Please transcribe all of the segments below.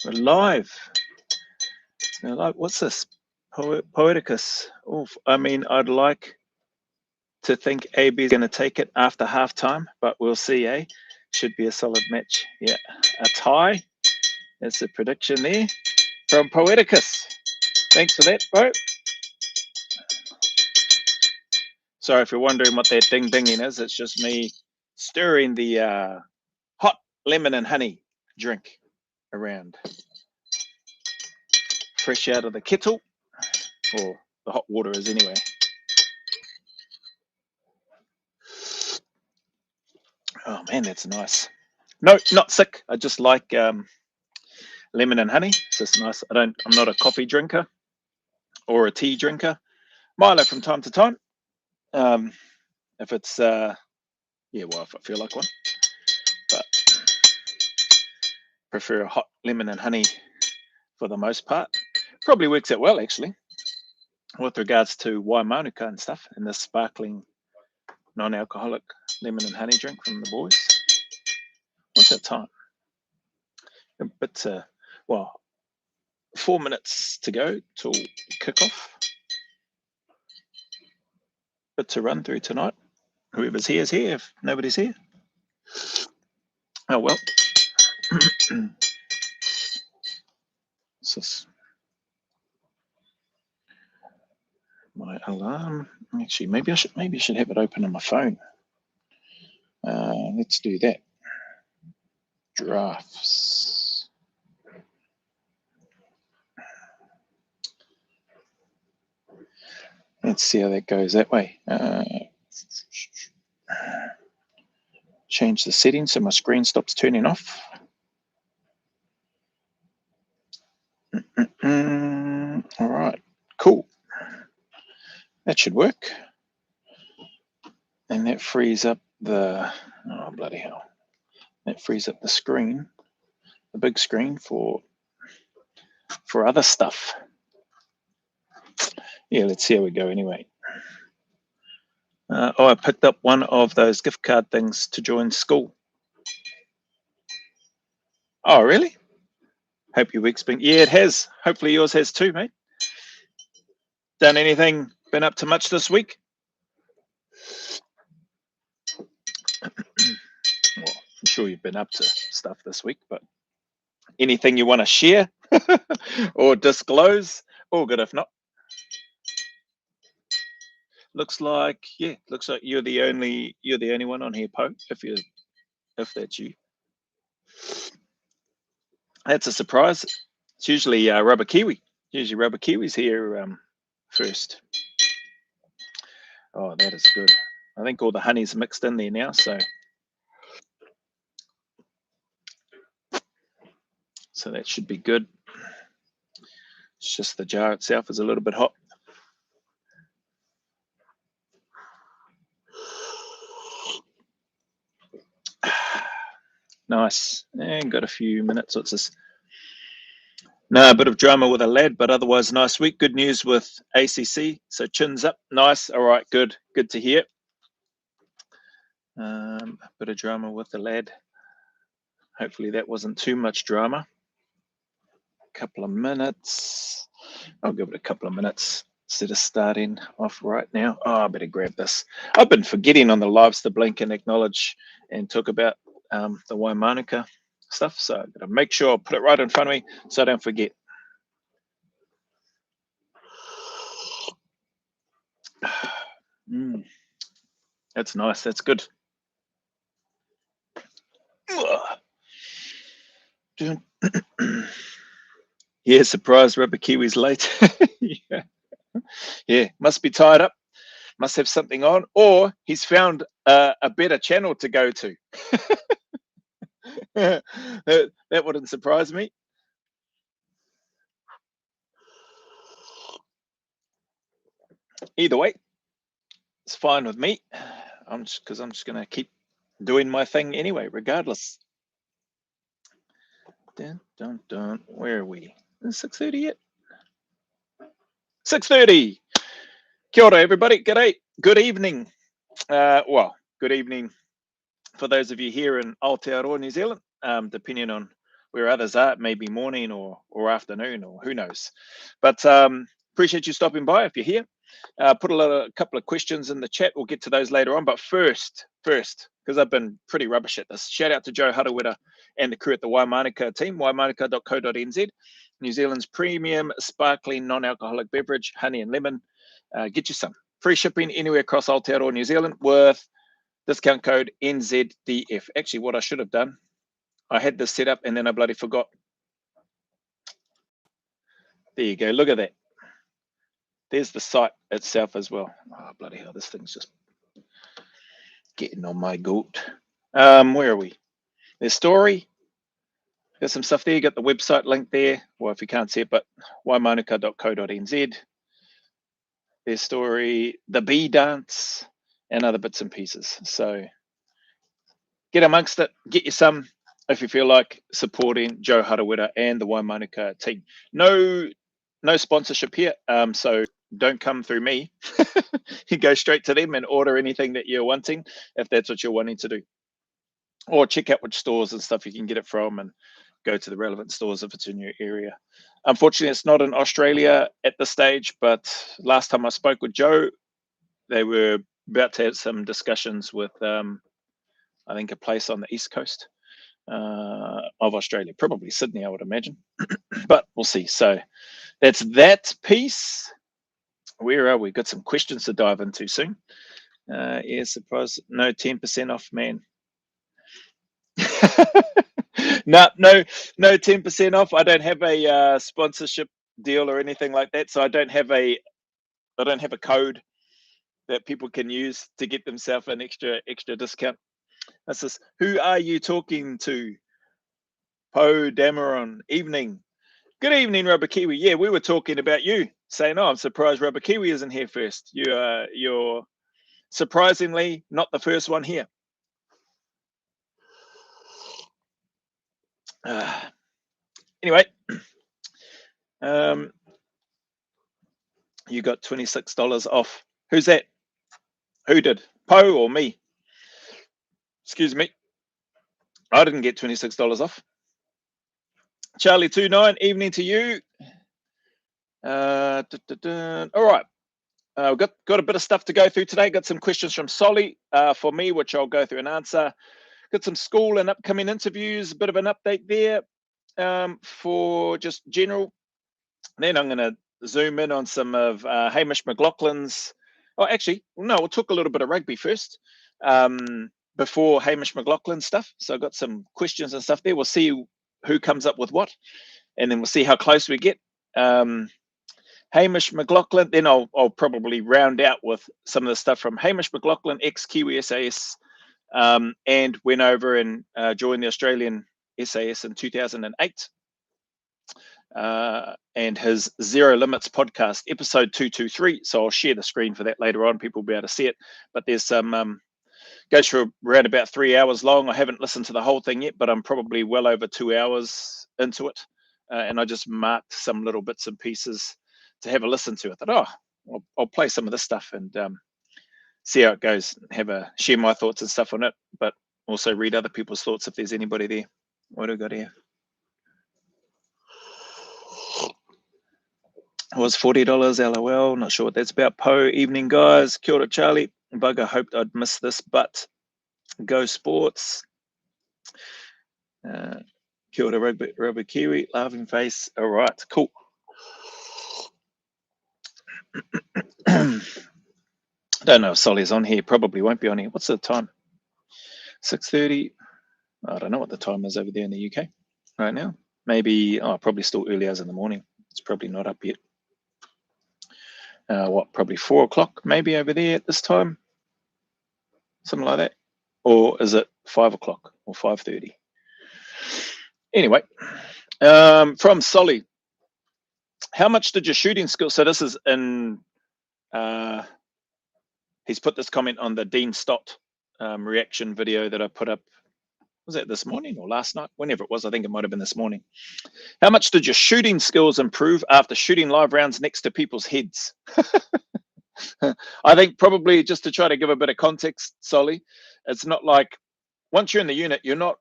We're live. What's this? Poeticus. Oof. I mean, I'd like to think AB's going to take it after halftime, but we'll see, eh? Should be a solid match. Yeah, a tie. That's the prediction there from Poeticus. Thanks for that, bro. Sorry if you're wondering what that ding-dinging is. It's just me stirring the hot lemon and honey drink around. Fresh out of the kettle, or the hot water is anyway. Oh man, that's nice. No, not sick. I just like lemon and honey. It's just nice. I'm not a coffee drinker or a tea drinker. Milo from time to time. If it's if I feel like one. But prefer a hot lemon and honey for the most part. Probably works out well actually, with regards to Waimānuka and stuff, and this sparkling non-alcoholic lemon and honey drink from the boys. What's that time? But 4 minutes to go till kickoff. Bit to run through tonight. Whoever's here is here. If nobody's here, oh well. This my alarm. Actually, maybe I should have it open on my phone. Let's do that. Drafts. Let's see how that goes that way. Change the settings so my screen stops turning off. All right, cool. That should work. And that frees up the, oh bloody hell. That frees up the screen, the big screen for other stuff. Yeah, let's see how we go anyway. I picked up one of those gift card things to join school. Oh, really? Hope your week's been, yeah, it has. Hopefully yours has too, mate. Done anything, been up to much this week? Well, I'm sure you've been up to stuff this week, but anything you want to share or disclose? All good if not. Looks like you're the only one on here, Poe. If that's you, that's a surprise. It's usually Rubber Kiwi. Usually Rubber Kiwi's here first. Oh, that is good. I think all the honey's mixed in there now, so that should be good. It's just the jar itself is a little bit hot. Nice. And got a few minutes. What's this? No, a bit of drama with a lad, but otherwise nice week. Good news with ACC. So chins up. Nice. All right, good. Good to hear. A bit of drama with the lad. Hopefully that wasn't too much drama. A couple of minutes. I'll give it a couple of minutes instead of starting off right now. Oh, I better grab this. I've been forgetting on the lives to blink and acknowledge and talk about the Waimānuka stuff. So I've got to make sure I put it right in front of me so I don't forget. That's nice. That's good. Yeah, surprise, Rubber Kiwi's late. Yeah, must be tied up. Must have something on, or he's found a better channel to go to. That wouldn't surprise me. Either way, it's fine with me. I'm just going to keep doing my thing anyway, regardless. Dun, dun, dun. Where are we? Is it 6:30 yet? 6:30. Kia ora, everybody. G'day. Good evening. Good evening for those of you here in Aotearoa, New Zealand, depending on where others are. It may be morning or afternoon, or who knows. But appreciate you stopping by if you're here. Put a couple of questions in the chat. We'll get to those later on. But first, because I've been pretty rubbish at this, shout out to Joe Harawira and the crew at the Waimanuka team, waimanuka.co.nz, New Zealand's premium sparkling non-alcoholic beverage, honey and lemon. Get you some. Free shipping anywhere across Aotearoa, New Zealand, with discount code NZDF. Actually, what I should have done, I had this set up and then I bloody forgot. There you go. Look at that. There's the site itself as well. Oh, bloody hell, this thing's just getting on my goat. Where are we? There's story. There's some stuff there. You got the website link there. Well, if you can't see it, but waimanuka.co.nz. There's story, the bee dance, and other bits and pieces. So get amongst it. Get you some if you feel like supporting Joe Harawira and the Waimanuka team. No sponsorship here. So don't come through me. You go straight to them and order anything that you're wanting, if that's what you're wanting to do. Or check out which stores and stuff you can get it from and go to the relevant stores if it's in your area. Unfortunately, it's not in Australia at this stage, but last time I spoke with Joe, they were about to have some discussions with, I think, a place on the east coast of Australia, probably Sydney, I would imagine. But we'll see. So that's that piece. Where are we? Got some questions to dive into soon. Yeah, surprise. No 10% off, man. No 10% off. I don't have a sponsorship deal or anything like that, so I don't have a code that people can use to get themselves an extra discount. That's just, who are you talking to? Po Dameron. Evening. Good evening, Rubber Kiwi. Yeah, we were talking about you, saying, "Oh, I'm surprised Rubber Kiwi isn't here first." You're surprisingly not the first one here. Anyway, you got $26 off. Who's that? Who did? Po or me? Excuse me. I didn't get $26 off. Charlie29, evening to you. All right. We've got a bit of stuff to go through today. Got some questions from Solly for me, which I'll go through and answer. Got some school and upcoming interviews, a bit of an update there for just general. Then I'm going to zoom in on some of Hamish McLaughlin's. Oh, actually, no, we'll talk a little bit of rugby first before Hamish McLaughlin stuff. So I've got some questions and stuff there. We'll see who comes up with what, and then we'll see how close we get. Hamish McLaughlin, then I'll probably round out with some of the stuff from Hamish McLaughlin, ex-Kiwi SAS, and went over and joined the Australian SAS in 2008. And his Zero Limits podcast, episode 223. So I'll share the screen for that later on. People will be able to see it. But there's some, goes for around about 3 hours long. I haven't listened to the whole thing yet, but I'm probably well over 2 hours into it. And I just marked some little bits and pieces to have a listen to. I thought, I'll play some of this stuff and see how it goes. Share my thoughts and stuff on it, but also read other people's thoughts if there's anybody there. What do I got here? It was $40, LOL. Not sure what that's about. Po, evening, guys. Kia ora, Charlie. Bugger, hoped I'd miss this, but go sports. Kia ora, rugby Kiwi. Laughing face. All right, cool. Don't know if Solly's on here. Probably won't be on here. What's the time? 6:30. I don't know what the time is over there in the UK right now. Maybe, probably still early hours in the morning. It's probably not up yet. Probably 4 o'clock maybe over there at this time, something like that. Or is it 5 o'clock or 5:30? Anyway, from Solly, how much did your shooting skill? So this is in, he's put this comment on the Dean Stott reaction video that I put up. Was that this morning or last night? Whenever it was, I think it might have been this morning. How much did your shooting skills improve after shooting live rounds next to people's heads? I think probably just to try to give a bit of context, Solly, it's not like once you're in the unit, you're not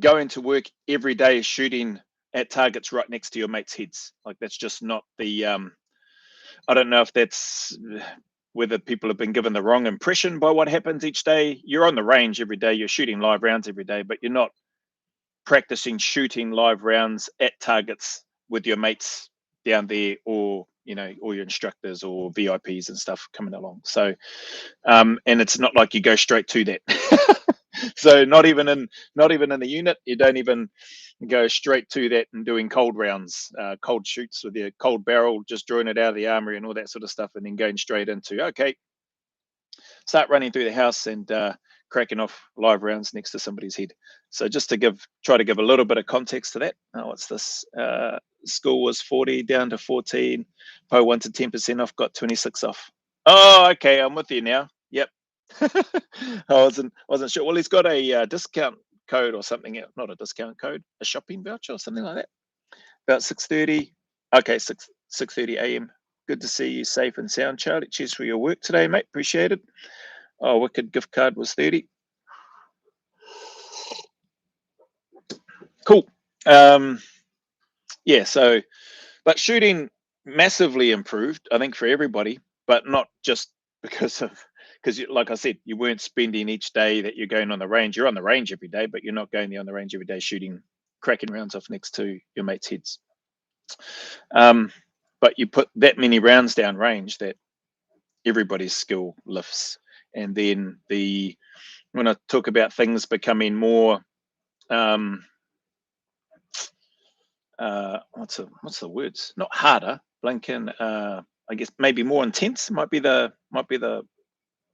going to work every day shooting at targets right next to your mates' heads. Like, that's just not the I don't know if that's whether people have been given the wrong impression by what happens each day. You're on the range every day, you're shooting live rounds every day, but you're not practicing shooting live rounds at targets with your mates down there, or or your instructors or VIPs and stuff coming along. So and it's not like you go straight to that. So not even in the unit, you don't even go straight to that and doing cold rounds, cold shoots with your cold barrel, just drawing it out of the armory and all that sort of stuff, and then going straight into, okay, start running through the house and cracking off live rounds next to somebody's head. So just to try to give a little bit of context to that. What's this? School was 40 down to 14. Po 1 to 10% off, got 26 off. Oh, okay, I'm with you now. Yep. I wasn't sure. Well, he's got a discount code or something. Not a discount code, a shopping voucher or something like that. About 6:30. Okay, 6:30 a.m. Good to see you safe and sound, Charlie. Cheers for your work today, mate. Appreciate it. Oh, wicked gift card was 30. Cool. Yeah, so, but shooting massively improved, I think, for everybody, but not just because like I said, you weren't spending each day that you're going on the range. You're on the range every day, but you're not going there on the range every day shooting, cracking rounds off next to your mates' heads. But you put that many rounds down range that everybody's skill lifts. And then when I talk about things becoming more what's the words? Not harder, blinking. I guess maybe more intense might be the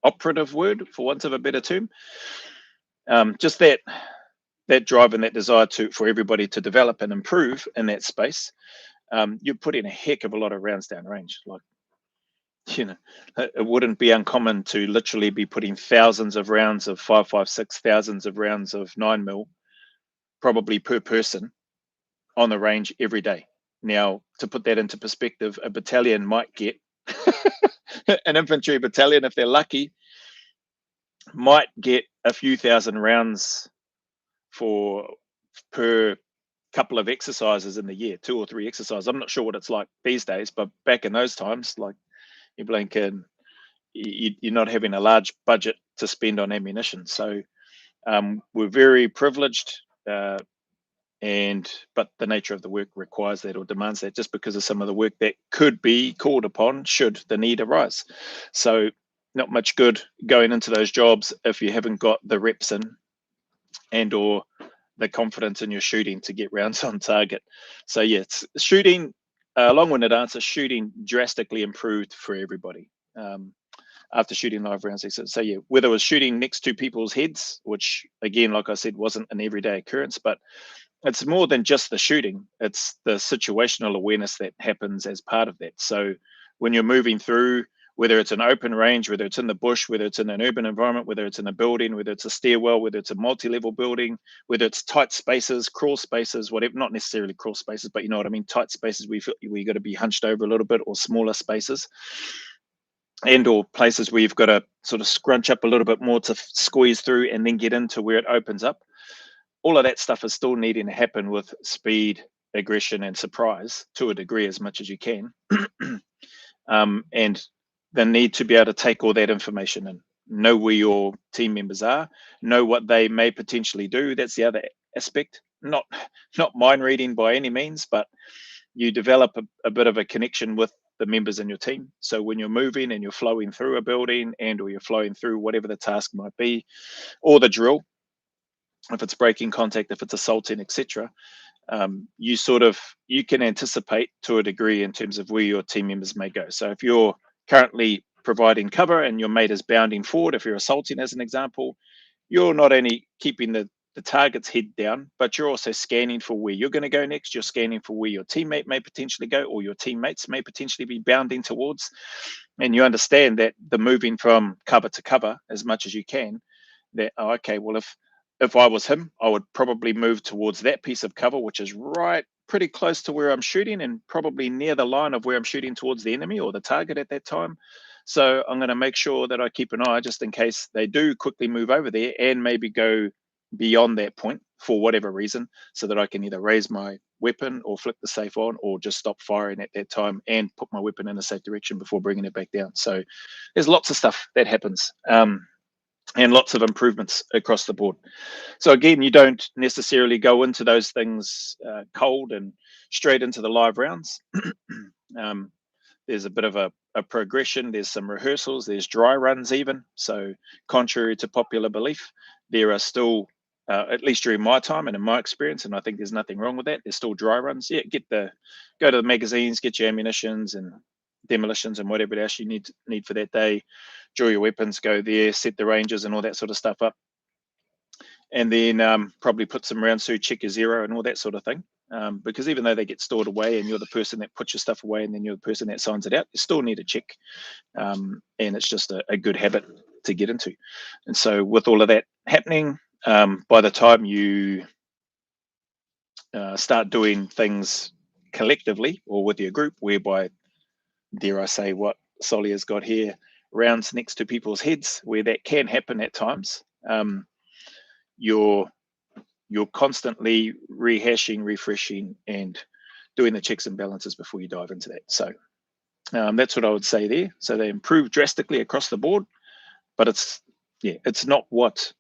operative word, for want of a better term. Just that drive and that desire for everybody to develop and improve in that space. You're putting a heck of a lot of rounds down range. Like, it wouldn't be uncommon to literally be putting thousands of rounds of 5.56, thousands of rounds of 9mm, probably per person, on the range every day. Now, to put that into perspective, a battalion might get an infantry battalion, if they're lucky, might get a few thousand rounds per couple of exercises in the year, 2 or 3 exercises. I'm not sure what it's like these days, but back in those times, like, you blink and you're not having a large budget to spend on ammunition. So we're very privileged, but the nature of the work requires that, or demands that, just because of some of the work that could be called upon should the need arise. So not much good going into those jobs if you haven't got the reps in and or the confidence in your shooting to get rounds on target. So yeah, it's shooting, long-winded answer, shooting drastically improved for everybody after shooting live rounds. So yeah, whether it was shooting next to people's heads, which again, like I said, wasn't an everyday occurrence, but it's more than just the shooting. It's the situational awareness that happens as part of that. So when you're moving through, whether it's an open range, whether it's in the bush, whether it's in an urban environment, whether it's in a building, whether it's a stairwell, whether it's a multi-level building, whether it's tight spaces, crawl spaces, whatever, not necessarily crawl spaces, but you know what I mean, tight spaces where you got to be hunched over a little bit, or smaller spaces, and or places where you've got to sort of scrunch up a little bit more to squeeze through and then get into where it opens up. All of that stuff is still needing to happen with speed, aggression, and surprise to a degree, as much as you can. And the need to be able to take all that information and know where your team members are, know what they may potentially do. That's the other aspect. Not mind reading by any means, but you develop a bit of a connection with the members in your team. So when you're moving and you're flowing through a building, and or you're flowing through whatever the task might be, or the drill, if it's breaking contact, if it's assaulting, etc., you can anticipate to a degree in terms of where your team members may go. So if you're currently providing cover and your mate is bounding forward, if you're assaulting as an example, you're not only keeping the target's head down, but you're also scanning for where you're going to go next. You're scanning for where your teammate may potentially go, or your teammates may potentially be bounding towards. And you understand that the moving from cover to cover as much as you can, that, oh, okay, well, if I was him, I would probably move towards that piece of cover, which is right pretty close to where I'm shooting, and probably near the line of where I'm shooting towards the enemy or the target at that time. So I'm going to make sure that I keep an eye, just in case they do quickly move over there and maybe go beyond that point for whatever reason, so that I can either raise my weapon or flick the safe on or just stop firing at that time and put my weapon in a safe direction before bringing it back down. So there's lots of stuff that happens, and lots of improvements across the board. So again, you don't necessarily go into those things cold and straight into the live rounds. um, there's a bit of a progression. There's some rehearsals. There's dry runs even. So contrary to popular belief, there are still, at least during my time and in my experience, and I think there's nothing wrong with that, there's still dry runs. Yeah, go to the magazines, get your ammunitions and demolitions and whatever else you need for that day. Draw your weapons, go there, set the ranges and all that sort of stuff up, and then probably put some rounds through, check your zero and all that sort of thing. Because even though they get stored away and you're the person that puts your stuff away and then you're the person that signs it out, you still need a check. And it's just a good habit to get into. And so with all of that happening, by the time you start doing things collectively or with your group, whereby, dare I say, what Solly has got here, rounds next to people's heads, where that can happen at times, you're constantly rehashing, refreshing, and doing the checks and balances before you dive into that. So that's what I would say there. So they improve drastically across the board, but it's not what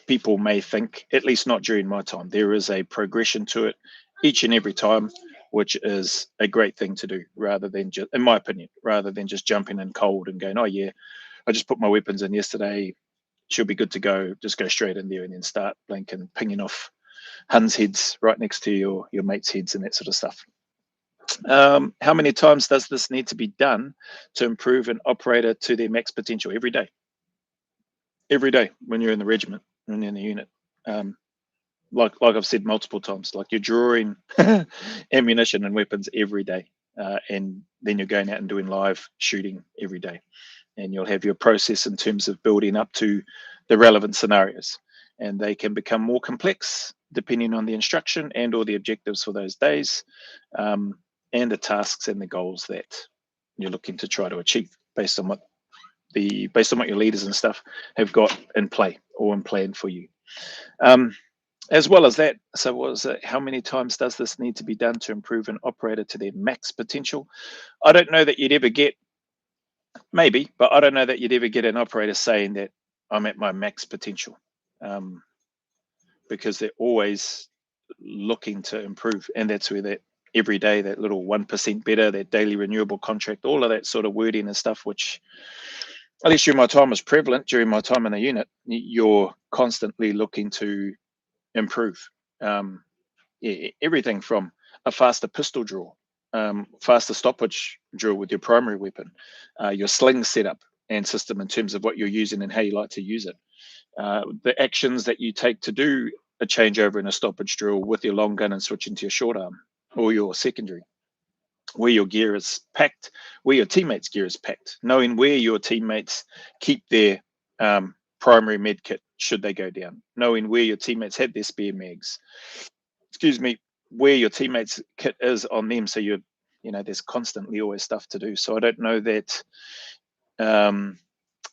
people may think, at least not during my time. There is a progression to it each and every time, which is a great thing to do, rather than just, in my opinion, rather than just jumping in cold and going, oh yeah, I just put my weapons in yesterday, she'll be good to go. Just go straight in there and then start blinking, pinging off Huns heads right next to your mates' heads and that sort of stuff. How many times does this need to be done to improve an operator to their max potential? Every day. Every day when you're in the regiment and in the unit. Like I've said multiple times, like you're drawing ammunition and weapons every day, and then you're going out and doing live shooting every day, and you'll have your process in terms of building up to the relevant scenarios, and they can become more complex depending on the instruction and or the objectives for those days, and the tasks and the goals that you're looking to try to achieve based on what your leaders and stuff have got in play or in plan for you. As well as that, so was it, how many times does this need to be done to improve an operator to their max potential? I don't know that you'd ever get, maybe, but I don't know that you'd ever get an operator saying that I'm at my max potential, because they're always looking to improve. And that's where that every day, that little 1% better, that daily renewable contract, all of that sort of wording and stuff, which at least during my time was prevalent during my time in the unit, you're constantly looking to improve. Everything from a faster pistol draw, faster stopwatch draw with your primary weapon, your sling setup and system in terms of what you're using and how you like to use it, the actions that you take to do a changeover in a stoppage drill with your long gun and switching to your short arm or your secondary, where your gear is packed, where your teammates' gear is packed, knowing where your teammates keep their primary med kit should they go down, knowing where your teammates have their spare mags, where your teammates' kit is on them. So there's constantly always stuff to do. So I don't know that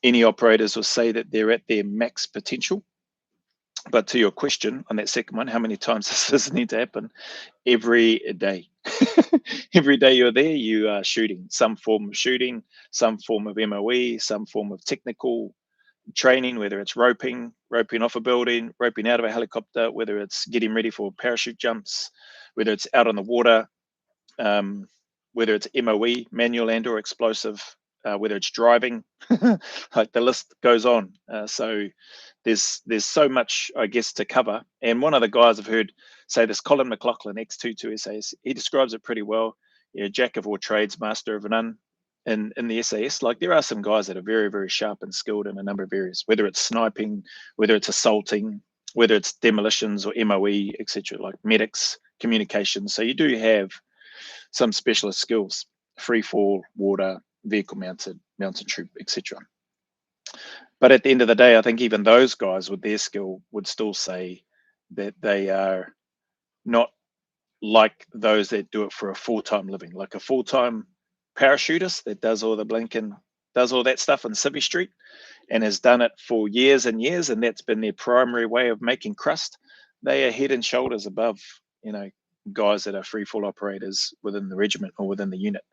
any operators will say that they're at their max potential. But to your question on that second one, how many times does this need to happen? Every day. Every day you're there, you are shooting, some form of shooting, some form of MOE, some form of technical training, whether it's roping off a building, roping out of a helicopter, whether it's getting ready for parachute jumps, whether it's out on the water, whether it's MOE, manual and or explosive, whether it's driving, like the list goes on. So there's so much, I guess, to cover. And one of the guys I've heard say this, Colin McLaughlin, X22 SAS, he describes it pretty well. Jack of all trades, master of none. In the SAS, like there are some guys that are very, very sharp and skilled in a number of areas, whether it's sniping, whether it's assaulting, whether it's demolitions or MOE, etc., like medics, communications. So you do have some specialist skills: free fall, water, vehicle mounted troop, etc. But at the end of the day, I think even those guys with their skill would still say that they are not like those that do it for a full-time living, like a full-time parachutist that does all the blinking does all that stuff in Civvy Street and has done it for years and years, and that's been their primary way of making crust, they are head and shoulders above, guys that are free fall operators within the regiment or within the unit,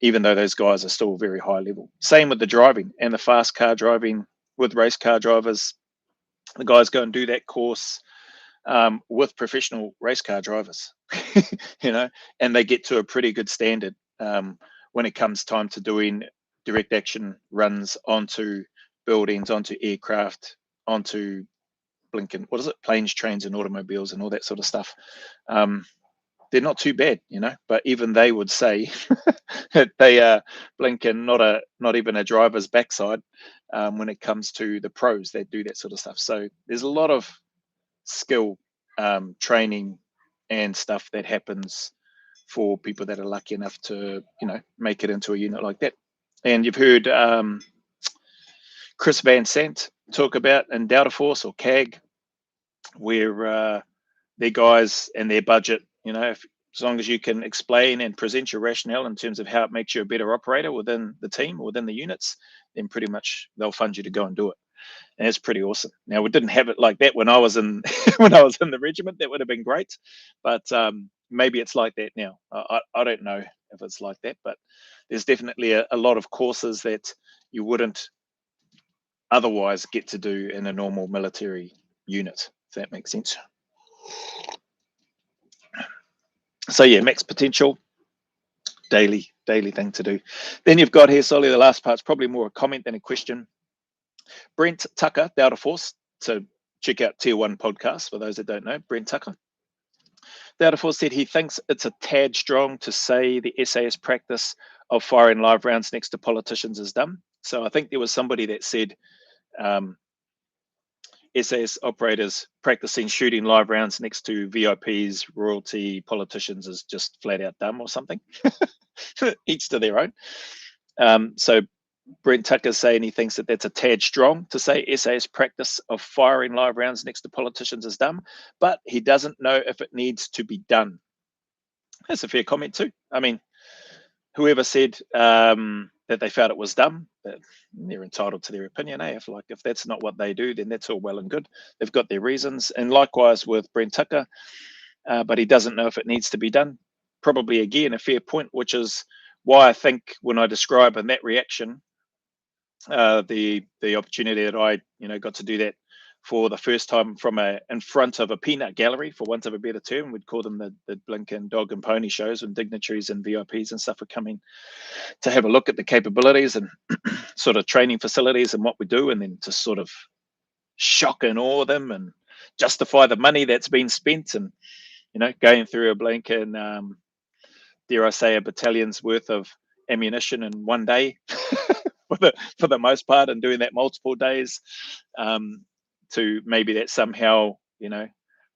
even though those guys are still very high level. Same with the driving and the fast car driving with race car drivers. The guys go and do that course with professional race car drivers, and they get to a pretty good standard when it comes time to doing direct action runs onto buildings, onto aircraft, onto planes, trains, and automobiles, and all that sort of stuff. They're not too bad, but even they would say that they are blinking not even a driver's backside when it comes to the pros that do that sort of stuff. So there's a lot of skill training and stuff that happens for people that are lucky enough to make it into a unit like that. And you've heard Chris Van Sant talk about in Delta Force or CAG, where their guys and their budget, as long as you can explain and present your rationale in terms of how it makes you a better operator within the team or within the units, then pretty much they'll fund you to go and do it. And it's pretty awesome. Now, we didn't have it like that when I was in the regiment. That would have been great, but maybe it's like that now. I don't know if it's like that, but there's definitely a lot of courses that you wouldn't otherwise get to do in a normal military unit, if that makes sense. So yeah, max potential, daily thing to do. Then you've got here, Solly, the last part's probably more a comment than a question. Brent Tucker, Delta Force. So check out Tier 1 podcast for those that don't know. Brent Tucker. Delta Force said he thinks it's a tad strong to say the SAS practice of firing live rounds next to politicians is done. So I think there was somebody that said SAS operators practicing shooting live rounds next to VIPs, royalty, politicians is just flat out dumb or something. Each to their own. So Brent Tucker's saying he thinks that that's a tad strong to say SAS practice of firing live rounds next to politicians is dumb, but he doesn't know if it needs to be done. That's a fair comment too. I mean, whoever said that they felt it was dumb, they're entitled to their opinion. If that's not what they do, then that's all well and good. They've got their reasons. And likewise with Brent Tucker, but he doesn't know if it needs to be done. Probably, again, a fair point, which is why I think when I describe in that reaction, the opportunity that I got to do that for the first time in front of a peanut gallery, for want of a better term, we'd call them the blinking dog and pony shows when dignitaries and VIPs and stuff are coming to have a look at the capabilities and sort of training facilities and what we do, and then to sort of shock and awe them and justify the money that's been spent, and going through a blinking dare I say a battalion's worth of ammunition in one day for the most part, and doing that multiple days, to maybe that somehow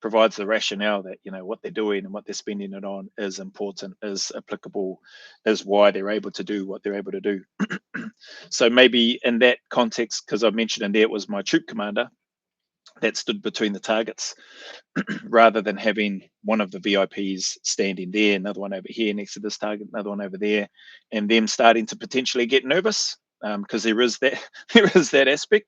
provides the rationale that what they're doing and what they're spending it on is important, is applicable, is why they're able to do what they're able to do. So maybe in that context, because I mentioned in there it was my troop commander that stood between the targets, rather than having one of the VIPs standing there, another one over here next to this target, another one over there, and them starting to potentially get nervous, because there is that aspect.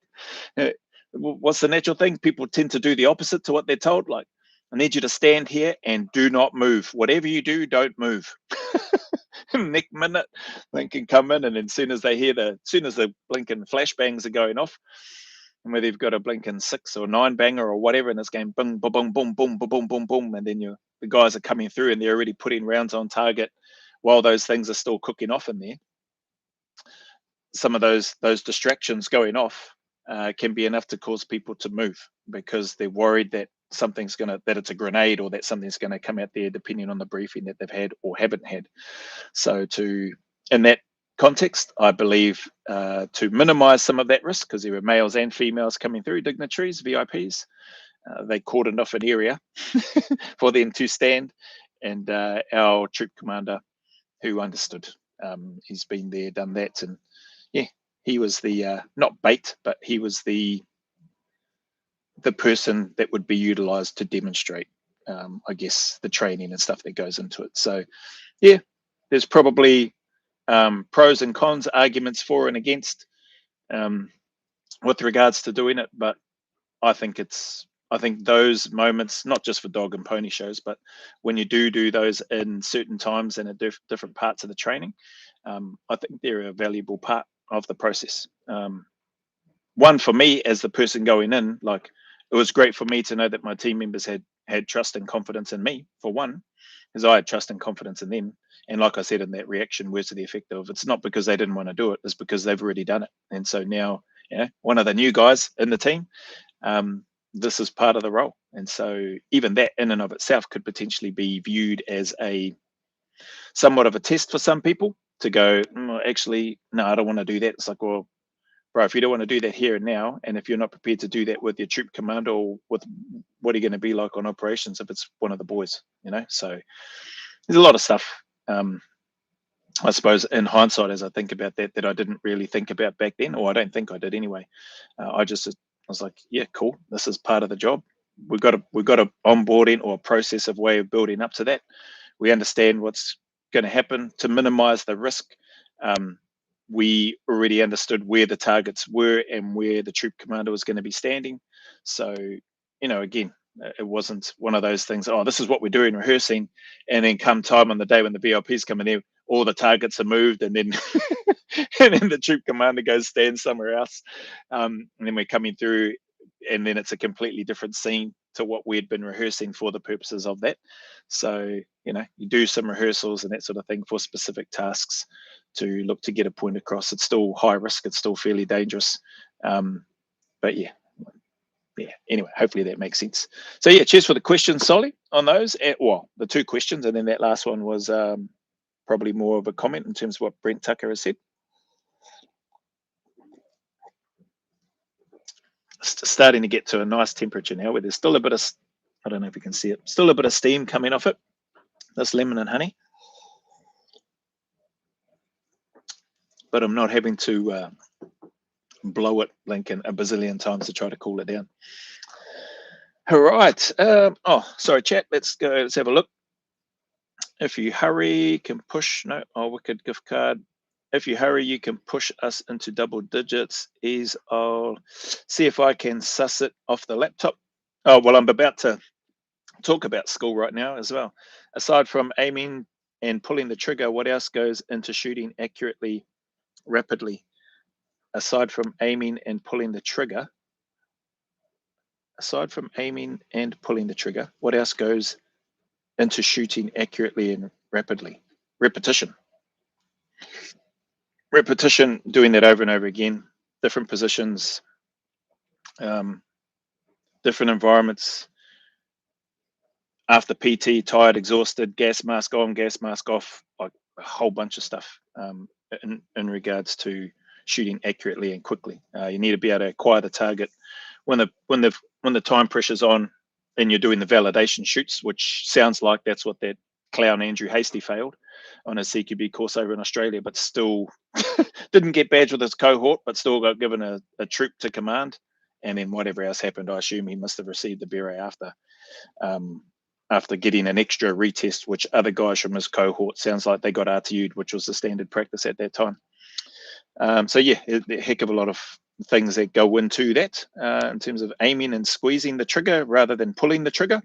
What's the natural thing? People tend to do the opposite to what they're told. Like, I need you to stand here and do not move. Whatever you do, don't move. Next minute, they can come in, and as soon as the blinking flashbangs are going off, and whether you've got a blinking 6 or 9 banger or whatever, and it's going boom, boom, boom, boom, boom, boom, boom, boom, and then the guys are coming through and they're already putting rounds on target while those things are still cooking off in there. Some of those distractions going off can be enough to cause people to move, because they're worried that that it's a grenade, or that something's going to come out there, depending on the briefing that they've had or haven't had. So in that context, I believe to minimize some of that risk, because there were males and females coming through, dignitaries, VIPs, they cordoned off an area for them to stand, and our troop commander, who understood, he's been there, done that, and yeah, he was the not bait, but he was the person that would be utilized to demonstrate, I guess, the training and stuff that goes into it. So yeah, there's probably pros and cons, arguments for and against, with regards to doing it. But I think those moments, not just for dog and pony shows, but when you do those in certain times and at different parts of the training, I think they're a valuable part of the process. One, for me as the person going in, like, it was great for me to know that my team members had trust and confidence in me, for one, because I had trust and confidence in them. And like I said in that reaction, words to the effect of, it's not because they didn't want to do it, it's because they've already done it. And so now, one of the new guys in the team, this is part of the role. And so even that in and of itself could potentially be viewed as a somewhat of a test for some people to go, actually, no, I don't want to do that. It's like, well, bro, if you don't want to do that here and now, and if you're not prepared to do that with your troop commander, or with what are you going to be like on operations if it's one of the boys, So there's a lot of stuff, I suppose, in hindsight, as I think about that I didn't really think about back then, or I don't think I did anyway. I was like, yeah, cool, this is part of the job. We've got a onboarding or a process of way of building up to that. We understand what's going to happen to minimize the risk. We already understood where the targets were and where the troop commander was going to be standing. So, again, it wasn't one of those things, oh, this is what we're doing, rehearsing, and then come time on the day when the VLPs come in there, all the targets are moved, and then and then the troop commander goes stand somewhere else. And then we're coming through, and then it's a completely different scene to what we'd been rehearsing for the purposes of that. So, you do some rehearsals and that sort of thing for specific tasks to look to get a point across. It's still high risk. It's still fairly dangerous. But yeah. Anyway, hopefully that makes sense. So yeah, cheers for the questions, Solly, on those. Well, the two questions, and then that last one was probably more of a comment in terms of what Brent Tucker has said. Starting to get to a nice temperature now, where there's still a bit of, I don't know if you can see it, still a bit of steam coming off it. This lemon and honey, but I'm not having to blow it, Lincoln, a bazillion times to try to cool it down. All right. Sorry, chat. Let's go. Let's have a look. If you hurry, can push. No, wicked gift card. If you hurry, you can push us into double digits. I'll see if I can suss it off the laptop. Oh, well, I'm about to talk about school right now as well. Aside from aiming and pulling the trigger, what else goes into shooting accurately, rapidly? Aside from aiming and pulling the trigger, what else goes into shooting accurately and rapidly? Repetition, doing that over and over again, different positions, different environments. After PT, tired, exhausted, gas mask on, gas mask off, like a whole bunch of stuff in regards to shooting accurately and quickly. You need to be able to acquire the target when the time pressure's on, and you're doing the validation shoots, which sounds like that's what that clown Andrew Hasty failed on a CQB course over in Australia, but still didn't get badged with his cohort, but still got given a troop to command. And then whatever else happened, I assume he must have received the beret after getting an extra retest, which other guys from his cohort sounds like they got RTU'd, which was the standard practice at that time. So yeah, a heck of a lot of things that go into that in terms of aiming and squeezing the trigger rather than pulling the trigger.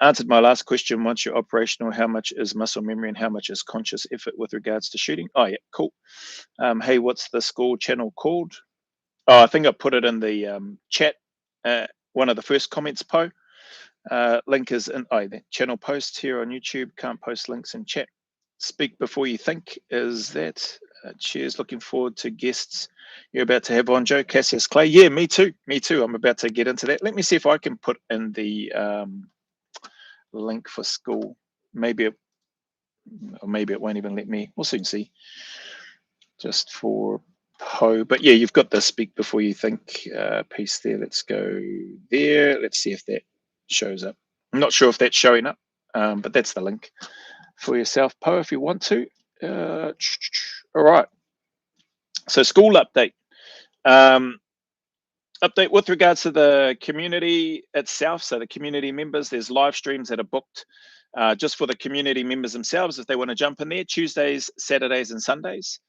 Answered my last question. Once you're operational, how much is muscle memory and how much is conscious effort with regards to shooting? Oh yeah, cool. Hey, what's the school channel called? Oh, I think I put it in the chat. One of the first comments, Poe. Link is in the channel post here on YouTube. Can't post links in chat. Speak before you think. Is that cheers? Looking forward to guests you're about to have on, Joe. Cassius Clay. Yeah, me too. I'm about to get into that. Let me see if I can put in the link for school. Maybe it won't even let me. We'll soon see. Just for Poe. But yeah, you've got the speak before you think piece there. Let's go there. Let's see if that shows up. I'm not sure if that's showing up, but that's the link for yourself, Poe, if you want to. All right. So school update. Update with regards to the community itself. So the community members, there's live streams that are booked just for the community members themselves if they want to jump in there. Tuesdays, Saturdays, and Sundays.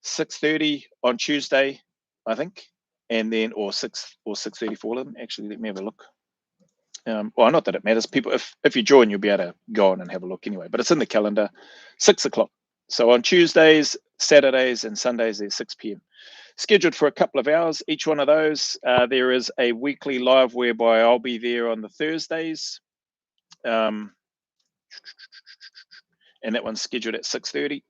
6:30 on Tuesday, I think, and then or 6:30 for them. Actually, let me have a look. Well, not that it matters. People, if you join, you'll be able to go on and have a look anyway. But it's in the calendar, 6 o'clock. So on Tuesdays, Saturdays, and Sundays, there's 6 p.m. Scheduled for a couple of hours. Each one of those, there is a weekly live whereby I'll be there on the Thursdays, and that one's scheduled at 6:30.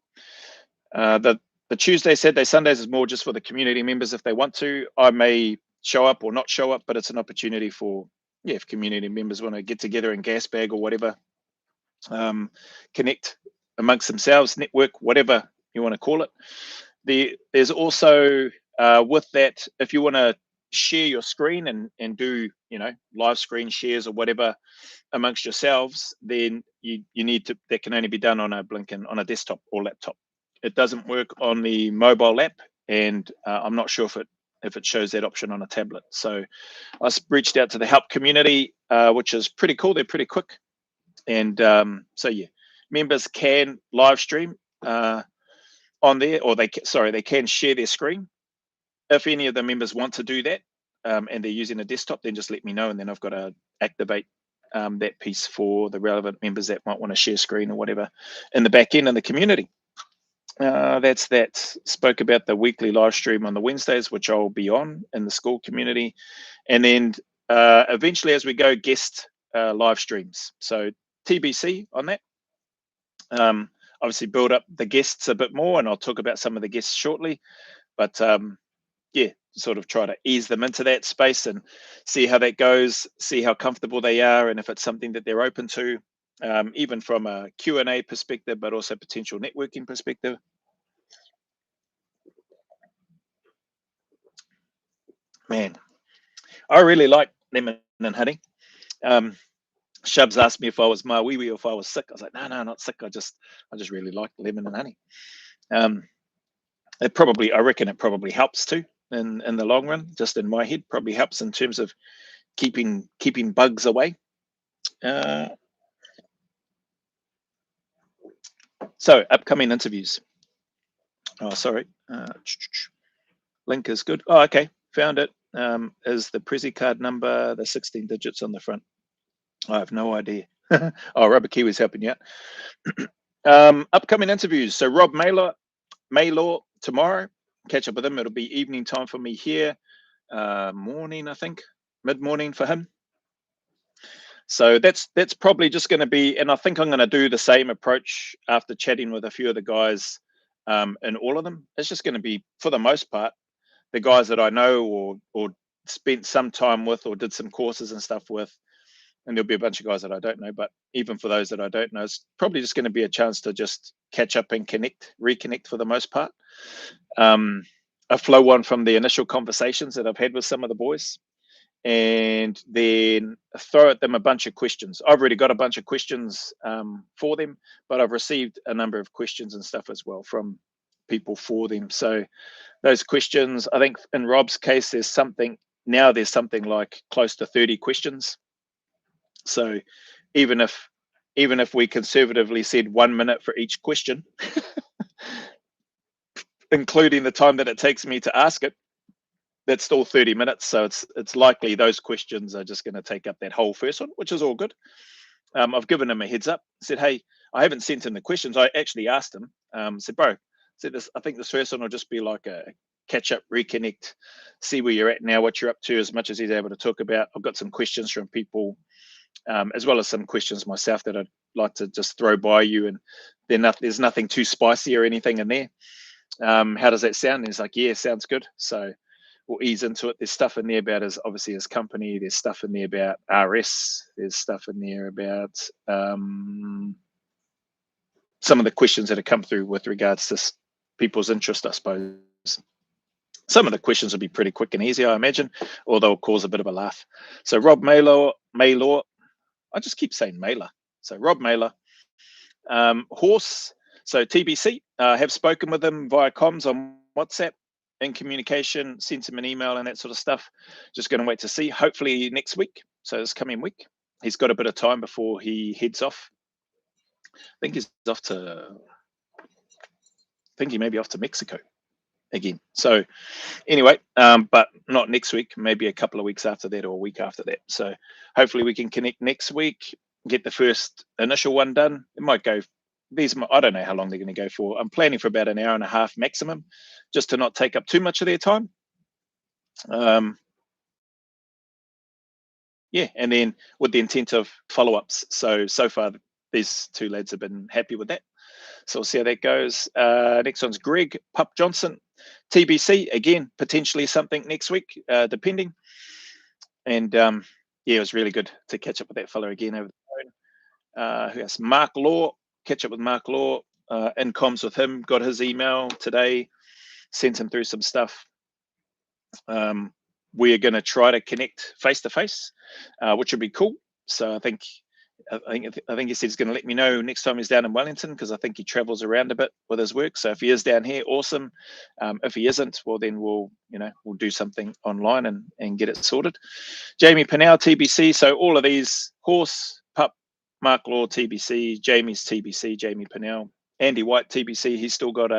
The Tuesday, Saturday, Sundays is more just for the community members if they want to. I may show up or not show up, but it's an opportunity for, if community members want to get together in gas bag or whatever, connect amongst themselves, network, whatever you want to call it. There's also, with that, if you want to share your screen and do, live screen shares or whatever amongst yourselves, then you need to, that can only be done on a Blinken, on a desktop or laptop. It doesn't work on the mobile app, and I'm not sure if it shows that option on a tablet. So I reached out to the help community, which is pretty cool. They're pretty quick. And so, yeah, members can live stream on there, or they can share their screen. If any of the members want to do that and they're using a desktop, then just let me know, and then I've got to activate that piece for the relevant members that might want to share screen or whatever in the back end in the community. That's that. Spoke about the weekly live stream on the Wednesdays, which I'll be on in the school community, and then eventually, as we go, guest live streams. So TBC on that. Obviously, build up the guests a bit more, and I'll talk about some of the guests shortly. But sort of try to ease them into that space and see how that goes, see how comfortable they are, and if it's something that they're open to. Even from a Q&A perspective, but also potential networking perspective. Man, I really like lemon and honey. Shubs asked me if I was my wee or if I was sick. I was like, no, not sick. I just really like lemon and honey. I reckon it probably helps too in the long run. Just in my head, probably helps in terms of keeping bugs away. So upcoming interviews. Oh, sorry. Link is good. Oh, okay. Found it. Is the Prezi card number the 16 digits on the front? I have no idea. Oh, Rubber Kiwi's helping you out. Upcoming interviews. So Rob Maylor tomorrow. Catch up with him. It'll be evening time for me here. Morning, I think. Mid-morning for him. So that's probably just going to be, and I think I'm going to do the same approach after chatting with a few of the guys in all of them. It's just going to be, for the most part, the guys that I know or spent some time with or did some courses and stuff with, and there'll be a bunch of guys that I don't know, but even for those that I don't know, it's probably just going to be a chance to just catch up and reconnect for the most part. A flow on from the initial conversations that I've had with some of the boys, and then throw at them a bunch of questions. I've already got a bunch of questions for them, but I've received a number of questions and stuff as well from people for them. So those questions, I think in Rob's case, there's something like close to 30 questions. So even if we conservatively said 1 minute for each question, including the time that it takes me to ask it, that's still 30 minutes. So it's likely those questions are just going to take up that whole first one, which is all good. I've given him a heads up, said, hey, I haven't sent in the questions. I actually asked him, said, bro, I think this first one will just be like a catch up, reconnect, see where you're at now, what you're up to, as much as he's able to talk about. I've got some questions from people, as well as some questions myself that I'd like to just throw by you. And there's nothing too spicy or anything in there. How does that sound? And he's like, yeah, sounds good. So we'll ease into it. There's stuff in there about his company. There's stuff in there about RS. There's stuff in there about some of the questions that have come through with regards to people's interest, I suppose. Some of the questions will be pretty quick and easy, I imagine, or they'll cause a bit of a laugh. So Rob Maylor, I just keep saying Mailer. So Rob Maylor, Horse. So TBC, have spoken with him via comms on WhatsApp, in communication, sent him an email and that sort of stuff. Just going to wait to see. Hopefully next week. So this coming week, he's got a bit of time before he heads off think he's off to. I think he may be off to Mexico again. So anyway, but not next week. Maybe a couple of weeks after that, or a week after that. So hopefully we can connect next week. Get the first initial one done. It might go. I don't know how long they're going to go for. I'm planning for about an hour and a half maximum, just to not take up too much of their time. Yeah, and then with the intent of follow-ups. So far, these two lads have been happy with that. So we'll see how that goes. Next one's Greg Pup Johnson, TBC again, potentially something next week, depending. And yeah, it was really good to catch up with that fella again over the phone. Who else? Mark Law, catch up with Mark Law. In comms with him, got his email today, sent him through some stuff. We are going to try to connect face to face, which would be cool. So I think he said he's going to let me know next time he's down in Wellington, because I think he travels around a bit with his work. So if he is down here, awesome. If he isn't, well then we'll do something online and get it sorted. Jamie Pinnell, TBC. So all of these: Horse, Pup, Mark Law, TBC, Jamie's TBC, Jamie Pinnell, Andy White, TBC. He's still got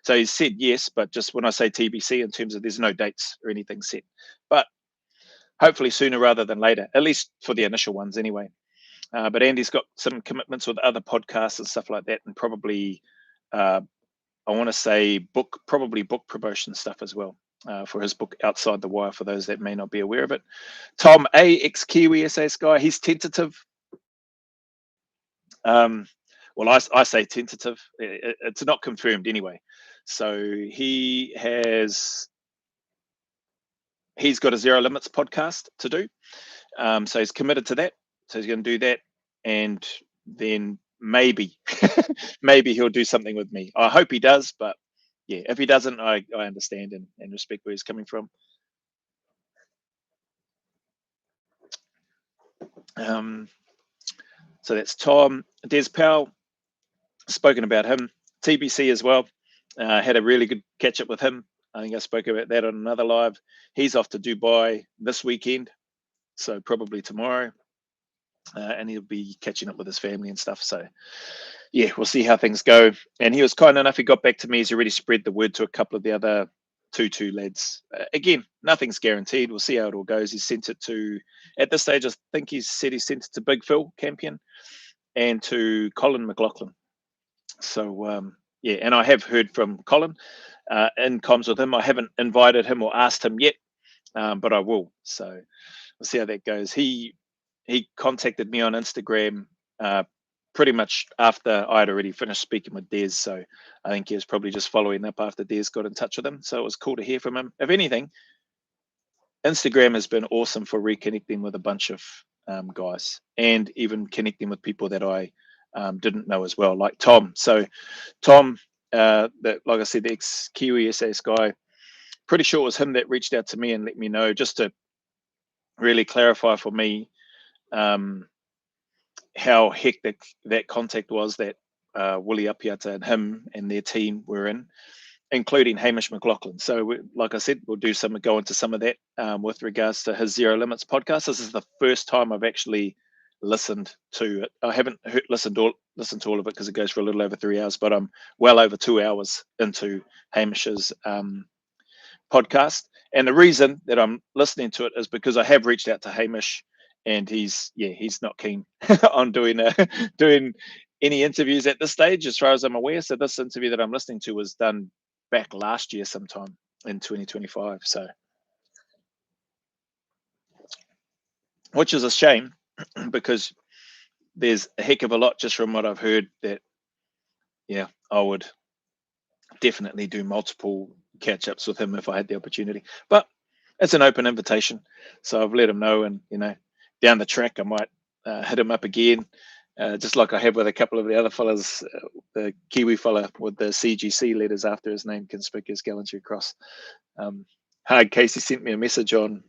so he's said yes, but just when I say TBC, in terms of there's no dates or anything set, but hopefully sooner rather than later, at least for the initial ones anyway. But Andy's got some commitments with other podcasts and stuff like that, and probably, I want to say book promotion stuff as well, for his book Outside the Wire, for those that may not be aware of it. Tom A, ex-Kiwi SAS guy, he's tentative. Well, I say tentative. It's not confirmed anyway. So he's got a Zero Limits podcast to do. So he's committed to that. So he's going to do that, and then maybe he'll do something with me. I hope he does, but yeah, if he doesn't, I understand and respect where he's coming from. So that's Tom. Des Powell, spoken about him. TBC as well. Had a really good catch up with him. I think I spoke about that on another live. He's off to Dubai this weekend, so probably tomorrow, and he'll be catching up with his family and stuff. So yeah, we'll see how things go. And he was kind enough. He got back to me. He's already spread the word to a couple of the other 2-2 lads. Again, nothing's guaranteed. We'll see how it all goes. He sent it to, at this stage, I think he said he sent it to Big Phil Campion and to Colin McLaughlin. So yeah, and I have heard from Colin in comms with him. I haven't invited him or asked him yet, but I will. So we'll see how that goes. He contacted me on Instagram pretty much after I'd already finished speaking with Des. So I think he was probably just following up after Des got in touch with him. So it was cool to hear from him. If anything, Instagram has been awesome for reconnecting with a bunch of guys, and even connecting with people that I didn't know as well, like Tom. So Tom, that, like I said, the ex-Kiwi SAS guy, pretty sure it was him that reached out to me and let me know, just to really clarify for me how hectic that contact was that Willie Apiata and him and their team were in, including Hamish McLaughlin. So, like I said, we'll go into some of that with regards to his Zero Limits podcast. This is the first time I've actually listened to it. I haven't listened to all of it, because it goes for a little over 3 hours, but I'm well over 2 hours into Hamish's podcast. And the reason that I'm listening to it is because I have reached out to Hamish, and he's not keen on doing any interviews at this stage, as far as I'm aware. So this interview that I'm listening to was done back last year, sometime in 2025. So, which is a shame, because there's a heck of a lot, just from what I've heard, that I would definitely do multiple catch-ups with him if I had the opportunity. But it's an open invitation, so I've let him know, and down the track I might hit him up again, just like I have with a couple of the other fellas. The Kiwi fella with the CGC letters after his name, Conspicuous Gallantry Cross. Hard Casey sent me a message on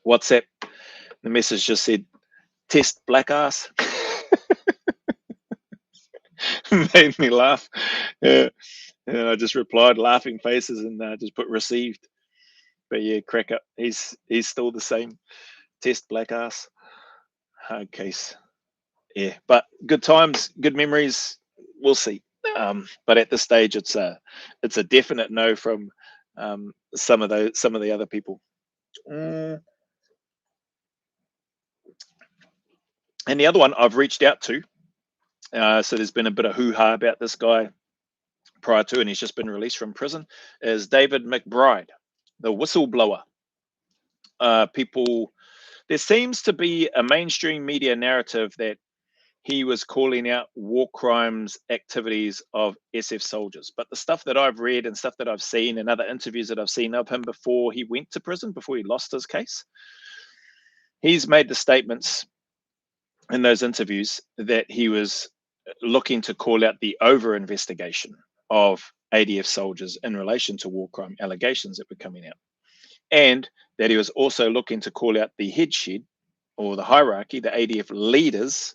WhatsApp. The message just said, "Test black ass." Made me laugh. Yeah. I just replied laughing faces, and just put received. But yeah, crack up. He's still the same. Test black ass. Hard case. yeah, but good times, good memories. We'll see. But at this stage, it's a definite no from some of the other people. Mm. And the other one I've reached out to. So there's been a bit of hoo-ha about this guy prior to, and he's just been released from prison. Is David McBride, the whistleblower? People, there seems to be a mainstream media narrative that he was calling out war crimes activities of SF soldiers. But the stuff that I've read and stuff that I've seen and other interviews that I've seen of him before he went to prison, before he lost his case, he's made the statements in those interviews that he was looking to call out the over investigation of ADF soldiers in relation to war crime allegations that were coming out. And that he was also looking to call out the headshed or the hierarchy, the ADF leaders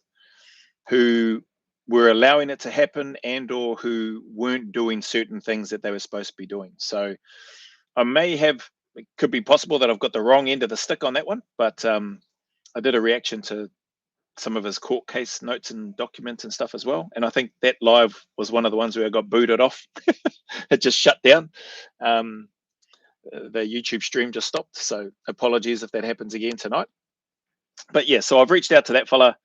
who were allowing it to happen and or who weren't doing certain things that they were supposed to be doing. So I may have, it could be possible that I've got the wrong end of the stick on that one, but I did a reaction to some of his court case notes and documents and stuff as well. And I think that live was one of the ones where I got booted off. It just shut down. The YouTube stream just stopped. So apologies if that happens again tonight. But yeah, so I've reached out to that fella.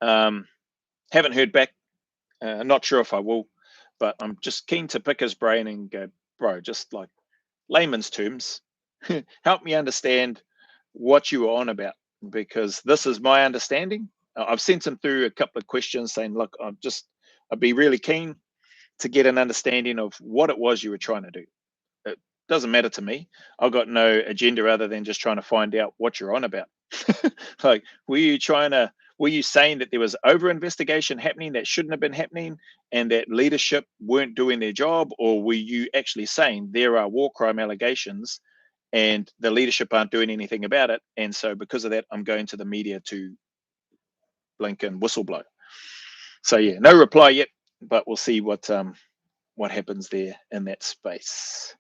Haven't heard back. Not sure if I will, but I'm just keen to pick his brain and go, bro, just like layman's terms, help me understand what you were on about, because this is my understanding. I've sent him through a couple of questions saying, look, I'd be really keen to get an understanding of what it was you were trying to do. It doesn't matter to me. I've got no agenda other than just trying to find out what you're on about. Like, were you saying that there was over investigation happening that shouldn't have been happening and that leadership weren't doing their job? Or were you actually saying there are war crime allegations and the leadership aren't doing anything about it? And so because of that, I'm going to the media to blink and whistleblow. So yeah, no reply yet, but we'll see what happens there in that space.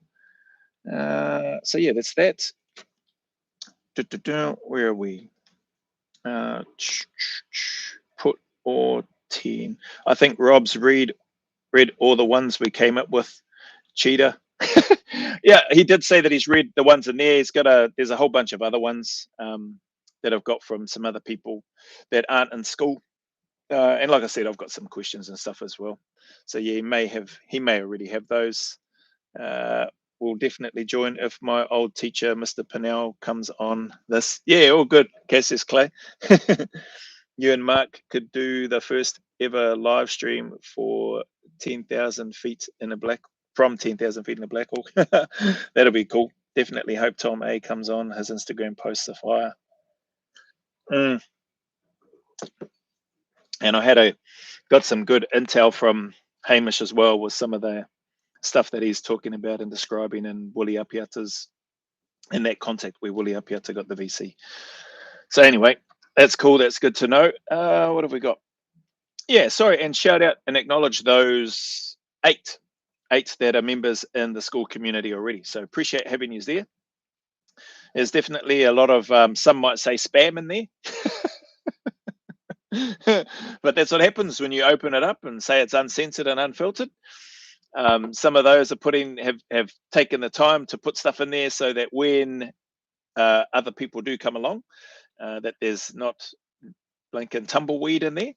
So yeah, that's that. Where are we? Put or 10. I think Rob's read all the ones we came up with. Cheetah. Yeah, he did say that he's read the ones in there. There's a whole bunch of other ones that I've got from some other people that aren't in school. And like I said, I've got some questions and stuff as well. So yeah, he may already have those. Will definitely join if my old teacher, Mr. Pinnell, comes on this. Yeah, all good. Cassius Clay. You and Mark could do the first ever live stream for 10,000 feet in a black from 10,000 feet in a Black Hawk. That'll be cool. Definitely hope Tom A comes on. His Instagram posts are fire. And I got some good intel from Hamish as well with some of the stuff that he's talking about and describing in Willie Apiata's, in that contact where Willie Apiata got the VC. So anyway, that's cool. That's good to know. What have we got? Yeah, sorry, and shout out and acknowledge those eight that are members in the school community already. So appreciate having you there. There's definitely a lot of, some might say spam in there. But that's what happens when you open it up and say it's uncensored and unfiltered. Some of those have taken the time to put stuff in there so that when other people do come along, that there's not blinking tumbleweed in there.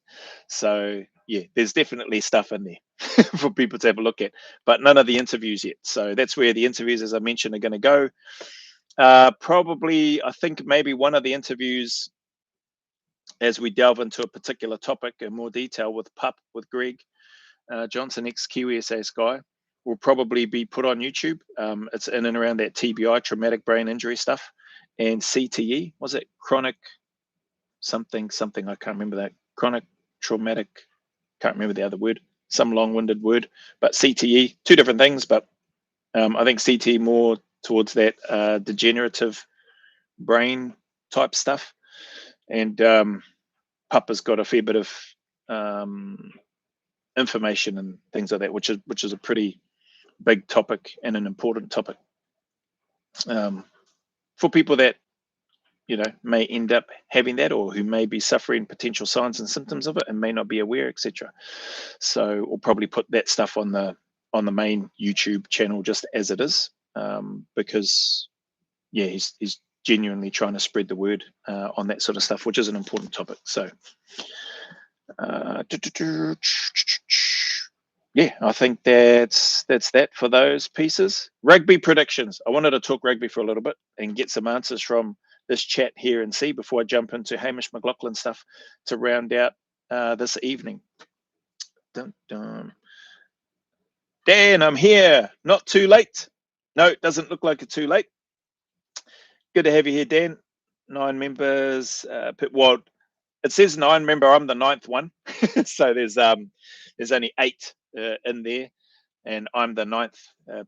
So yeah, there's definitely stuff in there for people to have a look at, but none of the interviews yet. So that's where the interviews, as I mentioned, are going to go. Probably, I think maybe one of the interviews, as we delve into a particular topic in more detail with Greg Johnson, ex-Kiwi SAS guy, will probably be put on YouTube. It's in and around that TBI, traumatic brain injury stuff, and CTE. Was it chronic something? I can't remember that. Chronic traumatic. Can't remember the other word. Some long-winded word. But CTE, two different things. But I think CTE more towards that degenerative brain type stuff. And Papa's got a fair bit of information and things like that, which is a pretty big topic and an important topic for people that may end up having that, or who may be suffering potential signs and symptoms of it and may not be aware, etc. So we'll probably put that stuff on the main YouTube channel just as it is, because yeah, he's genuinely trying to spread the word on that sort of stuff, which is an important topic. So yeah, I think that's that for those pieces. Rugby predictions. I wanted to talk rugby for a little bit and get some answers from this chat here and see before I jump into Hamish McLaughlin stuff to round out this evening. Dun, dun. Dan, I'm here. Not too late. No, it doesn't look like it's too late. Good to have you here, Dan. 9 members. Well, it says 9 member. I'm the 9th one. So there's only 8 in there, and I'm the 9th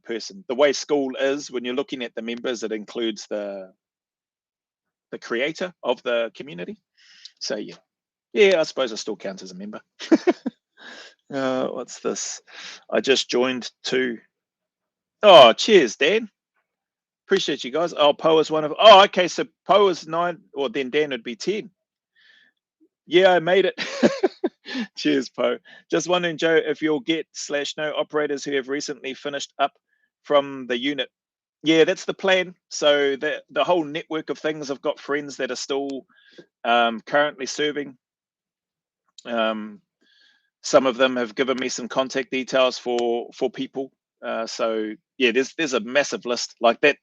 person. The way school is, when you're looking at the members, it includes the creator of the community. So yeah, I suppose I still count as a member. What's this? I just joined too. Oh, cheers, Dan. Appreciate you guys. Oh, Poe is one of. Oh, okay. So Poe is 9, or then Dan would be 10. Yeah, I made it. Cheers, Poe. Just wondering, Joe, if you'll get/no operators who have recently finished up from the unit. Yeah, that's the plan. So the whole network of things. I've got friends that are still currently serving. Some of them have given me some contact details for people. So yeah, there's a massive list like that.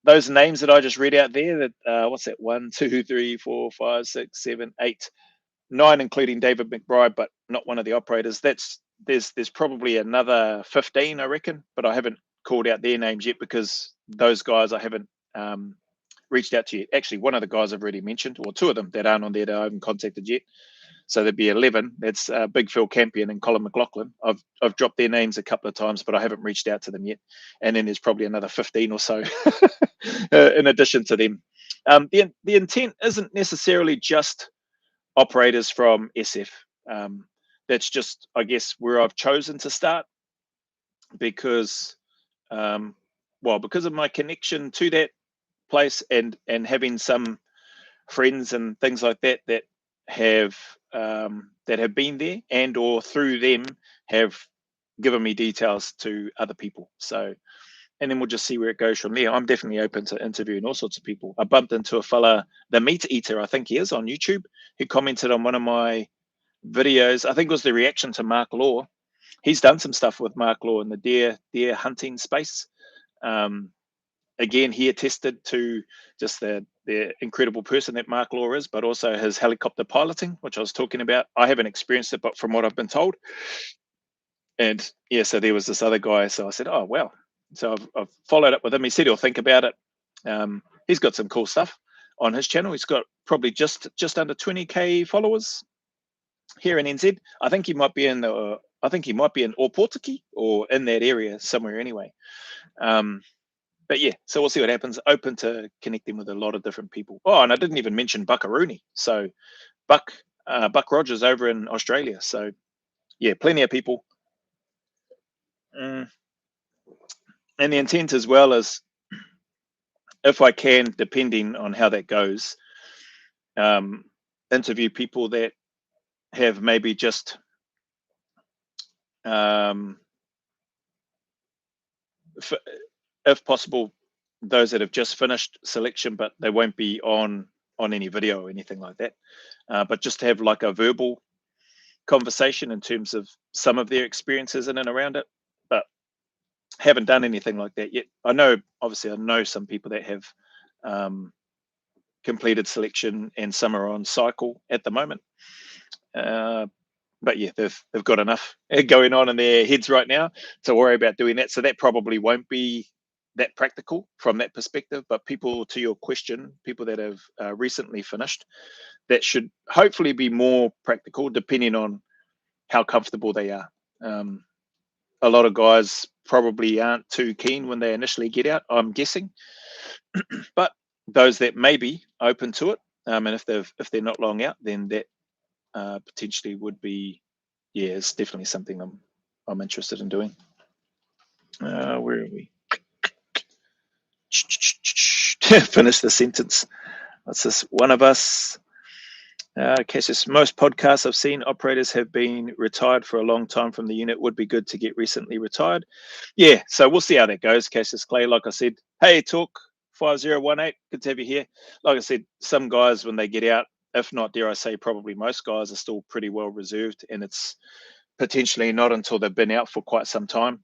Those names that I just read out there. That what's that? 1, 2, 3, 4, 5, 6, 7, 8, 9, including David McBride, but not one of the operators. There's probably another 15, I reckon, but I haven't called out their names yet because those guys I haven't reached out to yet. Actually, one of the guys I've already mentioned, or 2 of them that aren't on there that I haven't contacted yet. So there'd be 11. That's Big Phil Campion and Colin McLaughlin. I've dropped their names a couple of times, but I haven't reached out to them yet. And then there's probably another 15 or so in addition to them. The intent isn't necessarily just operators from SF. That's just, I guess, where I've chosen to start because, because of my connection to that place and having some friends and things like that have been there and or through them have given me details to other people. So, and then we'll just see where it goes from there. I'm definitely open to interviewing all sorts of people. I bumped into a fella, the Meat Eater, I think he is on YouTube, who commented on one of my videos. I think it was the reaction to Mark Law. He's done some stuff with Mark Law in the deer hunting space. Again, he attested to just the incredible person that Mark Law is, but also his helicopter piloting, which I was talking about. I haven't experienced it, but from what I've been told. And yeah, so there was this other guy. So I said, oh, well. So I've followed up with him. He said he'll think about it. He's got some cool stuff on his channel. He's got probably just under 20K followers here in NZ. I think he might be in Oportiki or in that area somewhere anyway. But yeah, so we'll see what happens. Open to connecting with a lot of different people. Oh, and I didn't even mention Buckaroony. So Buck Rogers over in Australia. So yeah, plenty of people. And the intent as well is, if I can, depending on how that goes, interview people that have maybe just if possible, those that have just finished selection, but they won't be on any video or anything like that. But just to have like a verbal conversation in terms of some of their experiences in and around it, but haven't done anything like that yet. I know some people that have completed selection and some are on cycle at the moment. But yeah, they've got enough going on in their heads right now to worry about doing that. So that probably won't be that practical from that perspective. But people, to your question, people that have recently finished, that should hopefully be more practical depending on how comfortable they are. A lot of guys probably aren't too keen when they initially get out, I'm guessing. But those that may be open to it, and if they're not long out, then that potentially would be, yeah, it's definitely something I'm interested in doing. Where are we? Finish the sentence. What's this? One of us. Cassius, most podcasts I've seen, operators have been retired for a long time from the unit. Would be good to get recently retired. Yeah, so we'll see how that goes, Cassius Clay. Like I said, hey, talk 5018. Good to have you here. Like I said, some guys, when they get out, if not, dare I say, probably most guys are still pretty well reserved, and it's potentially not until they've been out for quite some time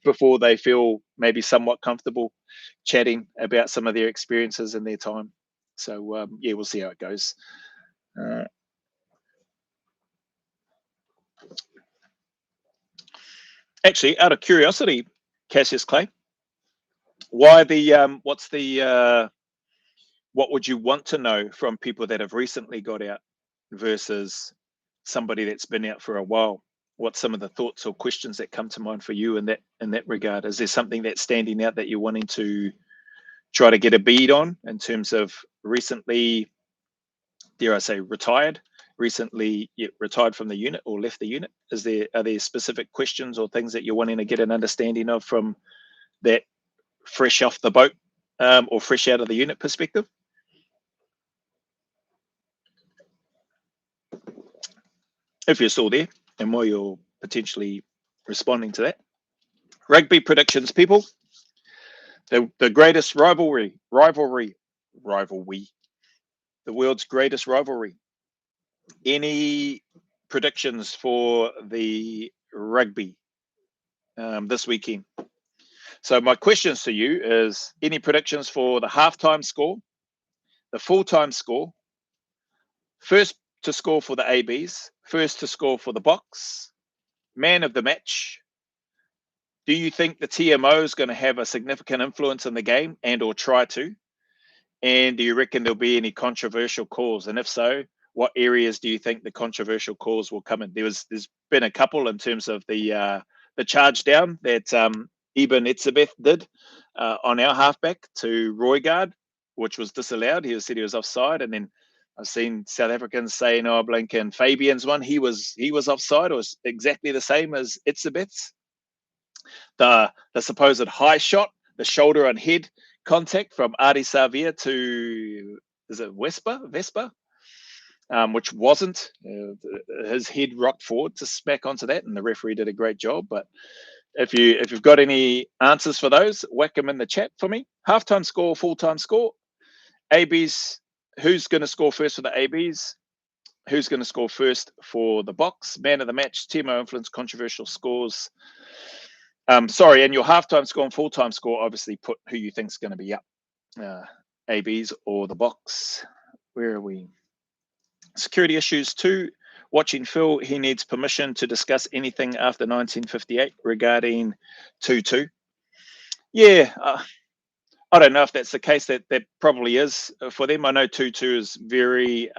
before they feel maybe somewhat comfortable chatting about some of their experiences in their time. So, yeah, we'll see how it goes. Actually, out of curiosity, Cassius Clay, why the what's the what would you want to know from people that have recently got out versus somebody that's been out for a while? What's some of the thoughts or questions that come to mind for you in that regard? Is there something that's standing out that you're wanting to try to get a bead on in terms of recently, dare I say, recently retired from the unit or left the unit? Are there specific questions or things that you're wanting to get an understanding of from that fresh off the boat or fresh out of the unit perspective? If you're still there, and while you're potentially responding to that, rugby predictions, people. The greatest rivalry, the world's greatest rivalry. Any predictions for the rugby this weekend? So my questions to you is: any predictions for the halftime score, the full-time score, first to score for the ABs, first to score for the Box, man of the match? Do you think the TMO is going to have a significant influence in the game and or try to? And do you reckon there'll be any controversial calls? And if so, what areas do you think the controversial calls will come in? There's been a couple in terms of the charge down that Eben Etzebeth did on our halfback to Roygaard, which was disallowed. He said he was offside, and then I've seen South Africans saying, "Oh, Blinken, Fabian's one, he was offside, or was exactly the same as Etzebeth's." The supposed high shot, the shoulder and head contact from Adi Savia to, is it Vespa, which wasn't. His head rocked forward to smack onto that, and the referee did a great job. But if you've got any answers for those, whack them in the chat for me. Halftime score, full time score, ABs. Who's going to score first for the ABs? Who's going to score first for the Box? Man of the match, TMO influence, controversial scores. Sorry, and your halftime score and full-time score, obviously put who you think is going to be up, ABs or the Box. Where are we? Security issues 2. Watching Phil, he needs permission to discuss anything after 1958 regarding 2-2. Yeah, I don't know if that's the case. That probably is for them. I know 2-2 is very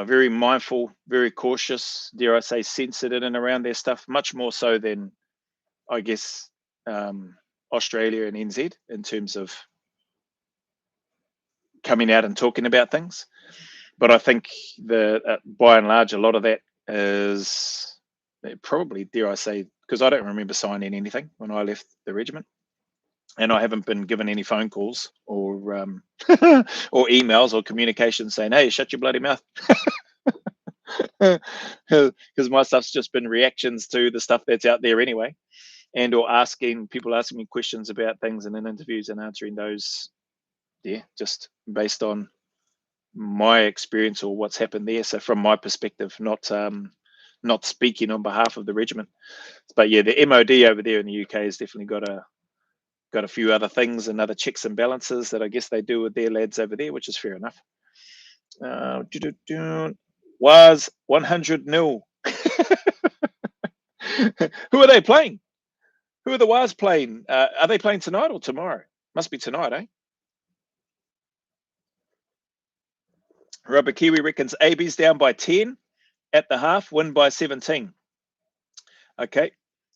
very mindful, very cautious, dare I say, sensitive and around their stuff, much more so than, I guess, Australia and NZ in terms of coming out and talking about things. But I think by and large, a lot of that is probably, dare I say, because I don't remember signing anything when I left the regiment, and I haven't been given any phone calls or or emails or communications saying, "Hey, shut your bloody mouth." Because my stuff's just been reactions to the stuff that's out there anyway, and or people asking me questions about things and in interviews and answering those, just based on my experience or what's happened there. So from my perspective, not speaking on behalf of the regiment. But yeah, the MOD over there in the UK has definitely got a few other things and other checks and balances that I guess they do with their lads over there, which is fair enough. Was 100-0. Who are they playing? Who are the Wars playing? Are they playing tonight or tomorrow? Must be tonight, eh? Rubber Kiwi reckons AB's down by 10 at the half, win by 17. Okay.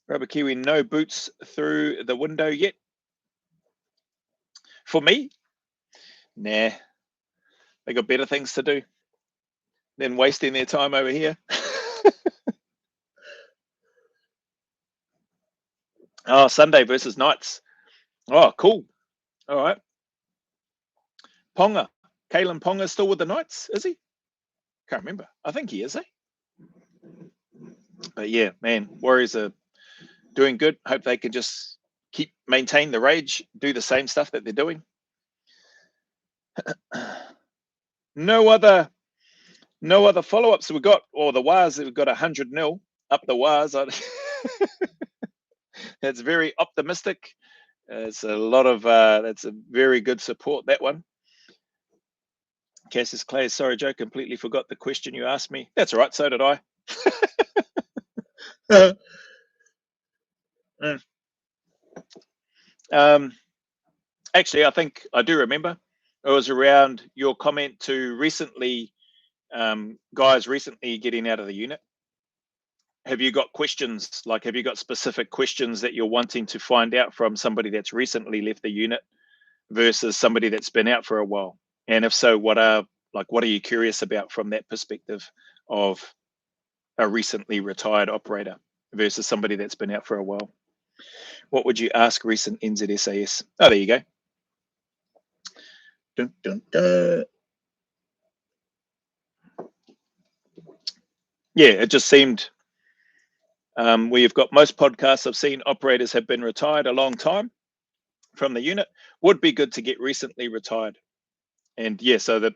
Rubber Kiwi, no boots through the window yet. For me, nah. They got better things to do than wasting their time over here. Oh, Sunday versus Knights. Oh, cool. All right. Ponga. Kalen Ponga still with the Knights, is he? Can't remember. I think he is, eh? But yeah, man, Warriors are doing good. Hope they can just maintain the rage, do the same stuff that they're doing. No other follow-ups we've got, or the Wars that we've got 100-0 up the Wars. That's very optimistic. It's a lot of that's a very good support, that one. Cassius Clay, sorry, Joe, completely forgot the question you asked me. That's all right, so did I. Actually, I think I do remember. It was around your comment to recently, guys recently getting out of the unit. Have you got questions? Like, have you got specific questions that you're wanting to find out from somebody that's recently left the unit versus somebody that's been out for a while? And if so, what are you curious about from that perspective of a recently retired operator versus somebody that's been out for a while? What would you ask recent NZSAS? Oh, there you go. Dun, dun, dun. Yeah, it just seemed we've got most podcasts I've seen, operators have been retired a long time from the unit. Would be good to get recently retired. And yeah, so that,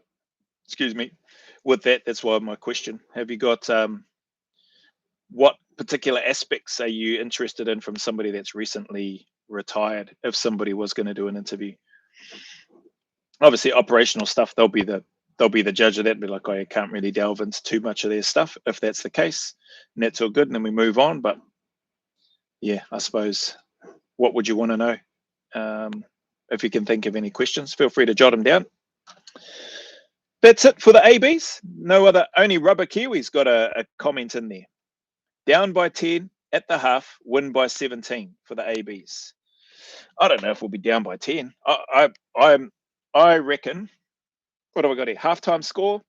excuse me, with that, that's why my question. Have you got what particular aspects are you interested in from somebody that's recently retired if somebody was going to do an interview? Obviously operational stuff, they'll be the judge of that, be like, oh, I can't really delve into too much of their stuff if that's the case, and that's all good, and then we move on. But yeah, I suppose, what would you want to know? If you can think of any questions, feel free to jot them down. That's it for the ABs. No other, only Rubber Kiwi's got a comment in there. Down by 10 at the half, win by 17 for the ABs. I don't know if we'll be down by 10. I reckon, what have I got here? Halftime score.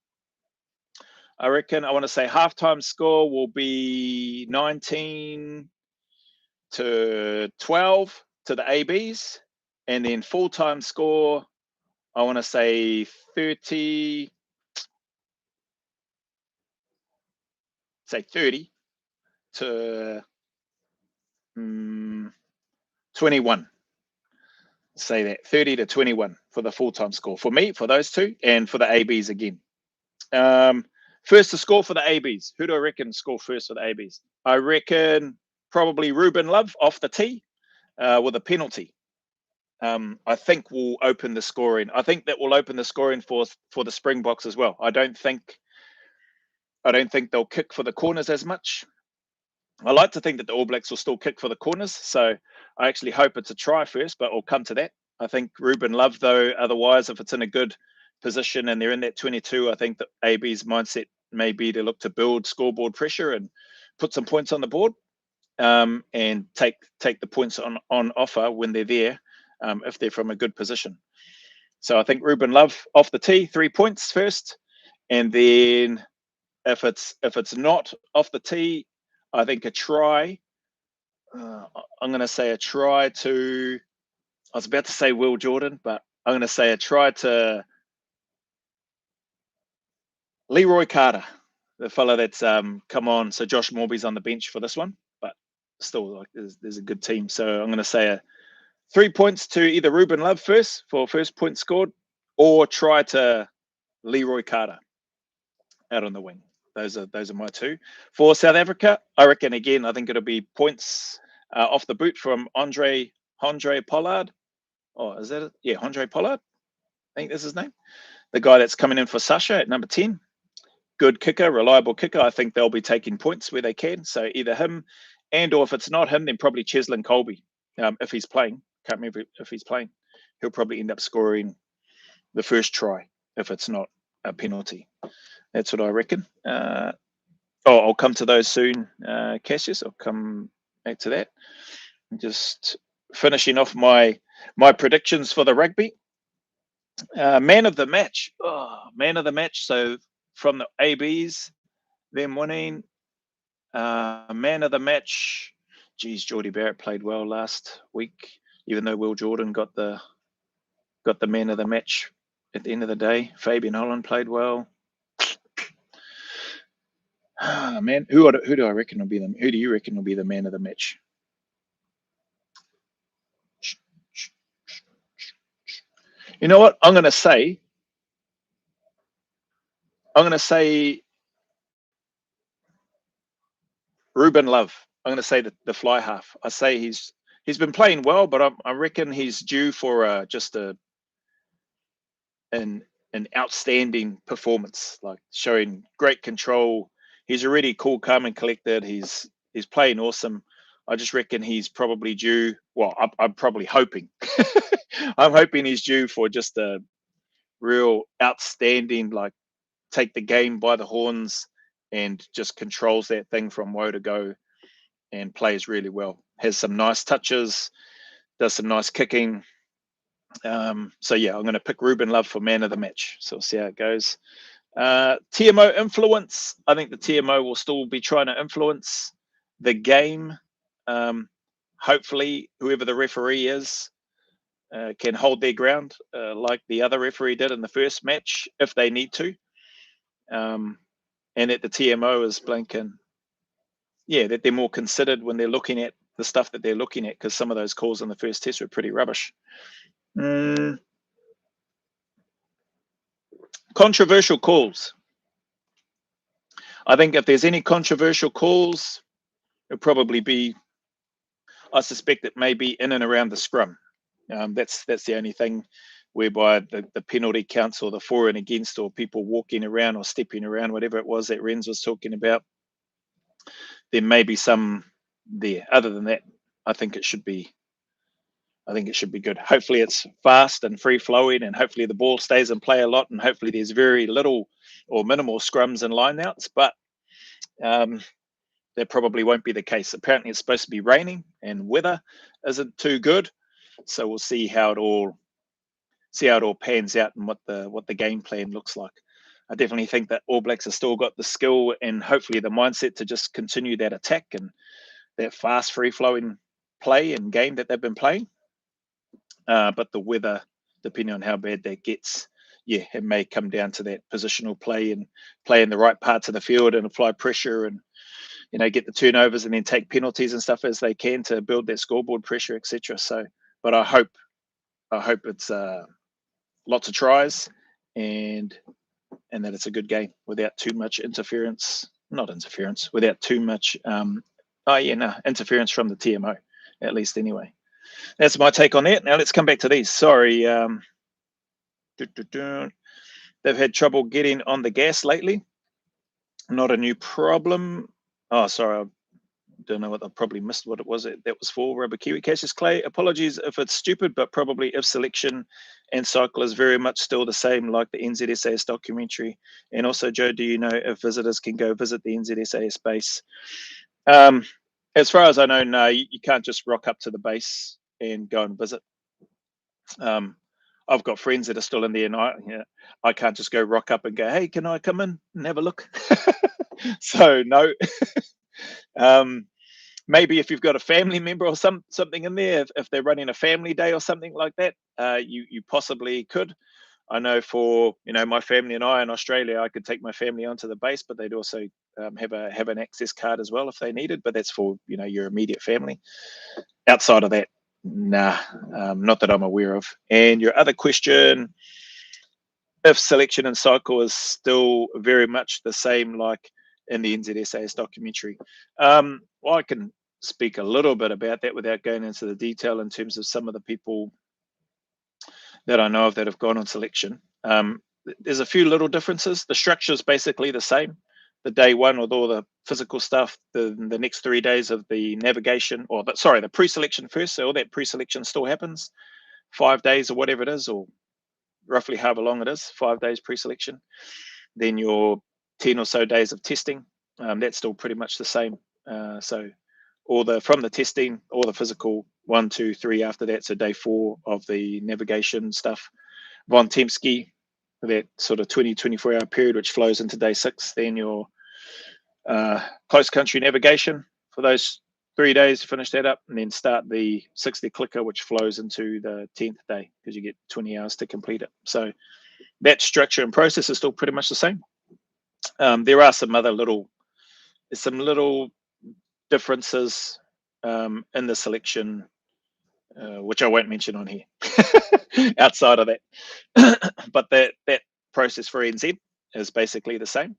I reckon I want to say halftime score will be 19-12 to the ABs, and then full-time score, I want to say 30 to 21. Say that 30 to 21 for the full-time score for me, for those two, and for the ABs again. First to score for the ABs. Who do I reckon score first for the ABs? I reckon probably Ruben Love off the tee with a penalty. I think will open the scoring. I think that will open the scoring for the Springboks as well. I don't think they'll kick for the corners as much. I like to think that the All Blacks will still kick for the corners, so I actually hope it's a try first, but we'll come to that. I think Ruben Love, though, otherwise, if it's in a good position and they're in that 22, I think that AB's mindset may be to look to build scoreboard pressure and put some points on the board, and take the points on offer when they're there, if they're from a good position. So I think Ruben Love off the tee, 3 points first, and then if it's not off the tee, I think a try. I'm going to say a try to. I was about to say Will Jordan, but I'm going to say a try to Leroy Carter, the fellow that's come on. So Josh Morby's on the bench for this one, but still, like, there's a good team. So I'm going to say 3 points to either Ruben Love first for first point scored, or try to Leroy Carter out on the wing. Those are my two. For South Africa, I reckon again, I think it'll be points off the boot from Andre Pollard. Oh, is that it? Yeah, Andre Pollard. I think that's his name. The guy that's coming in for Sasha at number 10. Good kicker, reliable kicker. I think they'll be taking points where they can. So either him, and or if it's not him, then probably Cheslin Colby. If he's playing, can't remember if he's playing. He'll probably end up scoring the first try if it's not a penalty. That's what I reckon. I'll come to those soon, Cassius. I'll come back to that. Just finishing off my predictions for the rugby. Man of the match. Man of the match. So from the ABs, them winning. Man of the match. Geez, Geordie Barrett played well last week. even though Will Jordan got the man of the match at the end of the day. Fabian Holland played well. Man, who do I reckon will be them? Who do you reckon will be the man of the match? You know what? I'm going to say Ruben Love. I'm going to say the fly half. I say he's been playing well, but I reckon he's due for just an outstanding performance, like showing great control. He's already cool, calm, and collected. He's playing awesome. I just reckon he's probably due. Well, I'm probably hoping. I'm hoping he's due for just a real outstanding, like take the game by the horns and just controls that thing from woe to go and plays really well. Has some nice touches, does some nice kicking. So yeah, I'm going to pick Ruben Love for man of the match. So we'll see how it goes. TMO influence. I think the TMO will still be trying to influence the game. Hopefully, whoever the referee is can hold their ground like the other referee did in the first match if they need to. And that the TMO is blinking. Yeah, that they're more considered when they're looking at the stuff that they're looking at, because some of those calls in the first test were pretty rubbish. Controversial calls. I think if there's any controversial calls, it'll probably be, I suspect it may be in and around the scrum. That's the only thing whereby the penalty counts or the for and against or people walking around or stepping around, whatever it was that Renz was talking about. There may be some there. Other than that, I think it should be good. Hopefully it's fast and free flowing, and hopefully the ball stays in play a lot, and hopefully there's very little or minimal scrums and lineouts. But that probably won't be the case. Apparently it's supposed to be raining and weather isn't too good, so we'll see how it all pans out and what the game plan looks like. I definitely think that All Blacks have still got the skill and hopefully the mindset to just continue that attack and that fast, free-flowing play and game that they've been playing. But the weather, depending on how bad that gets, yeah, it may come down to that positional play and play in the right parts of the field and apply pressure and, you know, get the turnovers and then take penalties and stuff as they can to build that scoreboard pressure, etc. So, but I hope it's lots of tries and that it's a good game without too much interference. Not interference, without too much interference from the TMO, at least anyway. That's my take on that. Now let's come back to these. Sorry, they've had trouble getting on the gas lately. Not a new problem. Oh, sorry, I don't know what I probably missed what it was that was for. Rubber Kiwi. Cassius Clay, apologies if it's stupid, but probably if selection and cycle is very much still the same, like the NZSAS documentary. And also, Joe, do you know if visitors can go visit the NZSAS base? As far as I know, no, you can't just rock up to the base and go and visit. I've got friends that are still in there, and I can't just go rock up and go, hey, can I come in and have a look? So no. Maybe if you've got a family member or something in there, if they're running a family day or something like that, you possibly could. I know for my family and I in Australia, I could take my family onto the base, but they'd also have an access card as well if they needed. But that's for your immediate family. Outside of that, nah, not that I'm aware of. And your other question, if selection and cycle is still very much the same like in the NZSAS documentary. Well, I can speak a little bit about that without going into the detail in terms of some of the people that I know of that have gone on selection. There's a few little differences. The structure is basically the same. The day one with all the physical stuff, the next 3 days of the navigation, the pre-selection first, so all that pre-selection still happens, 5 days or whatever it is, or roughly however long it is, 5 days pre-selection. Then your 10 or so days of testing, that's still pretty much the same. So from the testing, all the physical 1, 2, 3 after that, so day 4 of the navigation stuff. Von Tempsky, that sort of 24 hour period, which flows into day 6. Then your close country navigation for those 3 days to finish that up, and then start the 60 clicker, which flows into the 10th day because you get 20 hours to complete it. So that structure and process is still pretty much the same. There are some other little differences in the selection, which I won't mention on here outside of that. But that process for NZ is basically the same.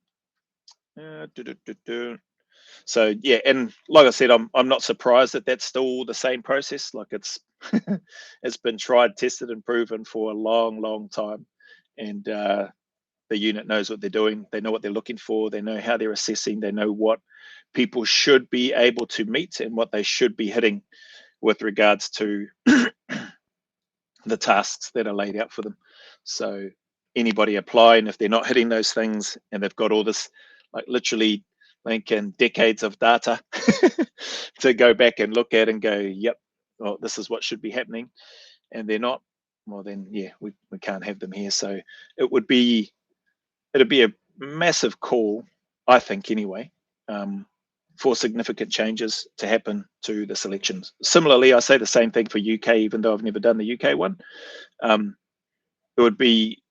So yeah, and like I said, I'm not surprised that that's still the same process. Like it's it's been tried, tested, and proven for a long time, and the unit knows what they're doing. They know what they're looking for. They know how they're assessing. They know what people should be able to meet and what they should be hitting with regards to the tasks that are laid out for them. So anybody applying, if they're not hitting those things and they've got all this, like literally in decades of data to go back and look at and go, yep, well, this is what should be happening, and they're not, well then yeah, we can't have them here. So it'd be a massive call, I think anyway, for significant changes to happen to the selections. Similarly, I say the same thing for UK, even though I've never done the UK one. It would be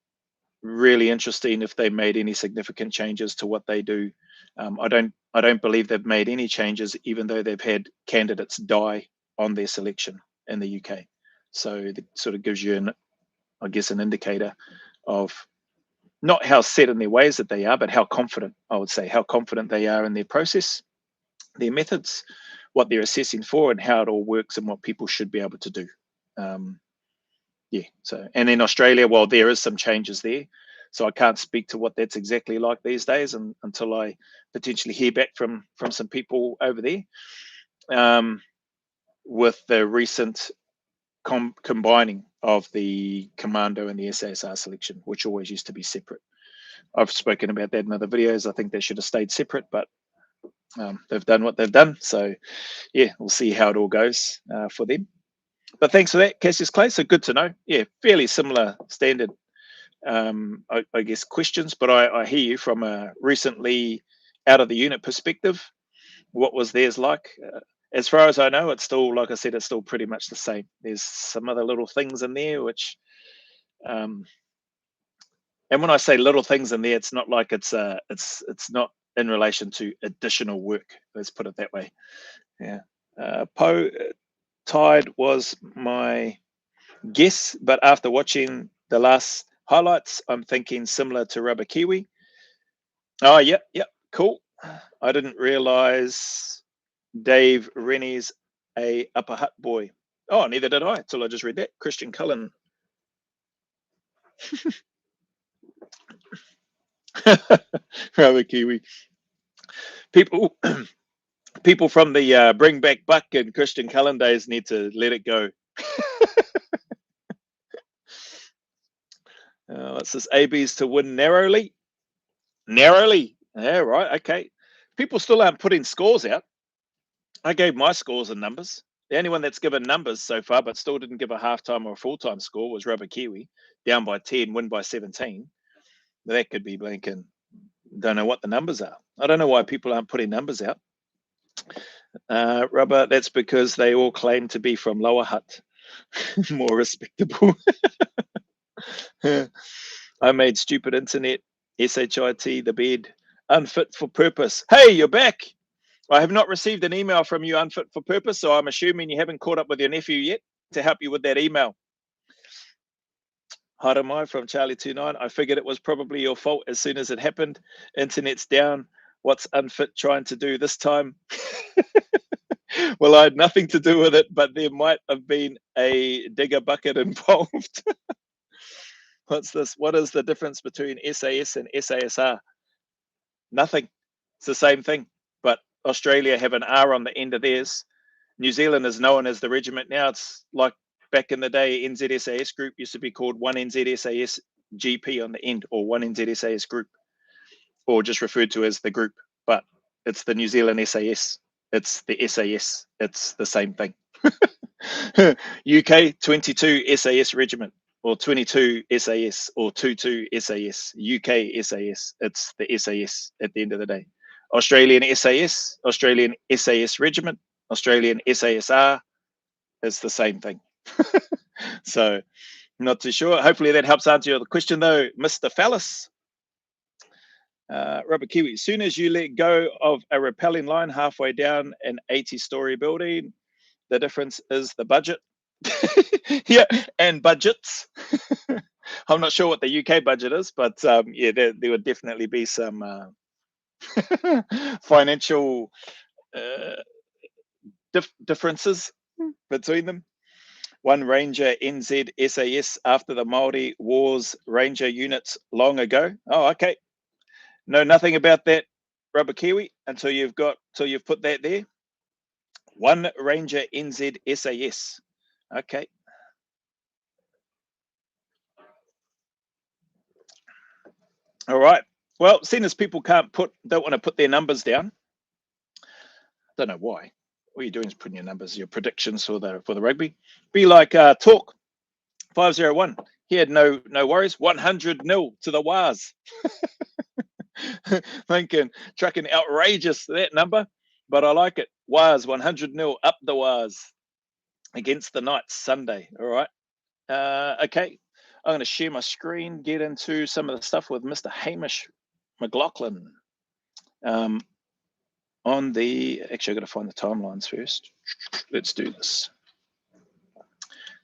really interesting if they made any significant changes to what they do. I don't believe they've made any changes, even though they've had candidates die on their selection in the UK. So that sort of gives you I guess an indicator of not how set in their ways that they are, but how confident, I would say, how confident they are in their process, their methods, what they're assessing for, and how it all works and what people should be able to do. Yeah. So, and in Australia, well, there is some changes there. So I can't speak to what that's exactly like these days until I potentially hear back from some people over there. With the recent combining of the Commando and the SASR selection, which always used to be separate. I've spoken about that in other videos. I think they should have stayed separate, but they've done what they've done. So yeah, we'll see how it all goes for them. But thanks for that, Cassius Clay. So good to know. Yeah, fairly similar standard, I guess, questions. But I hear you from a recently out of the unit perspective. What was theirs like? As far as I know, it's still, like I said, it's still pretty much the same. There's some other little things in there, which, and when I say little things in there, it's not like it's not in relation to additional work. Let's put it that way. Yeah. Poe Tide was my guess, but after watching the last highlights, I'm thinking similar to Rubber Kiwi. Oh, yep, cool. I didn't realize Dave Rennie's a Upper Hutt boy. Oh, neither did I, till I just read that. Christian Cullen. Rubber Kiwi. People from the Bring Back Buck and Christian Cullen days need to let it go. What's this? ABs to win narrowly. Yeah, right. Okay. People still aren't putting scores out. I gave my scores and numbers. The only one that's given numbers so far, but still didn't give a halftime or a full-time score, was Rubber Kiwi, down by 10, win by 17. That could be blanking. Don't know what the numbers are. I don't know why people aren't putting numbers out. Rubber, that's because they all claim to be from Lower Hutt. More respectable. I made stupid internet, SHIT, the bed, unfit for purpose. Hey, you're back. I have not received an email from you, unfit for purpose, so I'm assuming you haven't caught up with your nephew yet to help you with that email. Haramai from Charlie29. I figured it was probably your fault as soon as it happened. Internet's down. What's unfit trying to do this time? Well, I had nothing to do with it, but there might have been a digger bucket involved. What's this? What is the difference between SAS and SASR? Nothing. It's the same thing, but Australia have an R on the end of theirs. New Zealand is known as the regiment now. It's like back in the day, NZSAS group used to be called 1NZSAS GP on the end, or 1NZSAS group, or just referred to as the group. But it's the New Zealand SAS. It's the SAS. It's the same thing. UK 22 SAS regiment, or 22 SAS, or 22 SAS, UK SAS. It's the SAS at the end of the day. Australian SAS, Australian SAS regiment, Australian SASR is the same thing. So not too sure. Hopefully that helps answer your question though, Mr. Phallus. Rubber Kiwi, as soon as you let go of a rappelling line halfway down an 80-story building, the difference is the budget. Yeah, and budgets. I'm not sure what the UK budget is, but yeah, there would definitely be some financial differences between them. One Ranger NZ SAS after the Māori Wars Ranger units long ago. Oh, okay. Know nothing about that, Rubber Kiwi, until you've put that there. One Ranger NZ SAS. Okay. All right. Well, seeing as people don't want to put their numbers down, don't know why. All you're doing is putting your numbers, your predictions for the rugby. Be like Talk 501. He had no worries. 100-0 to the Wars. Thinking, trucking outrageous that number, but I like it. Wars 100-0 up the Wars against the Knights Sunday. All right. Okay. I'm going to share my screen, get into some of the stuff with Mr. Hamish McLaughlin. On the, actually, I've got to find the timelines first. Let's do this.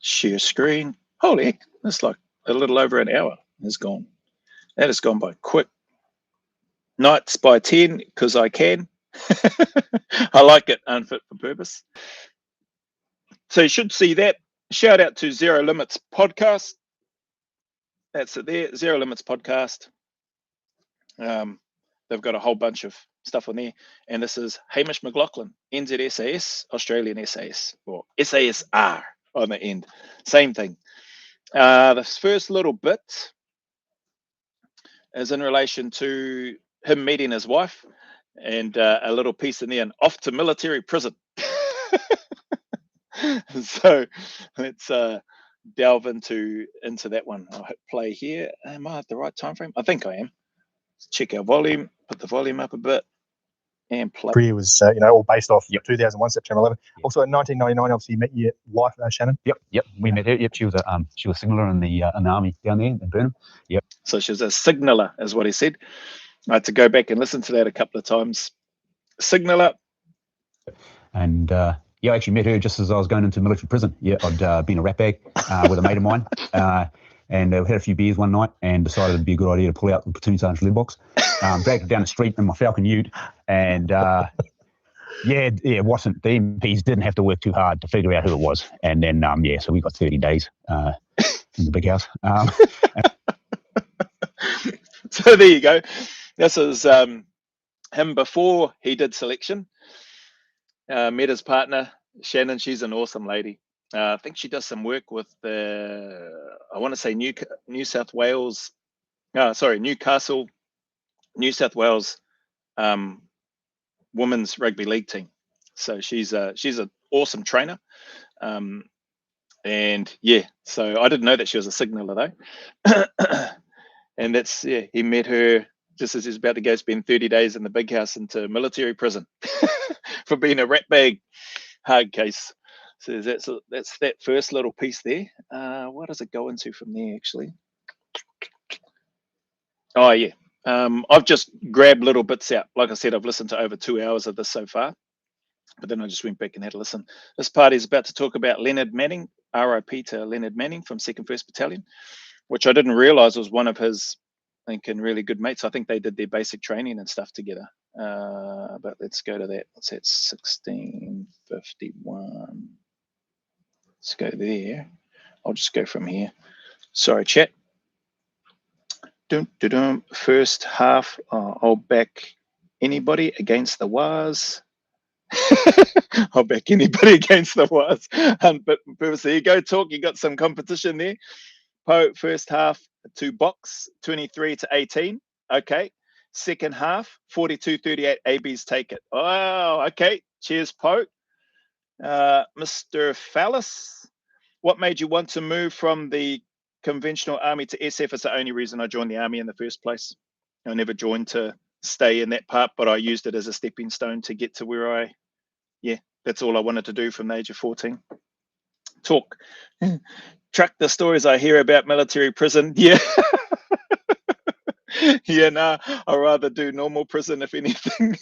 Share screen. Holy heck, that's like a little over an hour has gone. That has gone by quick. Nights by 10, because I can. I like it, unfit for purpose. So you should see that. Shout out to Zero Limits Podcast. That's it there, Zero Limits Podcast. They've got a whole bunch of stuff on there. And this is Hamish McLaughlin, NZSAS, Australian SAS, or SASR on the end. Same thing. This first little bit is in relation to him meeting his wife, and a little piece in there, and off to military prison. So let's delve into that one. I'll hit play here. Am I at the right time frame? I think I am. Let's check our volume, put the volume up a bit, and play. Career was all based off 2001 September 11. Also in 1999, obviously you met your wife, Shannon. Yep. We met her. Yep, she was a signaller in the army down there in Burnham. Yep. So she was a signaller, is what he said. I had to go back and listen to that a couple of times. Signaller. And I actually met her just as I was going into military prison. Yeah, I'd been a rat bag with a mate of mine, and we had a few beers one night and decided it'd be a good idea to pull out the platoon sergeant's lead box, dragged it down the street in my Falcon Ute, and it wasn't, the MPs didn't have to work too hard to figure out who it was. And then, so we got 30 days in the big house. So there you go. This is him before he did selection. Met his partner, Shannon. She's an awesome lady. I think she does some work with I want to say Newcastle, New South Wales women's rugby league team. So she's an awesome trainer. And yeah, so I didn't know that she was a signaller though. And he met her just as he was about to go spend 30 days in the big house into military prison for being a rat bag hard case. So that's that first little piece there. What does it go into from there actually? Oh yeah. I've just grabbed little bits out. Like I said, I've listened to over 2 hours of this so far, but then I just went back and had a listen. This party is about to talk about Leonard Manning, RIP to Leonard Manning from 2nd 1st Battalion, which I didn't realize was one of his, I think, and really good mates. I think they did their basic training and stuff together. But let's go to that. What's that? 1651. Let's go there. I'll just go from here. Sorry, chat. First half, I'll back anybody against the Wars. I'll back anybody against the Wars. But there you go, Talk. You got some competition there. Poe, first half to box, 23-18. Okay. Second half, 42-38. ABs take it. Oh, okay. Cheers, Poe. Mr. Phallus, what made you want to move from the conventional army to SF? Is the only reason I joined the army in the first place. I never joined to stay in that part, but I used it as a stepping stone to get to where I that's all I wanted to do from the age of 14. Talk. Truck the stories I hear about military prison. Yeah. Yeah, nah, I'd rather do normal prison if anything.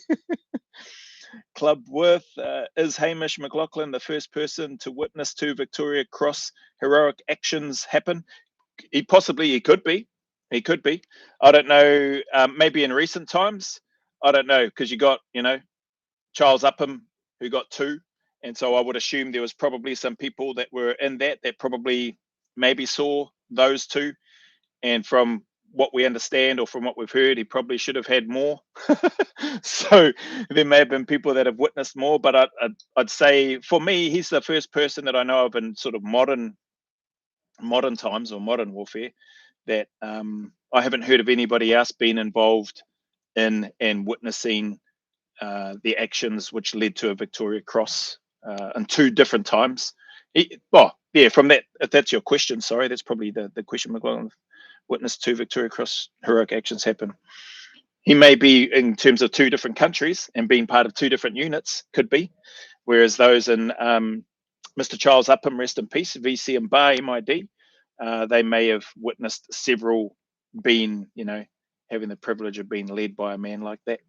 Club Worth, is Hamish McLaughlin the first person to witness 2 Victoria Cross heroic actions happen? He could be. He could be. I don't know. Maybe in recent times. I don't know, because you got, Charles Upham, who got 2. And so I would assume there was probably some people that were in that probably maybe saw those 2. And from what we understand, or from what we've heard, he probably should have had more. So there may have been people that have witnessed more, but I'd say for me, he's the first person that I know of in sort of modern times, or modern warfare, that I haven't heard of anybody else being involved in and witnessing the actions which led to a Victoria Cross in 2 different times. From that, if that's your question, sorry, that's probably the question. McLaughlin witnessed 2 Victoria Cross heroic actions happen. He may be in terms of 2 different countries and being part of 2 different units, could be, whereas those in Mr. Charles Upham, rest in peace, VC and Bar MID, they may have witnessed several being, having the privilege of being led by a man like that.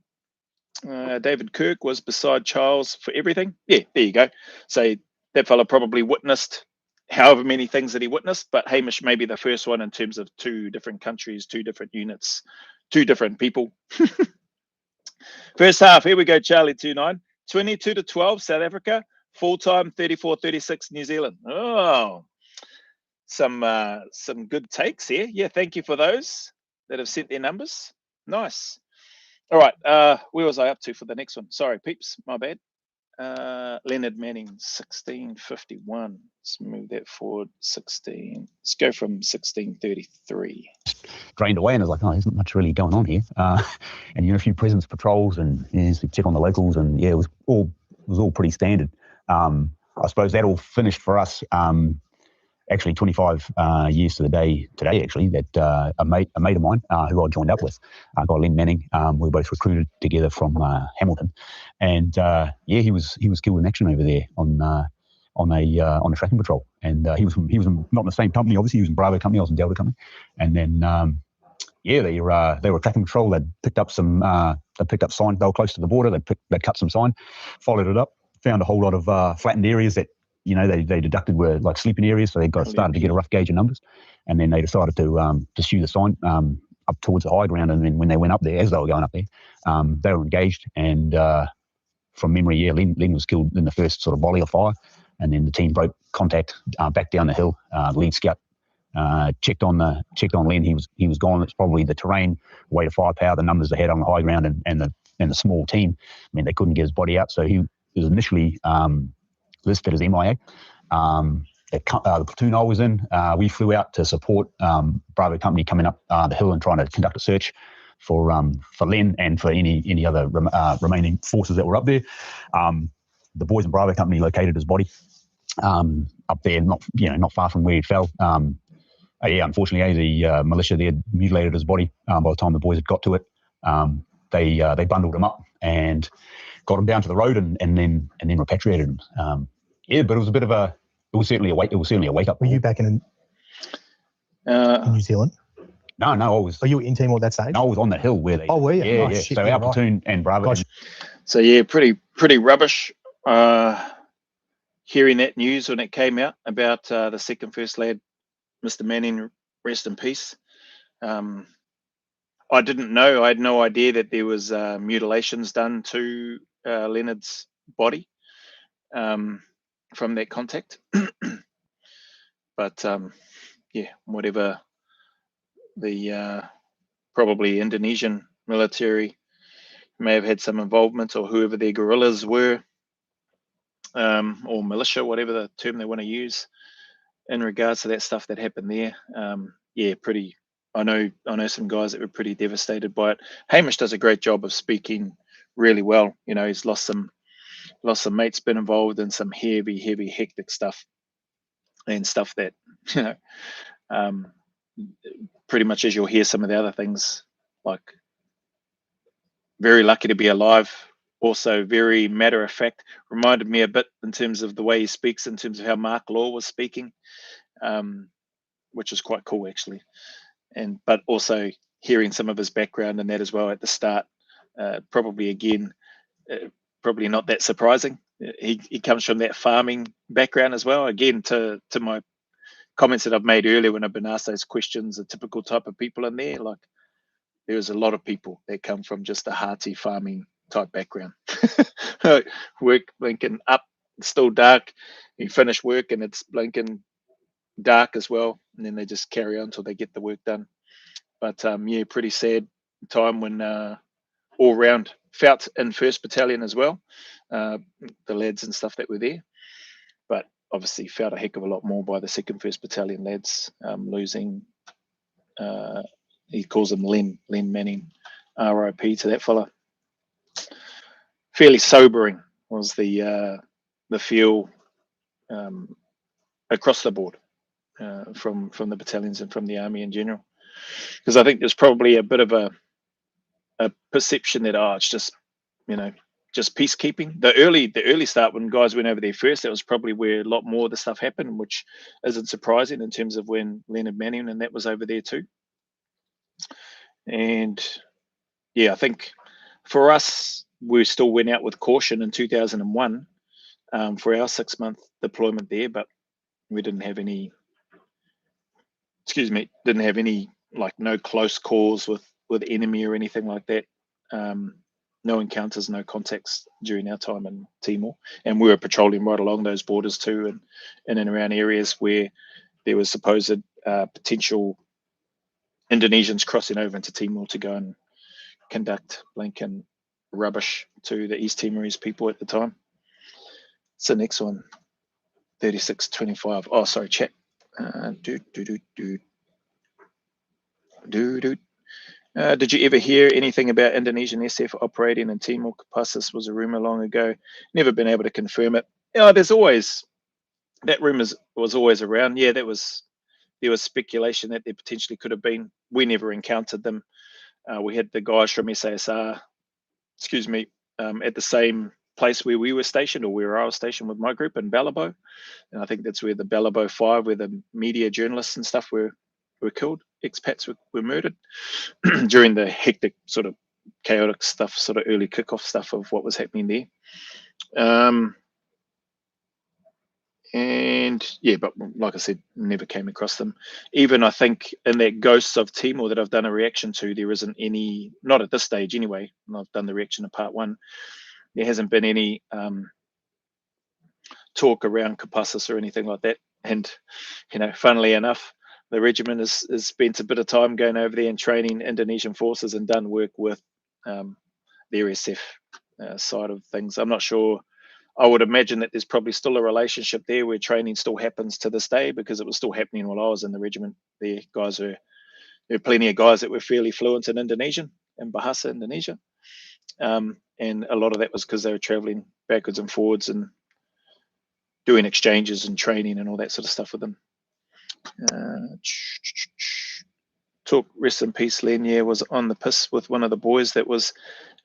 David Kirk was beside Charles for everything. Yeah, there you go. So that fella probably witnessed however many things that he witnessed, but Hamish may be the first one in terms of 2 different countries, 2 different units, 2 different people. First half, here we go, Charlie 29. 22-12, South Africa. Full time, 34-36, New Zealand. Oh, some good takes here. Yeah, thank you for those that have sent their numbers. Nice. All right, where was I up to for the next one? Sorry, peeps, my bad. Leonard Manning, 1651. Let's move that forward. 16. Let's go from 1633. Drained away, and I was like, oh, there's not much really going on here. And a few presence patrols, and check on the locals, and yeah, it was all pretty standard. I suppose that all finished for us. Actually 25 years to the day today, actually, that a mate of mine who I joined up with, a guy Len Manning, we were both recruited together from Hamilton, and he was killed in action over there on a tracking patrol, and he was not in the same company, obviously. He was in Bravo company, I was in Delta company, and then they were tracking patrol. They picked up sign. They were close to the border. They cut some sign, followed it up, found a whole lot of flattened areas that they deducted were like sleeping areas, so they started to get a rough gauge of numbers, and then they decided to pursue the sign up towards the high ground. And then when they went up there, as they were going up there, they were engaged, and from memory, Len was killed in the first sort of volley of fire, and then the team broke contact back down the hill. Lead scout checked on Len. He was gone. It's probably the terrain, weight of firepower, the numbers they had on the high ground, and the small team. I mean, they couldn't get his body out, so he was initially listed as MIA. The platoon I was in, we flew out to support Bravo company coming up the hill and trying to conduct a search for Len and for any other remaining forces that were up there. The boys in Bravo company located his body up there, not far from where he fell. Unfortunately, the militia there mutilated his body. By the time the boys had got to it, they bundled him up and got him down to the road and then repatriated him. But it was it was certainly a wake up. Were you back in New Zealand? No, I was. Are you in Timor at that stage? No, I was on the hill where they. Oh, were you? Yeah, oh, yeah. Shit, so our platoon and Bravo. Gosh. So yeah, pretty rubbish. Hearing that news when it came out about the second first lad, Mr. Manning, rest in peace. I didn't know. I had no idea that there was mutilations done to Leonard's body from that contact. But whatever the probably Indonesian military may have had some involvement, or whoever their guerrillas were, or militia, whatever the term they want to use in regards to that stuff that happened there. Pretty. I know some guys that were pretty devastated by it. Hamish does a great job of speaking really well. He's lost some mates, been involved in some heavy hectic stuff, and stuff that pretty much as you'll hear some of the other things, like very lucky to be alive also very matter of fact. Reminded me a bit in terms of the way he speaks, in terms of how Mark Law was speaking, which is quite cool actually. But also hearing some of his background and that as well at the start, probably again, probably not that surprising. He comes from that farming background as well. Again, to my comments that I've made earlier when I've been asked those questions, the typical type of people in there, like there's a lot of people that come from just a hearty farming type background. Work blinking up, it's still dark. You finish work and it's blinking dark as well, and then they just carry on until they get the work done. But yeah, pretty sad time when all round felt in 1st Battalion as well, the lads and stuff that were there, but obviously felt a heck of a lot more by the 2nd 1st Battalion lads, losing, he calls him Len Manning, RIP to that fella. Fairly sobering was the feel across the board, from the battalions and from the army in general, because I think there's probably a bit of a perception that it's just, just peacekeeping. The early start when guys went over there first, that was probably where a lot more of the stuff happened, which isn't surprising in terms of when Leonard Manning and that was over there too. And yeah, I think for us, we still went out with caution in 2001 for our 6-month deployment there, but we didn't have any, like no close calls with enemy or anything like that. No encounters, no contacts during our time in Timor, and we were patrolling right along those borders too, and in and around areas where there was supposed potential Indonesians crossing over into Timor to go and conduct blinking rubbish to the East Timorese people at the time. So next one, 3625. Oh, sorry, chat. Did you ever hear anything about Indonesian SF operating in Timor? Kapassus was a rumor long ago. Never been able to confirm it. There's always, that rumor was always around. Yeah, there was speculation that there potentially could have been. We never encountered them. We had the guys from SASR, at the same place where we were stationed, or where I was stationed with my group in Balabo, and I think that's where the Balabo 5, where the media journalists and stuff were killed. Expats were murdered during the hectic, sort of chaotic stuff, sort of early kickoff stuff of what was happening there. And yeah, but like I said, never came across them. Even I think in that Ghosts of Timor that I've done a reaction to, there isn't any, not at this stage anyway, and I've done the reaction to part 1, there hasn't been any talk around Kapassus or anything like that. And funnily enough, the regiment has spent a bit of time going over there and training Indonesian forces and done work with the SF side of things. I'm not sure. I would imagine that there's probably still a relationship there where training still happens to this day, because it was still happening while I was in the regiment. There were plenty of guys that were fairly fluent in Indonesian, in Bahasa Indonesia. And a lot of that was because they were traveling backwards and forwards and doing exchanges and training and all that sort of stuff with them. Talk, rest in peace, Len. Yeah, was on the piss with one of the boys that was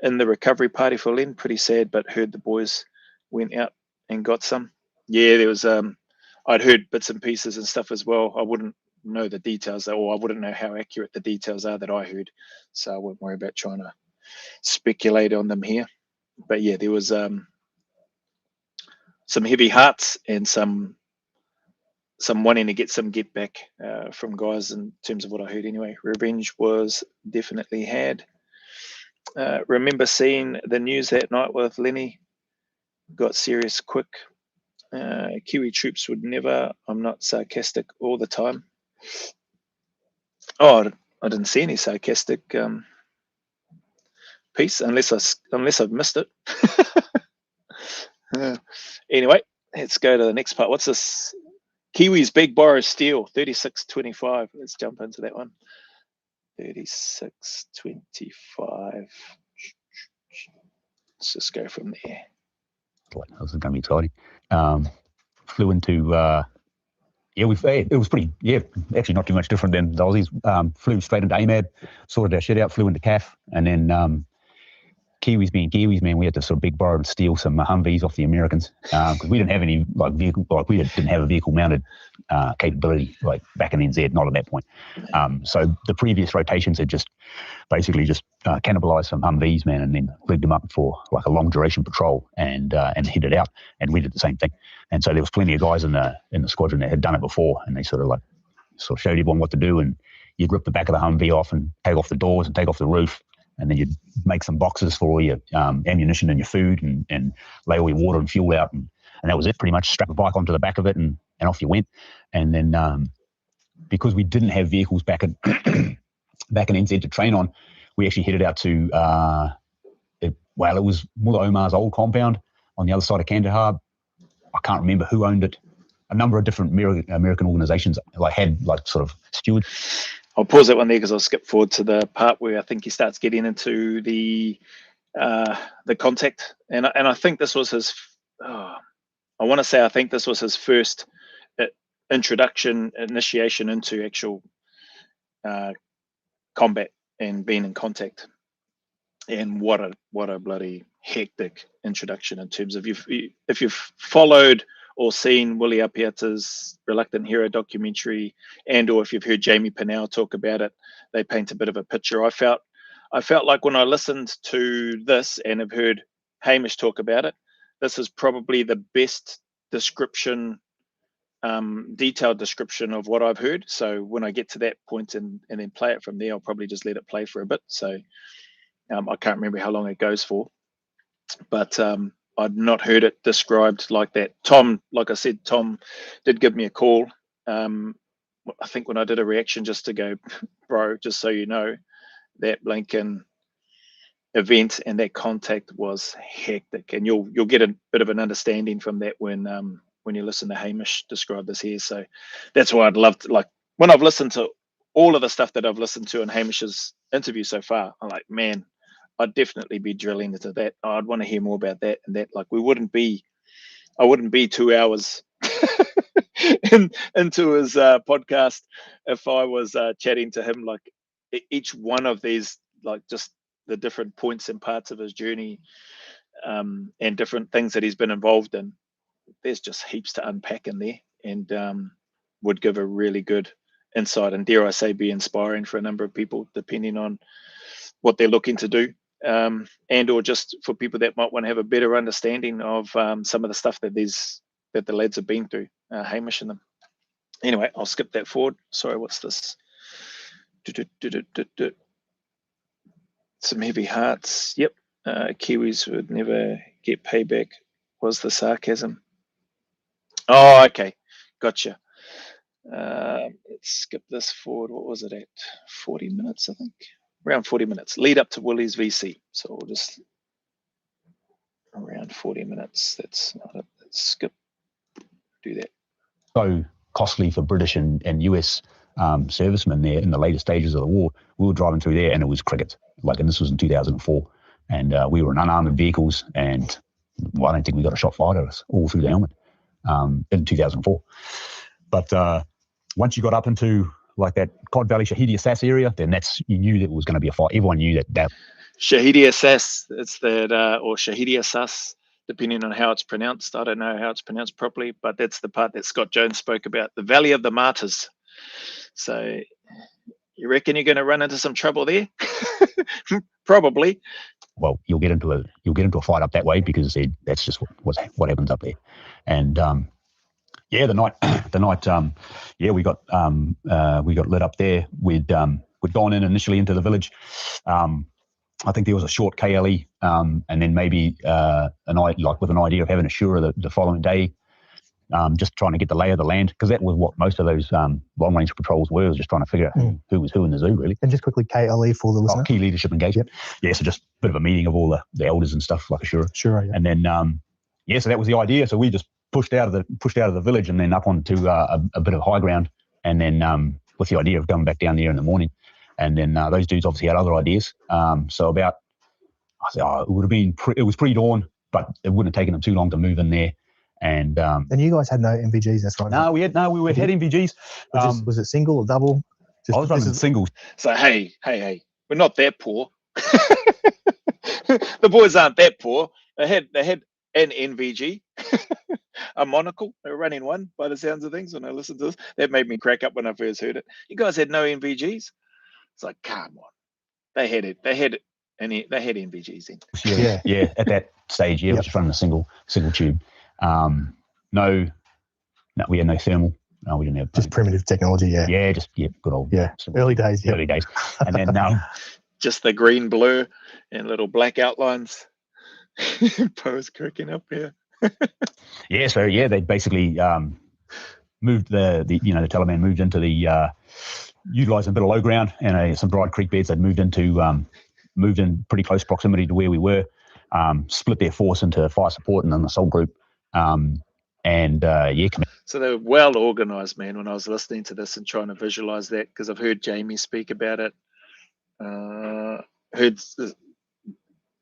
in the recovery party for Len. Pretty sad, but heard the boys went out and got some. Yeah, there was I'd heard bits and pieces and stuff as well. I wouldn't know the details, or I wouldn't know how accurate the details are that I heard, so I won't worry about trying to speculate on them here. But yeah, there was some heavy hearts and some wanting to get some get back from guys, in terms of what I heard anyway. Revenge was definitely had. Remember seeing the news that night with Lenny. Got serious quick. Kiwi troops would never. I'm not sarcastic all the time. Oh, I didn't see any sarcastic piece, unless I've missed it. Anyway, let's go to the next part. What's this? Kiwis big borrow steel, 3625. Let's jump into that one. 3625. Let's just go from there. This is going to be exciting. Flew into, it was pretty, actually not too much different than the Aussies. Flew straight into AMAD, sorted our shit out, flew into CAF, and then Kiwis being Kiwis, man, we had to sort of big borrow and steal some Humvees off the Americans because we didn't have any vehicle, we didn't have a vehicle mounted capability back in NZ, not at that point. So the previous rotations had basically cannibalized some Humvees, man, and then rigged them up for a long duration patrol and headed out. And we did the same thing. And so there was plenty of guys in the squadron that had done it before, and they sort of showed everyone what to do. And you'd rip the back of the Humvee off and take off the doors and take off the roof. And then you'd make some boxes for all your ammunition and your food and lay all your water and fuel out. And that was it, pretty much. Strap a bike onto the back of it and off you went. And then because we didn't have vehicles back in NZ to train on, we actually headed out to, it was Mullah Omar's old compound on the other side of Kandahar. I can't remember who owned it. A number of different American organizations had sort of stewards. I'll pause that one there because I'll skip forward to the part where I think he starts getting into the contact, and I think this was his. I want to say I think this was his first initiation into actual combat and being in contact. And what a bloody hectic introduction in terms of if you've followed or seen Willie Apiata's Reluctant Hero documentary, and or if you've heard Jamie Pinnell talk about it, they paint a bit of a picture. I felt like when I listened to this and have heard Hamish talk about it, this is probably the best description, detailed description of what I've heard. So when I get to that point and then play it from there, I'll probably just let it play for a bit. So I can't remember how long it goes for, but I'd not heard it described like that. Tom, like I said, Tom did give me a call. I think when I did a reaction just to go, bro, just so you know, that Blinken event and that contact was hectic, and you'll get a bit of an understanding from that when you listen to Hamish describe this here. So that's why I'd love to, when I've listened to all of the stuff that I've listened to in Hamish's interview so far, I'm like, man, I'd definitely be drilling into that. I'd want to hear more about that and that. I wouldn't be 2 hours into his podcast if I was chatting to him each one of these, just the different points and parts of his journey and different things that he's been involved in. There's just heaps to unpack in there, and would give a really good insight, and dare I say be inspiring for a number of people depending on what they're looking to do. And or just for people that might want to have a better understanding of some of the stuff that the lads have been through, Hamish and them. Anyway, I'll skip that forward. Sorry, what's this? Some heavy hearts. Yep. Kiwis would never get payback, was the sarcasm. Oh, okay. Gotcha. Let's skip this forward. What was it at? 40 minutes, I think. Around 40 minutes, lead up to Willie's VC. So we'll just around 40 minutes. That's not it. Let's skip. Do that. So costly for British and US servicemen there in the later stages of the war. We were driving through there and it was crickets. And this was in 2004. And we were in unarmored vehicles, and I don't think we got a shot fired at us all through the helmet in 2004. But once you got up into that Cod Valley, Shahidi Assas area, then you knew that it was going to be a fight. Everyone knew that. Shahidi Assas, it's that, or Shahidi Assas, depending on how it's pronounced. I don't know how it's pronounced properly, but that's the part that Scott Jones spoke about, the Valley of the Martyrs. So you reckon you're going to run into some trouble there? Probably. Well, you'll get into a fight up that way because that's just what happens up there. And the night, we got lit up there. We'd gone in initially into the village. I think there was a short KLE, and then maybe with an idea of having a Shura the following day, just trying to get the lay of the land, because that was what most of those long range patrols were, was just trying to figure out who was who in the zoo, really. And just quickly, KLE for the listener. Key leadership engagement. Yeah, so just a bit of a meeting of all the elders and stuff, like a Shura. Sure, yeah. And then so that was the idea. So we just pushed out of the village and then up onto a bit of high ground, and then with the idea of going back down there in the morning. And then those dudes obviously had other ideas. So about, it would have been it was pre-dawn, but it wouldn't have taken them too long to move in there. And you guys had no MVGs, that's right? No, we had MVGs. Was it single or double? I was running singles. So hey, we're not that poor. The boys aren't that poor. They had an NVG, a monocle. They were running one by the sounds of things. When I listened to this, that made me crack up when I first heard it. You guys had no NVGs. It's like, come on, they had it. They had NVGs in. Yeah. At that stage, it was just running a single tube. No, we had no thermal. No, we didn't have just primitive technology. Yeah, good old early days. Early days, and then just the green blur and little black outlines. Poe's cracking up here. So they basically moved the Taliban moved into the utilising a bit of low ground and some dried creek beds. They'd moved in pretty close proximity to where we were, split their force into fire support and an assault group, So they were well organised, man, when I was listening to this and trying to visualise that, because I've heard Jamie speak about it.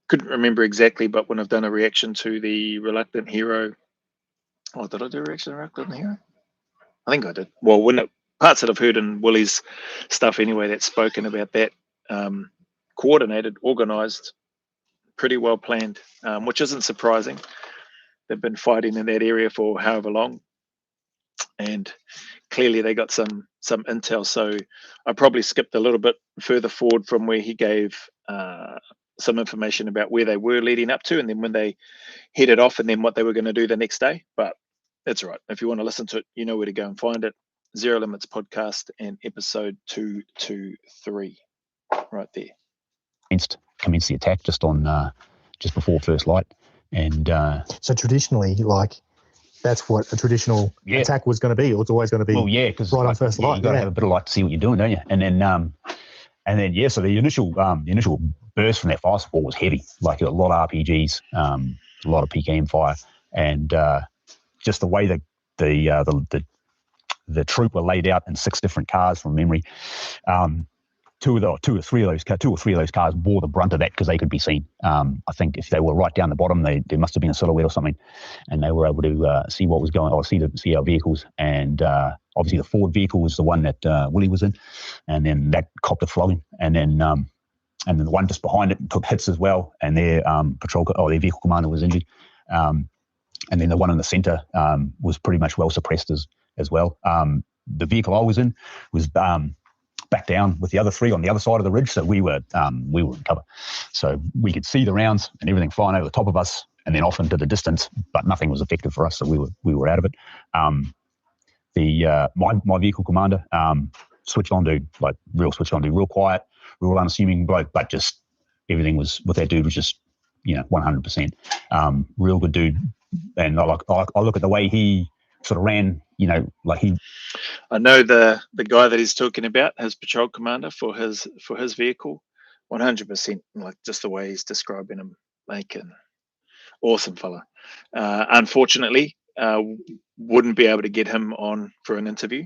Couldn't remember exactly, but when I've done a reaction to the Reluctant Hero, did I do a reaction to Reluctant Hero? I think I did. Well, parts that I've heard in Willie's stuff anyway, that's spoken about that, coordinated, organised, pretty well planned, which isn't surprising. They've been fighting in that area for however long, and clearly they got some intel. So I probably skipped a little bit further forward from where he gave some information about where they were leading up to, and then when they headed off, and then what they were going to do the next day. But that's all right. If you want to listen to it, you know where to go and find it. Zero Limits Podcast and episode 223, right there. Commenced the attack just before first light, and so traditionally, that's what a traditional attack was going to be. It was always going to be. Well, because right on first light. You got to have a bit of light to see what you're doing, don't you? And then so the initial burst from that fire support was heavy, like a lot of RPGs, a lot of PKM fire, and just the way the troop were laid out in 6 different cars from memory. Two or three of those cars bore the brunt of that because they could be seen. I think if they were right down the bottom, there must have been a silhouette or something, and they were able to see what was going on, or see our vehicles. And obviously, the Ford vehicle was the one that Willie was in, and then that copped a flogging. And then the one just behind it took hits as well, and their their vehicle commander was injured. And then the one in the centre was pretty much well suppressed as well. The vehicle I was in was back down with the other 3 on the other side of the ridge, so we were in cover, so we could see the rounds and everything flying over the top of us and then off into the distance, but nothing was effective for us, so we were out of it. My vehicle commander switched on to real quiet, real unassuming bloke, but just everything was with that dude was just 100%, real good dude. And I look at the way he sort of ran, I know the guy that he's talking about, his patrol commander for his vehicle, 100%, like just the way he's describing him, like an awesome fella. Unfortunately, wouldn't be able to get him on for an interview.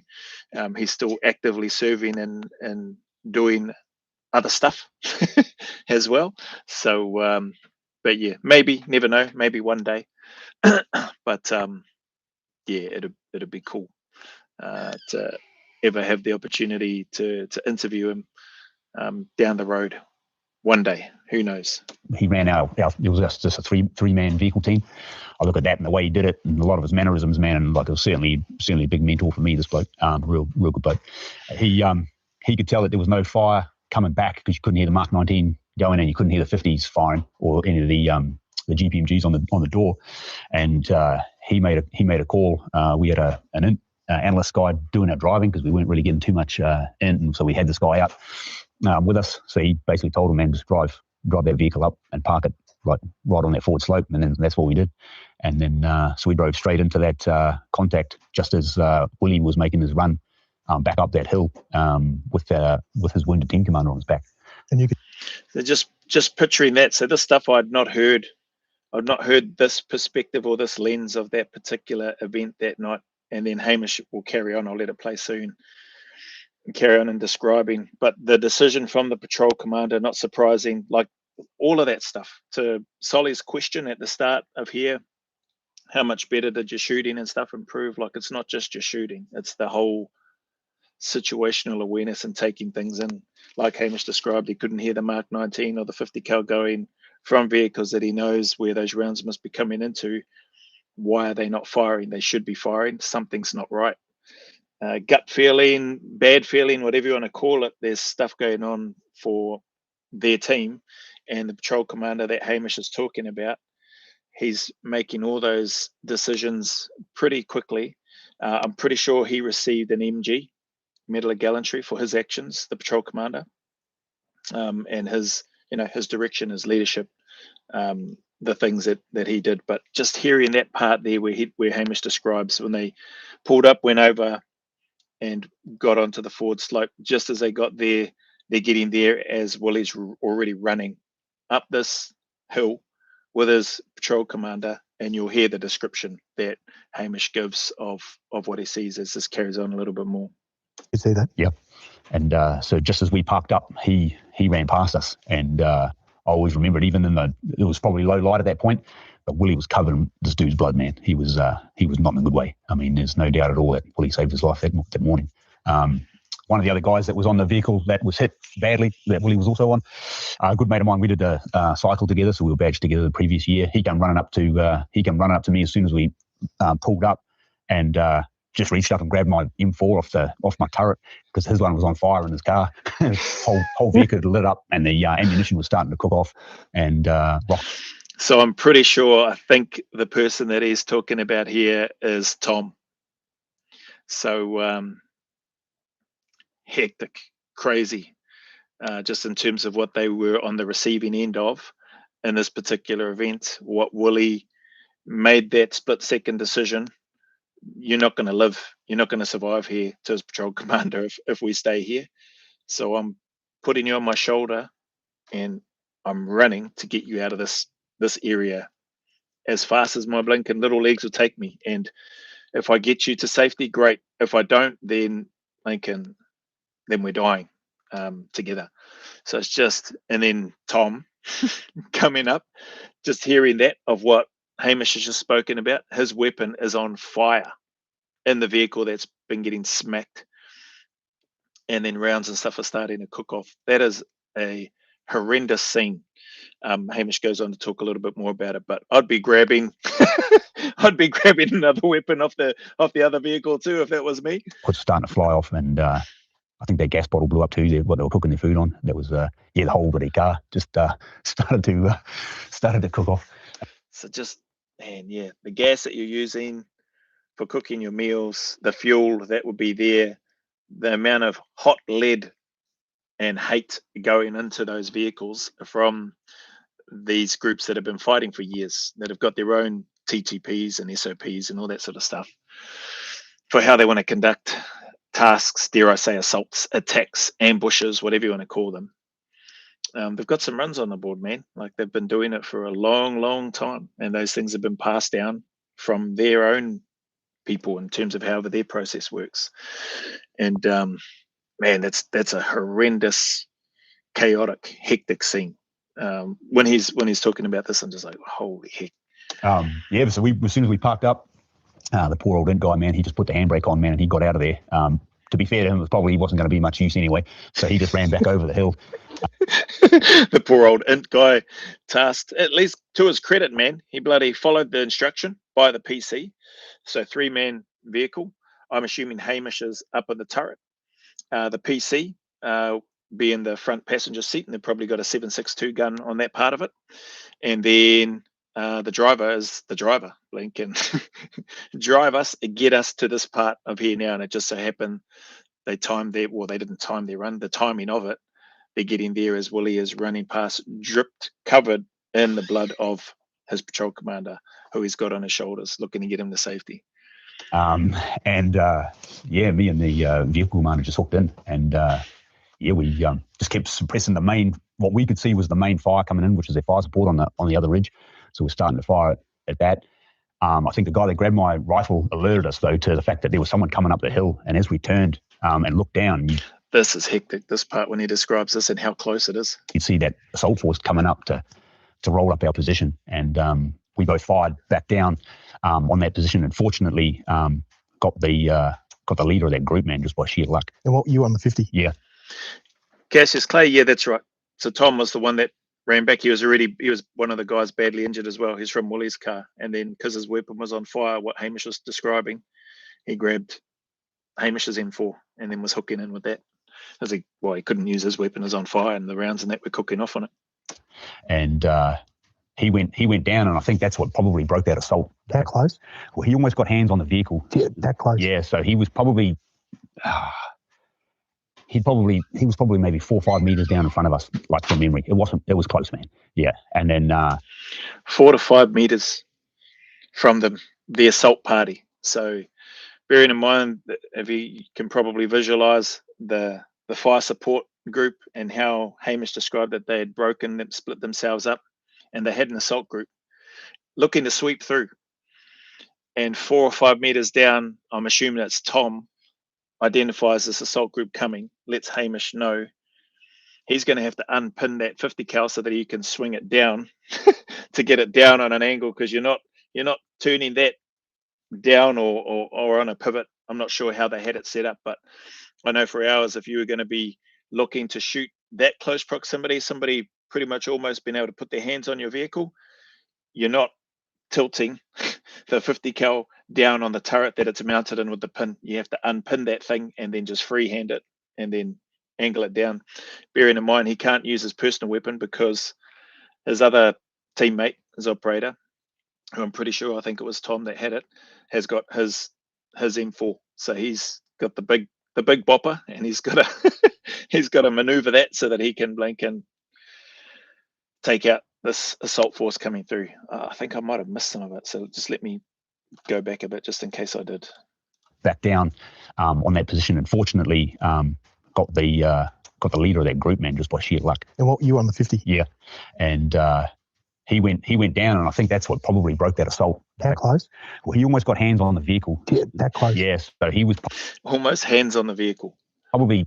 He's still actively serving and doing other stuff as well. So, but yeah, maybe, never know, maybe one day. But it'd be cool to ever have the opportunity to interview him down the road one day. Who knows? He ran it was just a three-man vehicle team. I look at that and the way he did it and a lot of his mannerisms, man, and it was certainly a big mentor for me, this bloke. Real good bloke. He could tell that there was no fire coming back because you couldn't hear the Mark 19 going and you couldn't hear the 50s firing or any of the GPMGs on the door. And he made a call. We had an analyst guy doing our driving because we weren't really getting too much in, and so we had this guy out with us. So he basically told him, man, just drive that vehicle up and park it right on that forward slope, and then that's what we did. And then so we drove straight into that contact just as Willie was making his run back up that hill with his wounded team commander on his back. And you could so just picturing that. So this stuff I'd not heard this perspective or this lens of that particular event that night. And then Hamish will carry on. I'll let it play soon and carry on in describing. But the decision from the patrol commander, not surprising, like all of that stuff. To Solly's question at the start of here, how much better did your shooting and stuff improve? Like, it's not just your shooting, it's the whole situational awareness and taking things in. Like Hamish described, he couldn't hear the Mark 19 or the 50 cal going from vehicles that he knows where those rounds must be coming into. Why are they not firing? They should be firing. Something's not right. Gut feeling, bad feeling, whatever you want to call it, there's stuff going on for their team. And the patrol commander that Hamish is talking about, he's making all those decisions pretty quickly. I'm pretty sure he received an MG, Medal of Gallantry, for his actions, the patrol commander, and his direction, his leadership, the things that he did. But just hearing that part there where Hamish describes when they pulled up, went over, and got onto the forward slope, just as they got there, they're getting there as Willie's already running up this hill with his patrol commander, and you'll hear the description that Hamish gives of what he sees as this carries on a little bit more. You see that? Yeah. And so just as we parked up, he ran past us, and I always remembered, even it was probably low light at that point, but Willie was covered in this dude's blood, man. He was not in a good way. I mean, there's no doubt at all that Willie saved his life that morning. One of the other guys that was on the vehicle that was hit badly, that Willie was also on, a good mate of mine, we did a cycle together, so we were badged together the previous year. He came running up to me as soon as we pulled up, and just reached up and grabbed my M4 off my turret, because his one was on fire in his car. whole vehicle had lit up, and the ammunition was starting to cook off and rock. So I'm pretty sure, I think the person that he's talking about here is Tom. So hectic, crazy, just in terms of what they were on the receiving end of in this particular event. What Willie made that split-second decision. You're not going to live. You're not going to survive here, to his patrol commander, if we stay here. So I'm putting you on my shoulder, and I'm running to get you out of this area as fast as my blinking little legs will take me. And if I get you to safety, great. If I don't, then we're dying together. So it's just, and then Tom coming up, just hearing that of what Hamish has just spoken about. His weapon is on fire in the vehicle that's been getting smacked, and then rounds and stuff are starting to cook off. That is a horrendous scene. Hamish goes on to talk a little bit more about it, but I'd be grabbing another weapon off the other vehicle too if that was me. Was starting to fly off, and I think their gas bottle blew up too. What they were cooking their food on. That was the whole of their car just started to cook off. So just, man, yeah, the gas that you're using for cooking your meals, the fuel that would be there, the amount of hot lead and hate going into those vehicles from these groups that have been fighting for years, that have got their own TTPs and SOPs and all that sort of stuff for how they want to conduct tasks, dare I say, assaults, attacks, ambushes, whatever you want to call them. They've got some runs on the board, man. Like, they've been doing it for a long, long time, and those things have been passed down from their own people in terms of however their process works. And man, that's a horrendous, chaotic, hectic scene. When he's talking about this, I'm just like, holy heck. Yeah, so as soon as we parked up, the poor old int guy, man, he just put the handbrake on, man, and he got out of there. To be fair to him, he wasn't going to be much use anyway, so he just ran back over the hill. The poor old int guy, tasked, at least to his credit, man, he bloody followed the instruction by the PC. So 3-man vehicle. I'm assuming Hamish is up in the turret. The PC be in the front passenger seat, and they've probably got a 7.62 gun on that part of it. And then the driver is the driver, Blink, and get us to this part of here now. And it just so happened they didn't time their run. The timing of it, they're getting there as Willie is running past, covered in the blood of his patrol commander, who he's got on his shoulders, looking to get him to safety. Me and the vehicle commander just hooked in, and we just kept suppressing what we could see was the main fire coming in, which is their fire support on the other ridge. So we're starting to fire at that. I think the guy that grabbed my rifle alerted us, though, to the fact that there was someone coming up the hill, and as we turned and looked down, this is hectic, this part, when he describes this and how close it is. You'd see that assault force coming up to roll up our position, and we both fired back down on that position, and fortunately got the got the leader of that group, man, just by sheer luck. And what, you on the 50? Yeah. Cassius Clay, yeah, that's right. So Tom was the one that ran back. He was one of the guys badly injured as well. He's from Willie's car. And then because his weapon was on fire, what Hamish was describing, he grabbed Hamish's M4 and then was hooking in with that. He couldn't use his weapon, as on fire, and the rounds and that were cooking off on it. And he went down, and I think that's what probably broke that assault. That close? Well, he almost got hands on the vehicle. Yeah, that close. Yeah, so he was probably he was probably maybe 4 or 5 meters down in front of us, like from memory. It was close, man. Yeah. And then 4 to 5 meters from the assault party. So bearing in mind that if you can probably visualize the fire support group and how Hamish described that they had split themselves up, and they had an assault group looking to sweep through. And 4 or 5 meters down, I'm assuming it's Tom, identifies this assault group coming, lets Hamish know he's going to have to unpin that 50 cal so that he can swing it down to get it down on an angle, because you're not turning that down or on a pivot. I'm not sure how they had it set up, but I know for hours, if you were going to be looking to shoot that close proximity, somebody pretty much almost been able to put their hands on your vehicle, you're not tilting the 50 cal down on the turret that it's mounted in with the pin. You have to unpin that thing and then just freehand it and then angle it down. Bearing in mind he can't use his personal weapon because his other teammate, his operator, who I'm pretty sure, I think it was Tom that had it, has got his M4. So he's got the big bopper, and he's got to maneuver that so that he can blink and take out this assault force coming through. I think I might have missed some of it, so just let me go back a bit just in case I did. Back down on that position, and fortunately got the leader of that group, man, just by sheer luck. And what, you on the 50? Yeah. And he went down, and I think that's what probably broke that assault. That close? Well, he almost got hands on the vehicle. Yeah, that close? Yes. So he was almost hands on the vehicle. Probably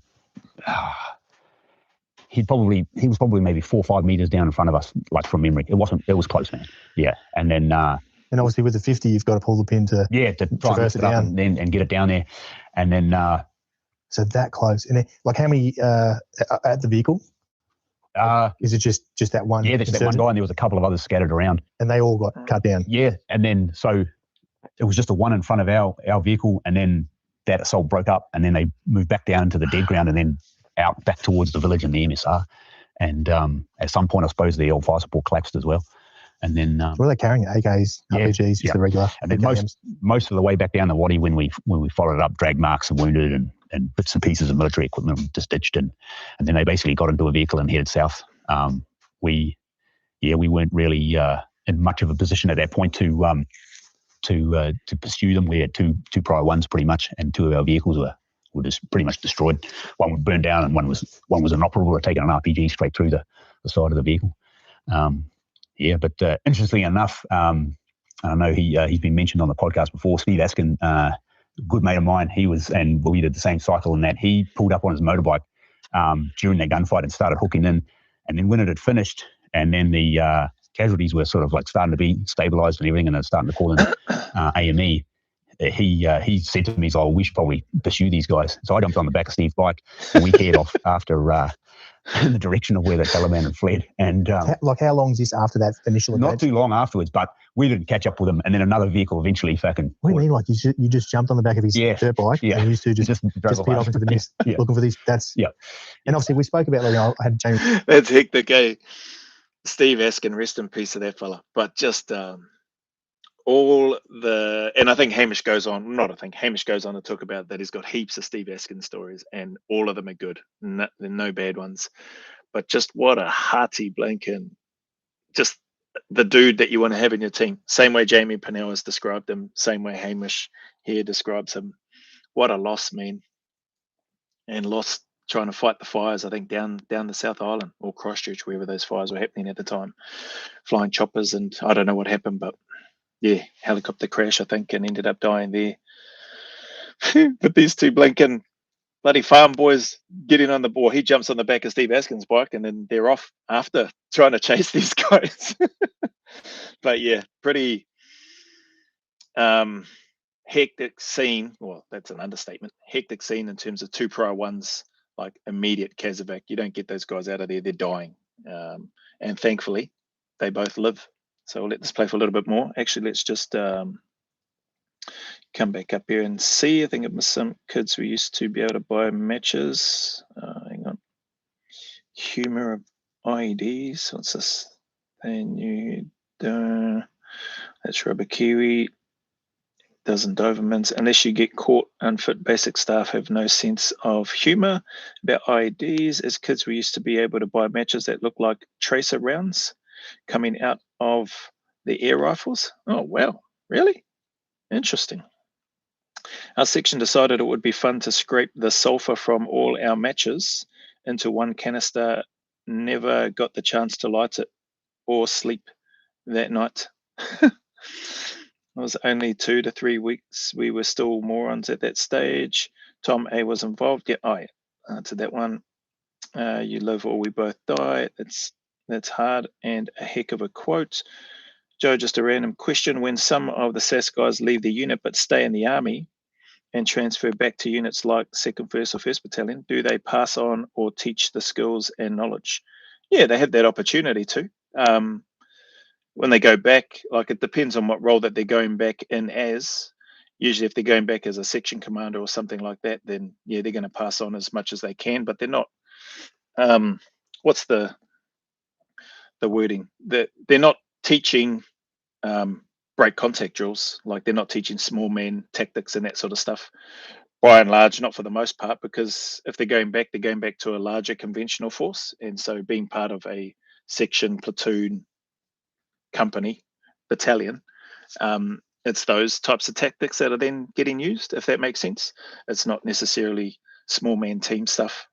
he was probably maybe 4 or 5 meters down in front of us, like from memory. It was close, man. Yeah. And then and obviously with the 50, you've got to pull the pin to traverse it down and get it down there. And then so that close. And then, like, how many at the vehicle? Is it just that one? Yeah, there's that one guy, and there was a couple of others scattered around. And they all got cut down. Yeah, and then so it was just the one in front of our vehicle, and then that assault broke up, and then they moved back down into the dead ground, and then out back towards the village and the MSR. And at some point, I suppose the old fire support collapsed as well. And then were they carrying AKs, RPGs, just the regular? And then most of the way back down the wadi, when we followed up, dragged marks and wounded and bits and pieces of military equipment just ditched, and then they basically got into a vehicle and headed south. We weren't really in much of a position at that point to pursue them. We had two prior ones pretty much, and 2 of our vehicles were just pretty much destroyed. One was burned down, and one was inoperable. Had taken an RPG straight through the side of the vehicle. But interestingly enough, I know he's been mentioned on the podcast before. Steve Askin, good mate of mine, we did the same cycle in that he pulled up on his motorbike during that gunfight and started hooking in. And then when it had finished, and then the casualties were sort of like starting to be stabilized and everything, and they're starting to call in AME, he said to me, we should probably pursue these guys. So I jumped on the back of Steve's bike, and we head off after in the direction of where the Taliban had fled. And how long is this after that initial event? Not too long afterwards, but we didn't catch up with them. And then another vehicle eventually fucking... What do you mean? Like you just jumped on the back of his dirt bike and you two just peed off into the mist looking for these... And obviously we spoke about, I had Jamie... That's hectic, eh? Steve Askin, rest in peace of that fella. But just and I think Hamish goes on to talk about that. He's got heaps of Steve Askin stories, and all of them are good. There are no bad ones. But just what a hearty blinking, just the dude that you want to have in your team. Same way Jamie Pinnell has described him, same way Hamish here describes him. What a loss, man. And lost trying to fight the fires, I think, down the South Island or Christchurch, wherever those fires were happening at the time. Flying choppers, and I don't know what happened, but yeah, helicopter crash, I think, and ended up dying there. But these 2 blinking bloody farm boys getting on the board. He jumps on the back of Steve Askin's bike, and then they're off after trying to chase these guys. But yeah, pretty hectic scene. Well, that's an understatement. Hectic scene in terms of 2 prior ones, like immediate Kazovac. You don't get those guys out of there; they're dying. And thankfully, they both live. So we'll let this play for a little bit more. Actually, let's just come back up here and see. I think it was some kids we used to be able to buy matches. Hang on. Humor of IEDs. What's this? And you that's Rubber Kiwi. Doesn't Dobermans, unless you get caught unfit. Basic staff have no sense of humor about IEDs. As kids, we used to be able to buy matches that look like tracer rounds coming out of the air rifles. Oh, wow. Really? Interesting. Our section decided it would be fun to scrape the sulfur from all our matches into one canister. Never got the chance to light it or sleep that night. It was only 2 to 3 weeks. We were still morons at that stage. Tom A was involved. Yeah, I answered that one. You live or we both die. That's hard and a heck of a quote. Joe, just a random question. When some of the SAS guys leave the unit but stay in the army and transfer back to units like 2nd, 1st, or 1st Battalion, do they pass on or teach the skills and knowledge? Yeah, they have that opportunity to. When they go back, like it depends on what role that they're going back in as. Usually if they're going back as a section commander or something like that, then yeah, they're going to pass on as much as they can, but they're not, what's the wording? They're not teaching break contact drills, like they're not teaching small man tactics and that sort of stuff, by and large, not for the most part, because if they're going back to a larger conventional force. And so being part of a section, platoon, company, battalion, it's those types of tactics that are then getting used, if that makes sense. It's not necessarily small man team stuff.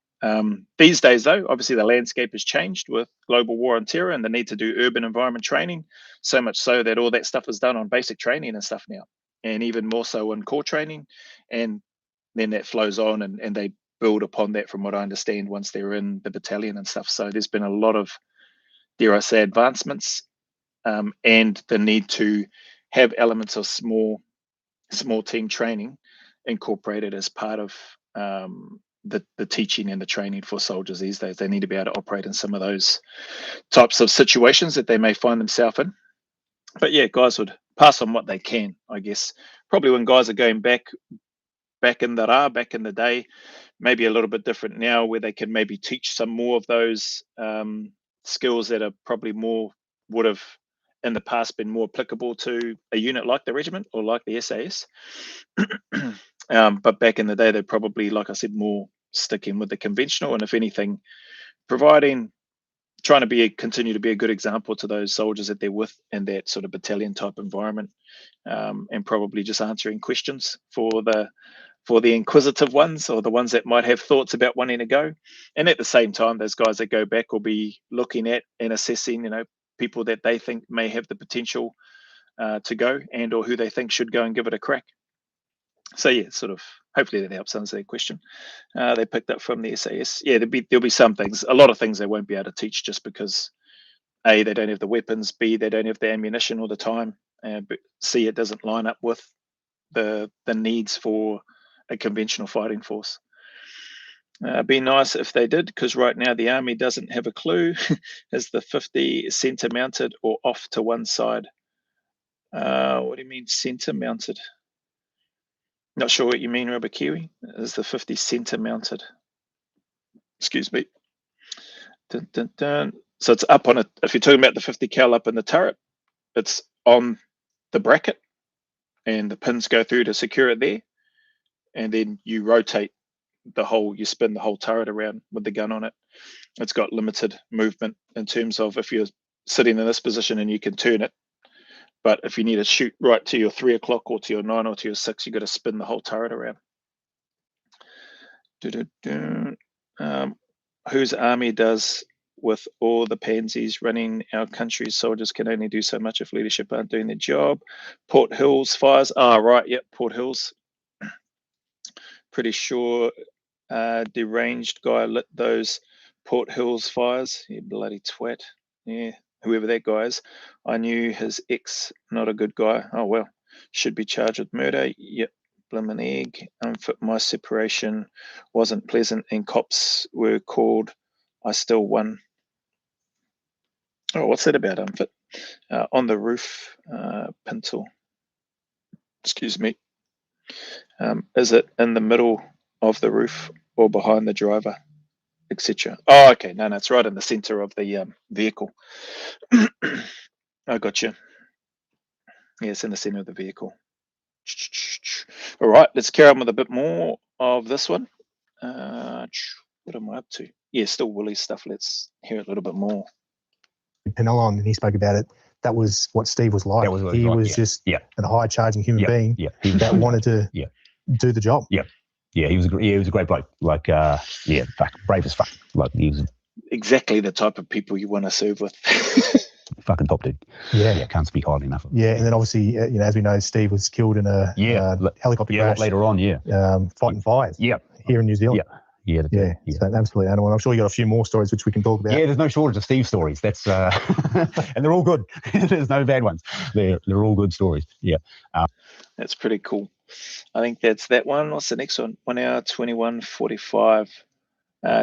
These days, though, obviously the landscape has changed with global war on terror and the need to do urban environment training, so much so that all that stuff is done on basic training and stuff now, and even more so in core training. And then that flows on and they build upon that, from what I understand, once they're in the battalion and stuff. So there's been a lot of, dare I say, advancements, and the need to have elements of small team training incorporated as part of the teaching and the training for soldiers these days. They need to be able to operate in some of those types of situations that they may find themselves in. But yeah, guys would pass on what they can, I guess. Probably when guys are going back in the day, maybe a little bit different now, where they can maybe teach some more of those skills that are probably more, would have in the past been more applicable to a unit like the regiment or like the SAS. But back in the day, they're probably, like I said, more sticking with the conventional, and if anything, trying to continue to be a good example to those soldiers that they're with in that sort of battalion type environment, and probably just answering questions for the inquisitive ones, or the ones that might have thoughts about wanting to go. And at the same time, those guys that go back will be looking at and assessing, people that they think may have the potential to go, and or who they think should go and give it a crack. So yeah, sort of, hopefully that helps answer that question. They picked up from the SAS. Yeah, there'll be some things, a lot of things they won't be able to teach, just because A, they don't have the weapons, B, they don't have the ammunition all the time, but C, it doesn't line up with the needs for a conventional fighting force. Be nice if they did, because right now the army doesn't have a clue. Is the 50 center mounted or off to one side? What do you mean center mounted? Not sure what you mean, Rubber Kiwi. Is the 50 center mounted? Excuse me. Dun, dun, dun. So it's up on it. If you're talking about the 50 cal up in the turret, it's on the bracket, and the pins go through to secure it there, and then you rotate you spin the whole turret around with the gun on it. It's got limited movement in terms of if you're sitting in this position and you can turn it, but if you need to shoot right to your 3 o'clock or to your 9 or to your 6, you got to spin the whole turret around. Whose army does with all the pansies running our country? Soldiers can only do so much if leadership aren't doing their job. Port Hills fires. Right, yep, Port Hills. Pretty sure deranged guy lit those Port Hills fires. You bloody twat. Yeah, whoever that guy is. I knew his ex, not a good guy. Oh well. should be charged with murder. Yep, blimmin' egg. Unfit, my separation wasn't pleasant and cops were called. I still won. Oh, what's that about, unfit? On the roof, Pintle. Excuse me. Is it in the middle of the roof or behind the driver, etc.? Oh, okay. No, it's right in the center of the vehicle. I got you. Yeah, it's in the center of the vehicle. All right, let's carry on with a bit more of this one. What am I up to? Yeah, still woolly stuff. Let's hear a little bit more. Penella on, and he spoke about it. That was what Steve was like. He was just a high-charging human being that wanted to do the job. Yeah, he was a great bloke. Like, brave as fuck. Like, he was exactly the type of people you want to serve with. Fucking top dude. Yeah, can't speak highly enough of him. Yeah, and then obviously, as we know, Steve was killed in a helicopter crash later on. Fighting fires. Here in New Zealand. Yeah. So absolutely animal. I'm sure you got a few more stories which we can talk about. Yeah, there's no shortage of Steve stories. That's and they're all good. There's no bad ones. They're all good stories. Yeah. That's pretty cool. I think that's that one. What's the next one? 1 hour 21:45.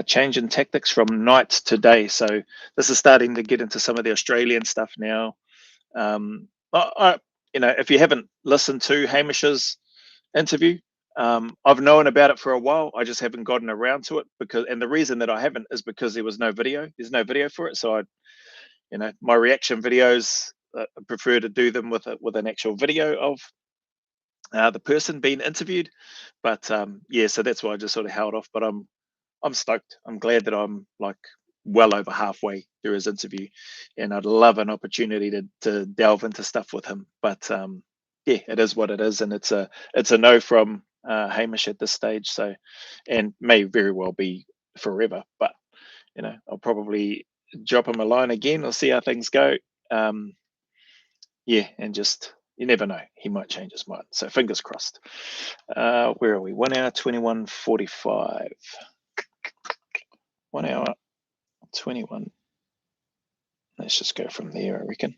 Change in tactics from night to day. So this is starting to get into some of the Australian stuff now. If you haven't listened to Hamish's interview, I've known about it for a while. I just haven't gotten around to it and the reason that I haven't is because there was no video. There's no video for it. So my reaction videos, I prefer to do them with an actual video of the person being interviewed. But so that's why I just sort of held off. But I'm stoked. I'm glad that I'm like well over halfway through his interview, and I'd love an opportunity to delve into stuff with him. But it is what it is, and it's a no from Hamish at this stage. So, and may very well be forever. But I'll probably drop him a line again. I'll see how things go. And just you never know, he might change his mind. So fingers crossed. Where are we? 1 hour 21:45. 1 hour 21. Let's just go from there, I reckon.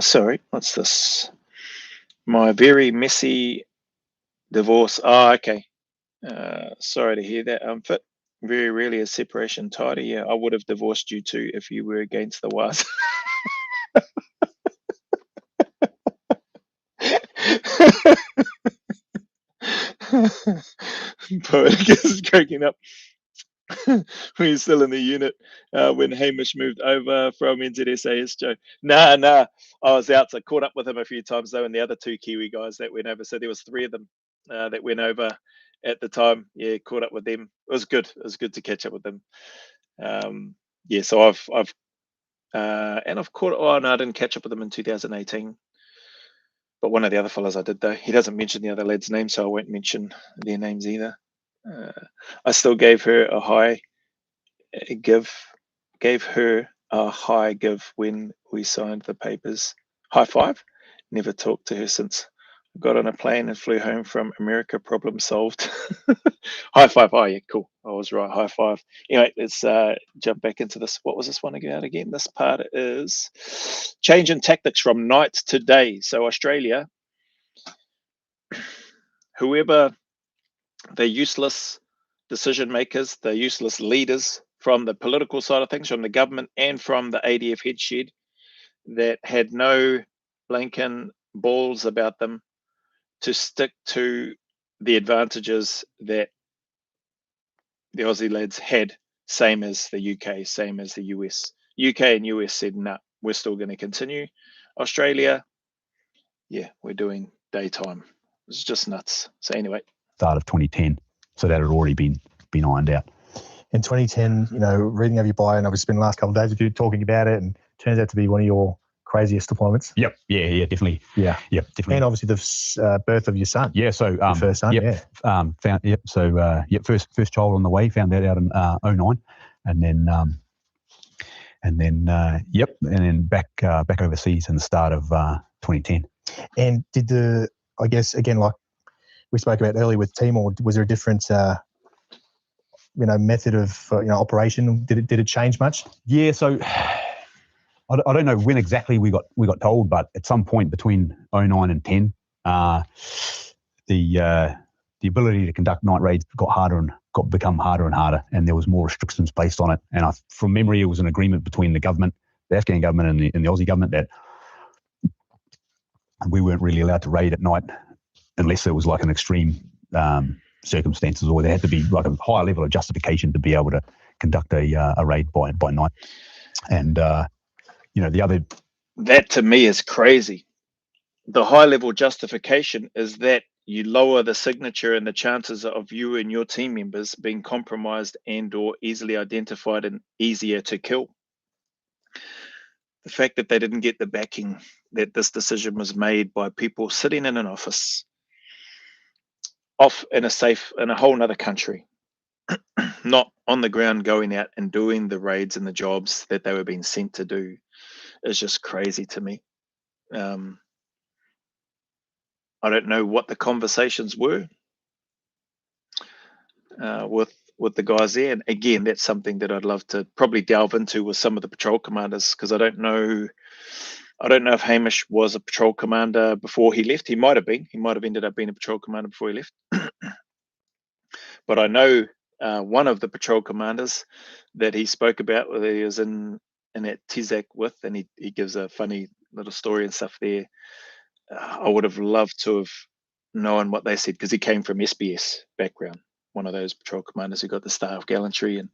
Sorry, what's this? My very messy divorce. Oh, okay. Sorry to hear that, Unfit. Very rarely is separation tidy. Yeah, I would have divorced you too if you were against the was. Poetic is cracking up. We're still in the unit when Hamish moved over from NZT. Joe. Nah. I was out. So I caught up with him a few times though, and the other two Kiwi guys that went over. So there was 3 of them that went over at the time. Yeah, caught up with them. It was good. It was good to catch up with them. So I've caught. Oh no, I didn't catch up with them in 2018. But one of the other fellas I did though. He doesn't mention the other lad's name, so I won't mention their names either. I still gave her a high give when we signed the papers. High five. Never talked to her since. Got on a plane and flew home from America. Problem solved. High five. Oh yeah, cool. I was right. High five. Anyway, let's jump back into this. What was this one again? This part is change in tactics from night to day. So Australia, whoever the useless decision makers, the useless leaders from the political side of things, from the government and from the ADF headshed that had no blanking balls about them to stick to the advantages that the Aussie lads had, same as the UK, same as the US. UK and US said, no, we're still going to continue. Australia, we're doing daytime. It's just nuts. So anyway. Start of 2010. So that had already been ironed out. In 2010, reading over your bio, and I've spent the last couple of days with you talking about it, and it turns out to be one of your craziest deployments. Yep. Yeah, definitely. Yeah. Yep, definitely. And obviously the birth of your son. Yeah, so your first son. First child on the way. Found that out in 2009, and then back overseas in the start of 2010. And I guess again, like we spoke about earlier with Timor, was there a different method of operation? Did it change much? Yeah, so I don't know when exactly we got told, but at some point between 09 and 10, the ability to conduct night raids become harder and harder, and there was more restrictions based on it. And from memory, it was an agreement between the government, the Afghan government, and the Aussie government that we weren't really allowed to raid at night unless there was like an extreme circumstances, or there had to be like a higher level of justification to be able to conduct a raid by night. And the other, that to me is crazy. The high level justification is that you lower the signature and the chances of you and your team members being compromised and or easily identified and easier to kill. The fact that they didn't get the backing, that this decision was made by people sitting in an office off in a whole nother country, not on the ground going out and doing the raids and the jobs that they were being sent to do, is just crazy to me. I don't know what the conversations were with the guys there. And again, that's something that I'd love to probably delve into with some of the patrol commanders, because I don't know if Hamish was a patrol commander before he left. He might have been. He might have ended up being a patrol commander before he left. But I know one of the patrol commanders that he spoke about, where he was in that Tizak with, and he gives a funny little story and stuff there. I would have loved to have known what they said, because he came from SBS background, one of those patrol commanders who got the Star of Gallantry, and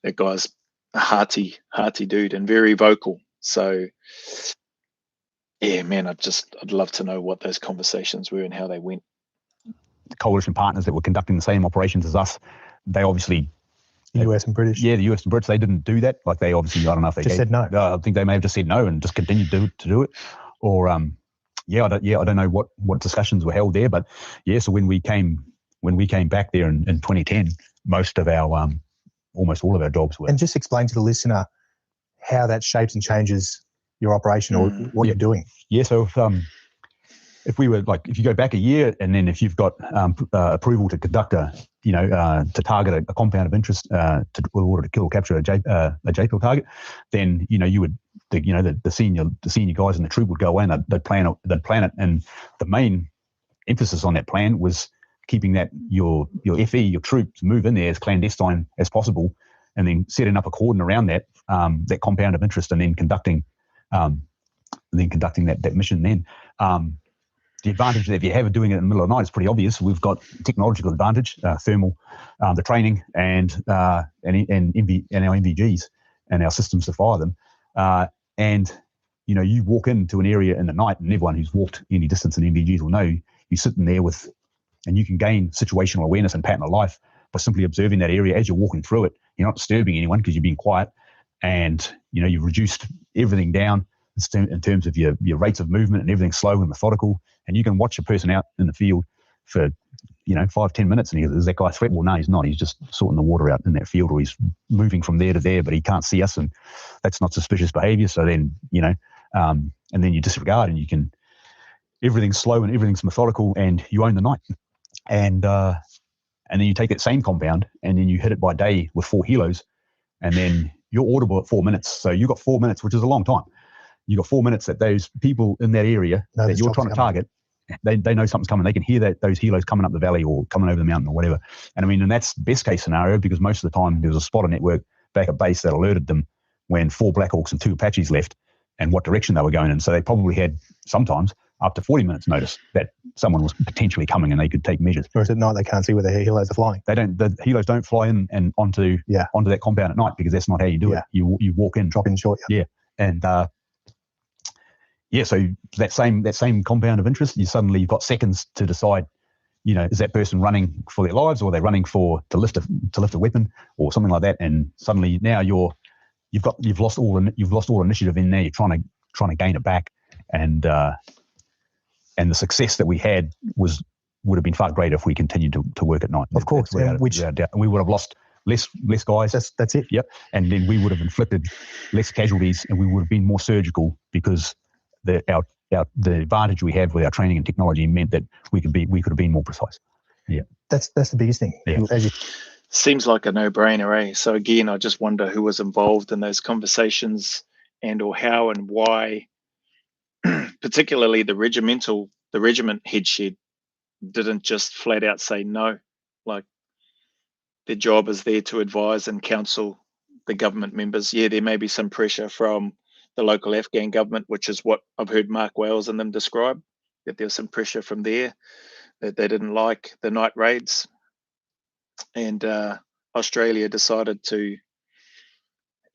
that guy's a hearty dude and very vocal. So yeah, man, I'd love to know what those conversations were and how they went. The coalition partners that were conducting the same operations as us, they obviously, the US and British. Yeah, the US and British, they didn't do that. Like, they obviously, I don't know if they just said no. I think they may have just said no and just continued to do it. Or I don't know what discussions were held there, but yeah. So when we came back there in 2010, most of our almost all of our jobs were. And just explain to the listener how that shapes and changes your operation or what you're doing. Yeah. So if we were if you go back a year, and then if you've got approval to conduct to target a compound of interest in order to kill or capture a JPL target, then you would the senior guys in the troop would go in, they'd plan it, and the main emphasis on that plan was keeping that your FE, your troops, move in there as clandestine as possible, and then setting up a cordon around that compound of interest, and then conducting that mission. Then the advantage that you have of doing it in the middle of the night is pretty obvious. We've got technological advantage, thermal, the training, and our MVGs and our systems to fire them. And you walk into an area in the night, and everyone who's walked any distance in MVGs will know you sit in there and you can gain situational awareness and pattern of life by simply observing that area as you're walking through it. You're not disturbing anyone because you're being quiet, and you've reduced everything down in terms of your rates of movement, and everything's slow and methodical. And you can watch a person out in the field for 5-10 minutes, and is that guy a threat? Well, no, he's not. He's just sorting the water out in that field, or he's moving from there to there, but he can't see us, and that's not suspicious behavior. So then and then you disregard, and everything's slow and everything's methodical, and you own the night. And then you take that same compound, and then you hit it by day with 4 helos, and then you're audible at 4 minutes. So you got 4 minutes, which is a long time. You got 4 minutes that those people in that area that you're trying to target, they know something's coming. They can hear those helos coming up the valley or coming over the mountain or whatever. And I mean, and that's best case scenario, because most of the time there was a spotter network back at base that alerted them when 4 Black Hawks and 2 Apaches left and what direction they were going in. So they probably had sometimes up to 40 minutes notice that someone was potentially coming, and they could take measures. Whereas at night they can't see where the helos are flying. They don't. The helos don't fly in and onto that compound at night, because that's not how you do it. You walk in, drop in short. Yeah, and so that same compound of interest, you've got seconds to decide. Is that person running for their lives, or are they running to lift a weapon or something like that? And suddenly now you've lost all initiative in there. You're trying to gain it back, and the success that we had would have been far greater if we continued to work at night. Of course, and we would have lost less guys. That's it. Yep, and then we would have inflicted less casualties, and we would have been more surgical, because the advantage we have with our training and technology meant that we could have been more precise. Yeah, that's the biggest thing. Yeah. Seems like a no-brainer, eh? So again, I just wonder who was involved in those conversations and or how and why, particularly the regiment headshed didn't just flat out say no. Like, their job is there to advise and counsel the government members. Yeah, there may be some pressure from the local Afghan government, which is what I've heard Mark Wales and them describe, that there's some pressure from there, that they didn't like the night raids. And Australia decided to,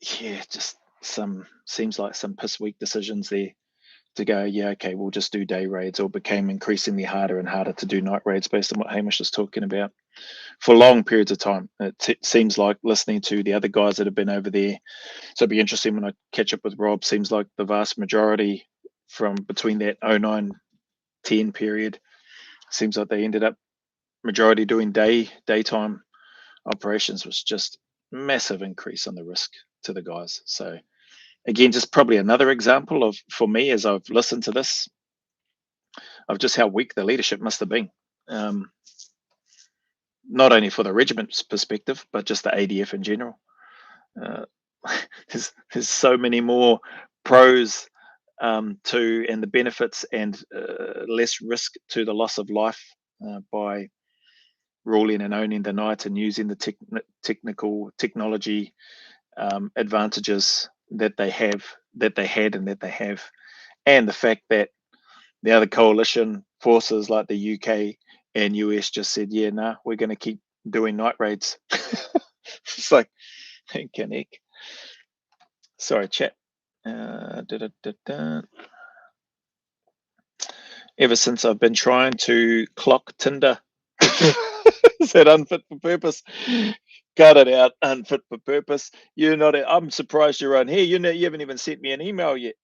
just seems like some piss weak decisions there, to go, yeah, okay, we'll just do day raids, or became increasingly harder and harder to do night raids, based on what Hamish was talking about, for long periods of time. It seems like, listening to the other guys that have been over there, so it'd be interesting when I catch up with Rob, seems like the vast majority from between that 09-10 period, seems like they ended up majority doing daytime operations, was just massive increase on the risk to the guys. So again, just probably another example of, for me, as I've listened to this, of just how weak the leadership must have been. Not only for the regiment's perspective, but just the ADF in general. There's so many more pros to, and the benefits, and less risk to the loss of life by ruling and owning the night and using the technology advantages that they have, and that they have, and the fact that the other coalition forces like the UK and US just said, yeah, nah, we're going to keep doing night raids. It's like, heck. Sorry, chat. Ever since I've been trying to clock Tinder. Is that unfit for purpose? Cut it out, unfit for purpose. You're not. I'm surprised you're on here. You haven't even sent me an email yet.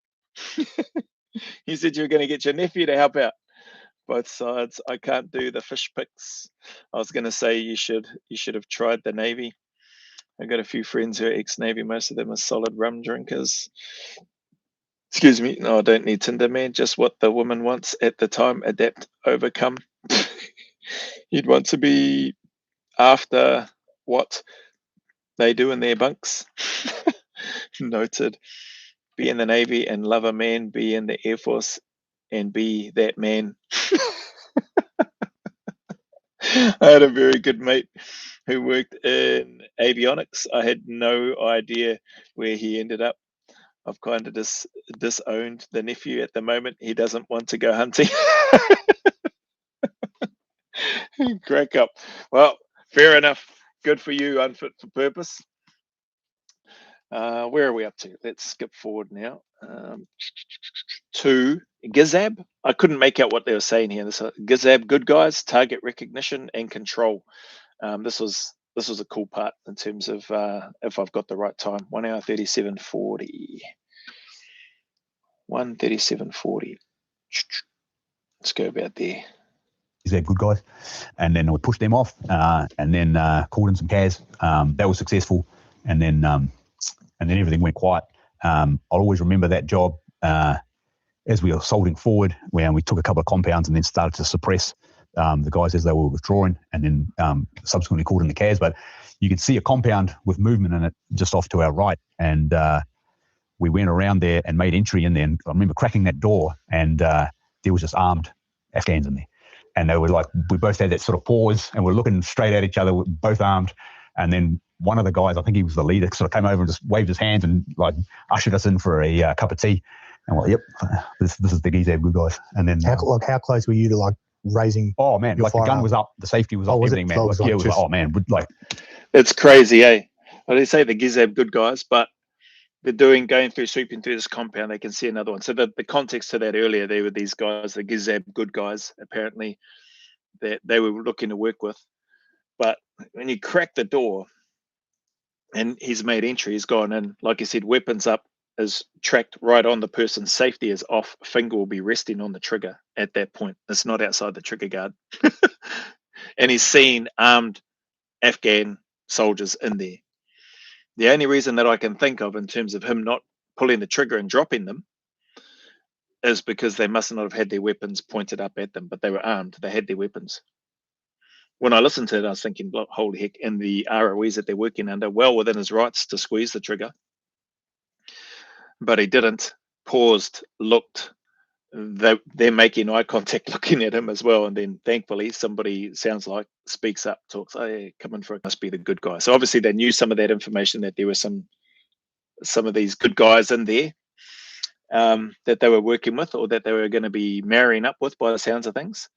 You said you were going to get your nephew to help out. Both sides. I can't do the fish pics. I was going to say you should have tried the Navy. I've got a few friends who are ex-Navy. Most of them are solid rum drinkers. Excuse me. No, I don't need Tinder, man. Just what the woman wants at the time. Adapt, overcome. You'd want to be after what they do in their bunks. Noted. Be in the Navy and love a man. Be in the Air Force and be that man. I had a very good mate who worked in avionics. I had no idea where he ended up. I've kind of disowned the nephew at the moment. He doesn't want to go hunting. Crack up. Well, fair enough. Good for you, unfit for purpose. Where are we up to? Let's skip forward now to Gizab. I couldn't make out what they were saying here. This Gizab, good guys, target recognition and control. This was a cool part in terms of if I've got the right time. 1 hour 37:40. 1:37:40. Let's go about there. They're good guys, and then we pushed them off, and then called in some CAS. That was successful, and then everything went quiet. I'll always remember that job as we were soldiering forward, when we took a couple of compounds and then started to suppress the guys as they were withdrawing, and then subsequently called in the CAS. But you could see a compound with movement in it just off to our right, and we went around there and made entry in there. And I remember cracking that door, and there was just armed Afghans in there. And they were like, we both had that sort of pause, and we're looking straight at each other, both armed. And then one of the guys, I think he was the leader, sort of came over and just waved his hands and like ushered us in for a cup of tea. And we're like, yep, this is the Gizab good guys. And then how close were you to like raising? Oh man, like the gun was up, the safety was up, everything, man. It was like, oh man, like it's crazy, eh? Well, they say the Gizab good guys, but they're sweeping through this compound, they can see another one. So the context to that earlier, there were these guys, the Gizab good guys, apparently, that they were looking to work with. But when you crack the door and he's made entry, he's gone in, like you said, weapons up, is tracked right on the person's safety is off, finger will be resting on the trigger at that point. It's not outside the trigger guard. And he's seen armed Afghan soldiers in there. The only reason that I can think of in terms of him not pulling the trigger and dropping them is because they must not have had their weapons pointed up at them, but they were armed. They had their weapons. When I listened to it, I was thinking, holy heck, and the ROEs that they're working under, well within his rights to squeeze the trigger. but he didn't. Paused, looked. They're making eye contact, looking at him as well, and then thankfully somebody, sounds like, speaks up, talks. Oh, yeah, come in for it. Must be the good guy. So obviously they knew some of that information, that there were some of these good guys in there that they were working with, or that they were going to be marrying up with, by the sounds of things.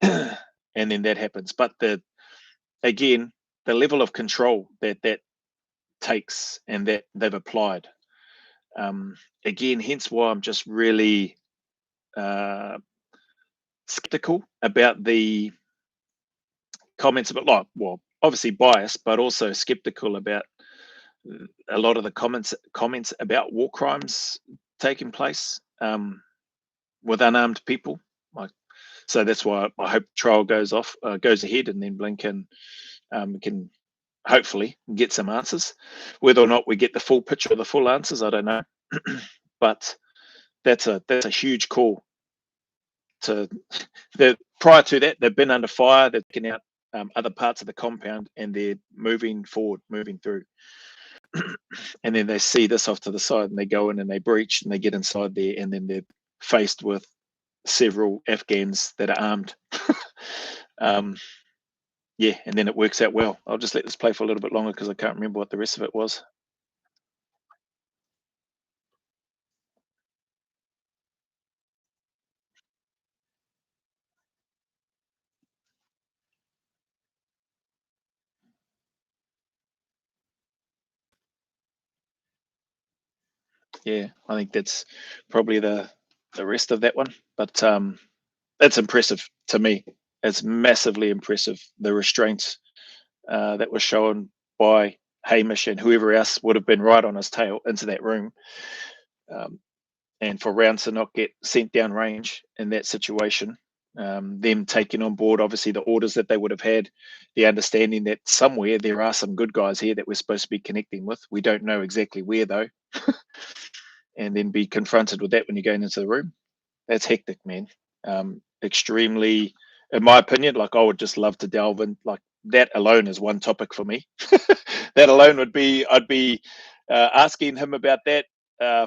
And then that happens. But again, the level of control that takes, and that they've applied. Again, hence why I'm just really skeptical about the comments about, like, well, obviously biased, but also skeptical about a lot of the comments about war crimes taking place with unarmed people. So that's why I hope trial goes ahead, and then Blinken can hopefully get some answers. Whether or not we get the full picture or the full answers, I don't know. But that's a huge call. Prior to that, they've been under fire. They've taken out other parts of the compound, and they're moving forward, moving through. And then they see this off to the side, and they go in and they breach, and they get inside there, and then they're faced with several Afghans that are armed. Yeah, and then it works out well. I'll just let this play for a little bit longer because I can't remember what the rest of it was. Yeah, I think that's probably the rest of that one. But that's impressive to me. It's massively impressive, the restraints that was shown by Hamish and whoever else would have been right on his tail into that room. And for rounds to not get sent down range in that situation, them taking on board, obviously, the orders that they would have had, the understanding that somewhere there are some good guys here that we're supposed to be connecting with. We don't know exactly where, though. And then be confronted with that when you're going into the room. That's hectic, man. Extremely, in my opinion, like, I would just love to delve in. Like, that alone is one topic for me. That alone would be, I'd be asking him about that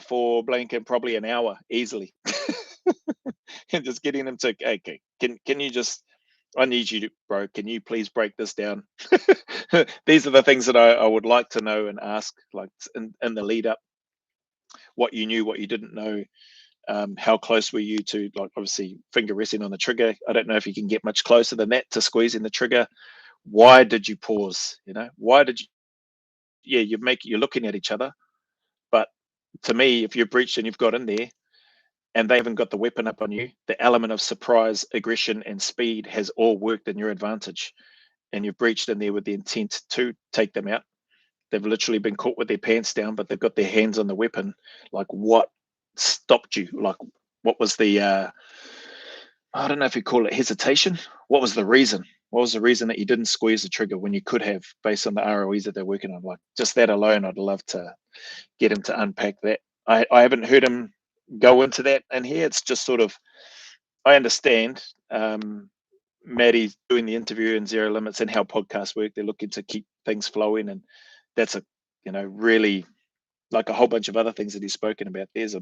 for Blinken probably an hour easily. And just getting him to, okay, can you just, I need you to, bro, can you please break this down? These are the things that I would like to know and ask, like, in the lead up. What you knew, what you didn't know, how close were you to, like, obviously finger resting on the trigger. I don't know if you can get much closer than that to squeezing the trigger. Why did you pause? Why did you? Yeah, you're looking at each other, but to me, if you're breached and you've got in there, and they haven't got the weapon up on you, the element of surprise, aggression, and speed has all worked in your advantage, and you've breached in there with the intent to take them out. They've literally been caught with their pants down, but they've got their hands on the weapon. Like, what stopped you? Like, what was the I don't know if you call it hesitation. What was the reason? What was the reason that you didn't squeeze the trigger when you could have, based on the ROEs that they're working on? Like, just that alone, I'd love to get him to unpack that. I haven't heard him go into that in here. It's just sort of, I understand Maddie's doing the interview in Zero Limits and how podcasts work. They're looking to keep things flowing, and that's really, like a whole bunch of other things that he's spoken about. There's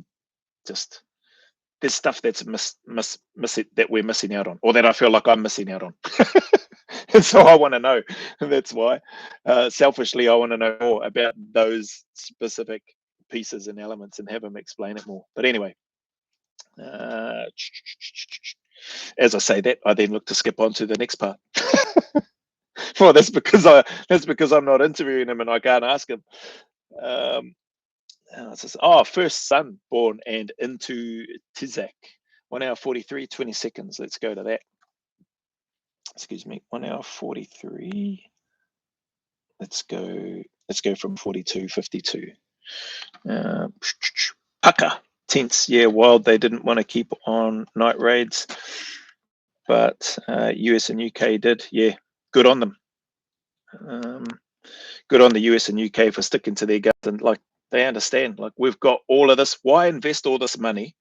stuff that's that we're missing out on, or that I feel like I'm missing out on. And so I want to know. And that's why, selfishly, I want to know more about those specific pieces and elements and have him explain it more. But anyway, as I say that, I then look to skip on to the next part. Well, that's because I'm not interviewing him and I can't ask him. First son born and into Tizak. 1 hour 43, 20 seconds. Let's go to that. Excuse me. 1 hour 43. Let's go from 42:52. Pucker. Tense. Yeah, wild. They didn't want to keep on night raids, but US and UK did. Yeah, good on them. Good on the US and UK for sticking to their guns, and like, they understand, like, we've got all of this. Why invest all this money?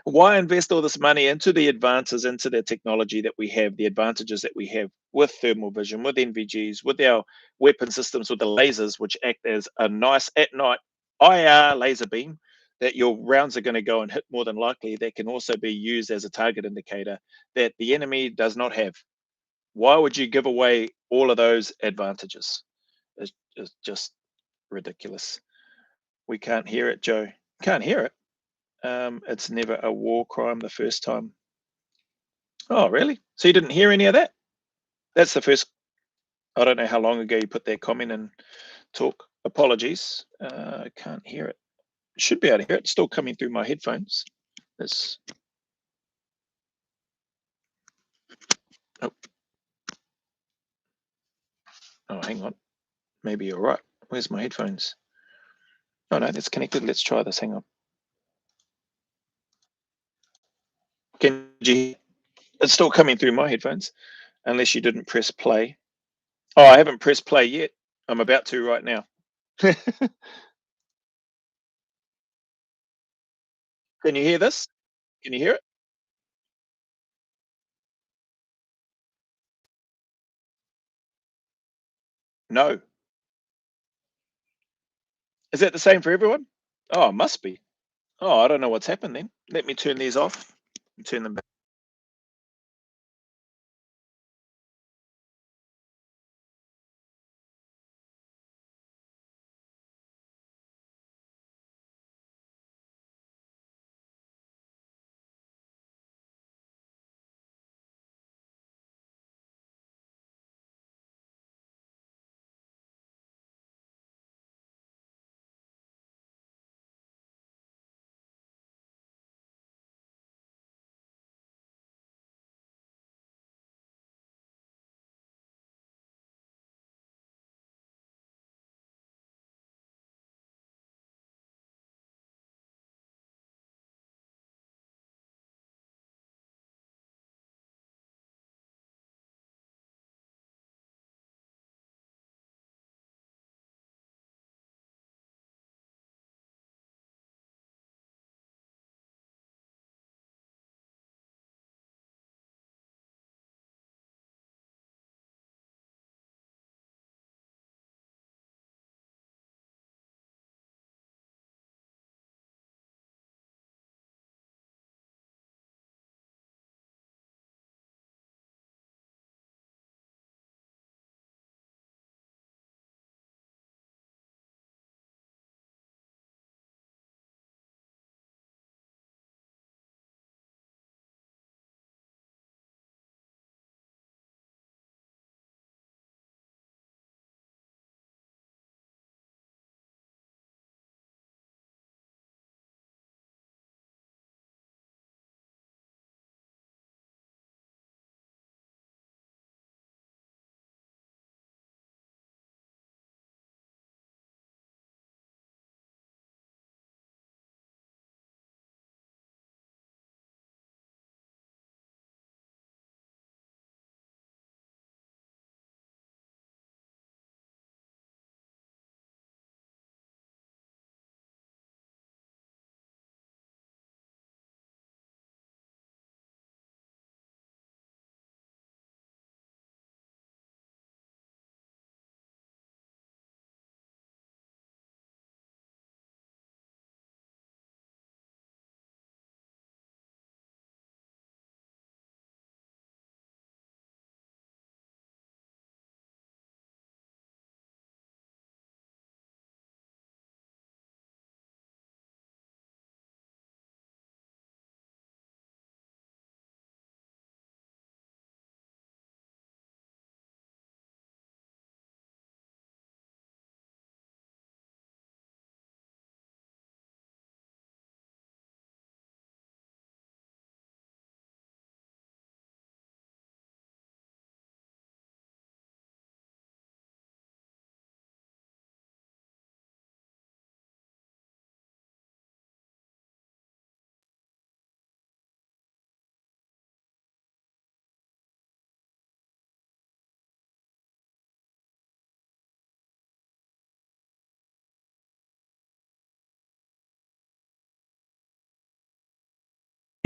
Why invest all this money into the advances, into the technology that we have, the advantages that we have with thermal vision, with NVGs, with our weapon systems, with the lasers, which act as a nice, at night, IR laser beam that your rounds are going to go and hit more than likely, that can also be used as a target indicator that the enemy does not have. Why would you give away all of those advantages? It's just ridiculous. We can't hear it, Joe. Can't hear it. It's never a war crime the first time. Oh, really? So you didn't hear any of that? That's the first. I don't know how long ago you put that comment in talk. Apologies. I can't hear it. Should be able to hear it. It's still coming through my headphones. This. Oh. Oh, hang on. Maybe you're right. Where's my headphones? Oh no, that's connected. Let's try this. Hang on. Can you? It's still coming through my headphones, unless you didn't press play. Oh, I haven't pressed play yet. I'm about to right now. Can you hear this? Can you hear it? No. Is that the same for everyone? Oh, it must be. Oh, I don't know what's happened then. Let me turn these off and turn them back.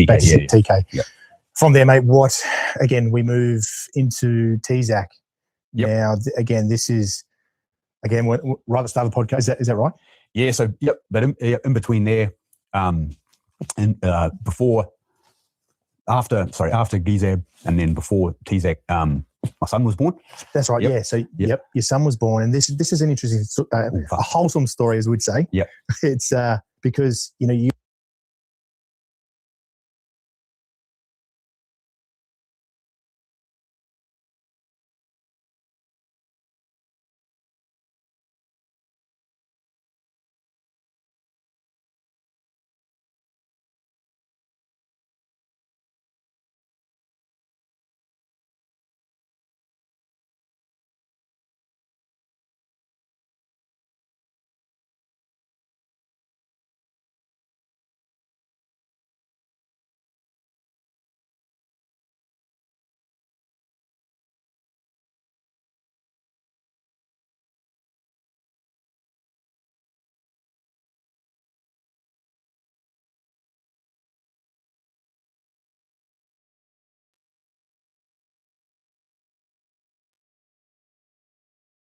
That's TK. Yep. From there, mate, again, we move into TZAC. Yep. Now, again, this is, right at the start of the podcast. Is that right? Yeah. So yep, but in between there, and after Gizab, and then before Tizak, my son was born. That's right. Yep. Yeah. So your son was born, and this is an interesting, a wholesome story, as we'd say. Yeah. It's because you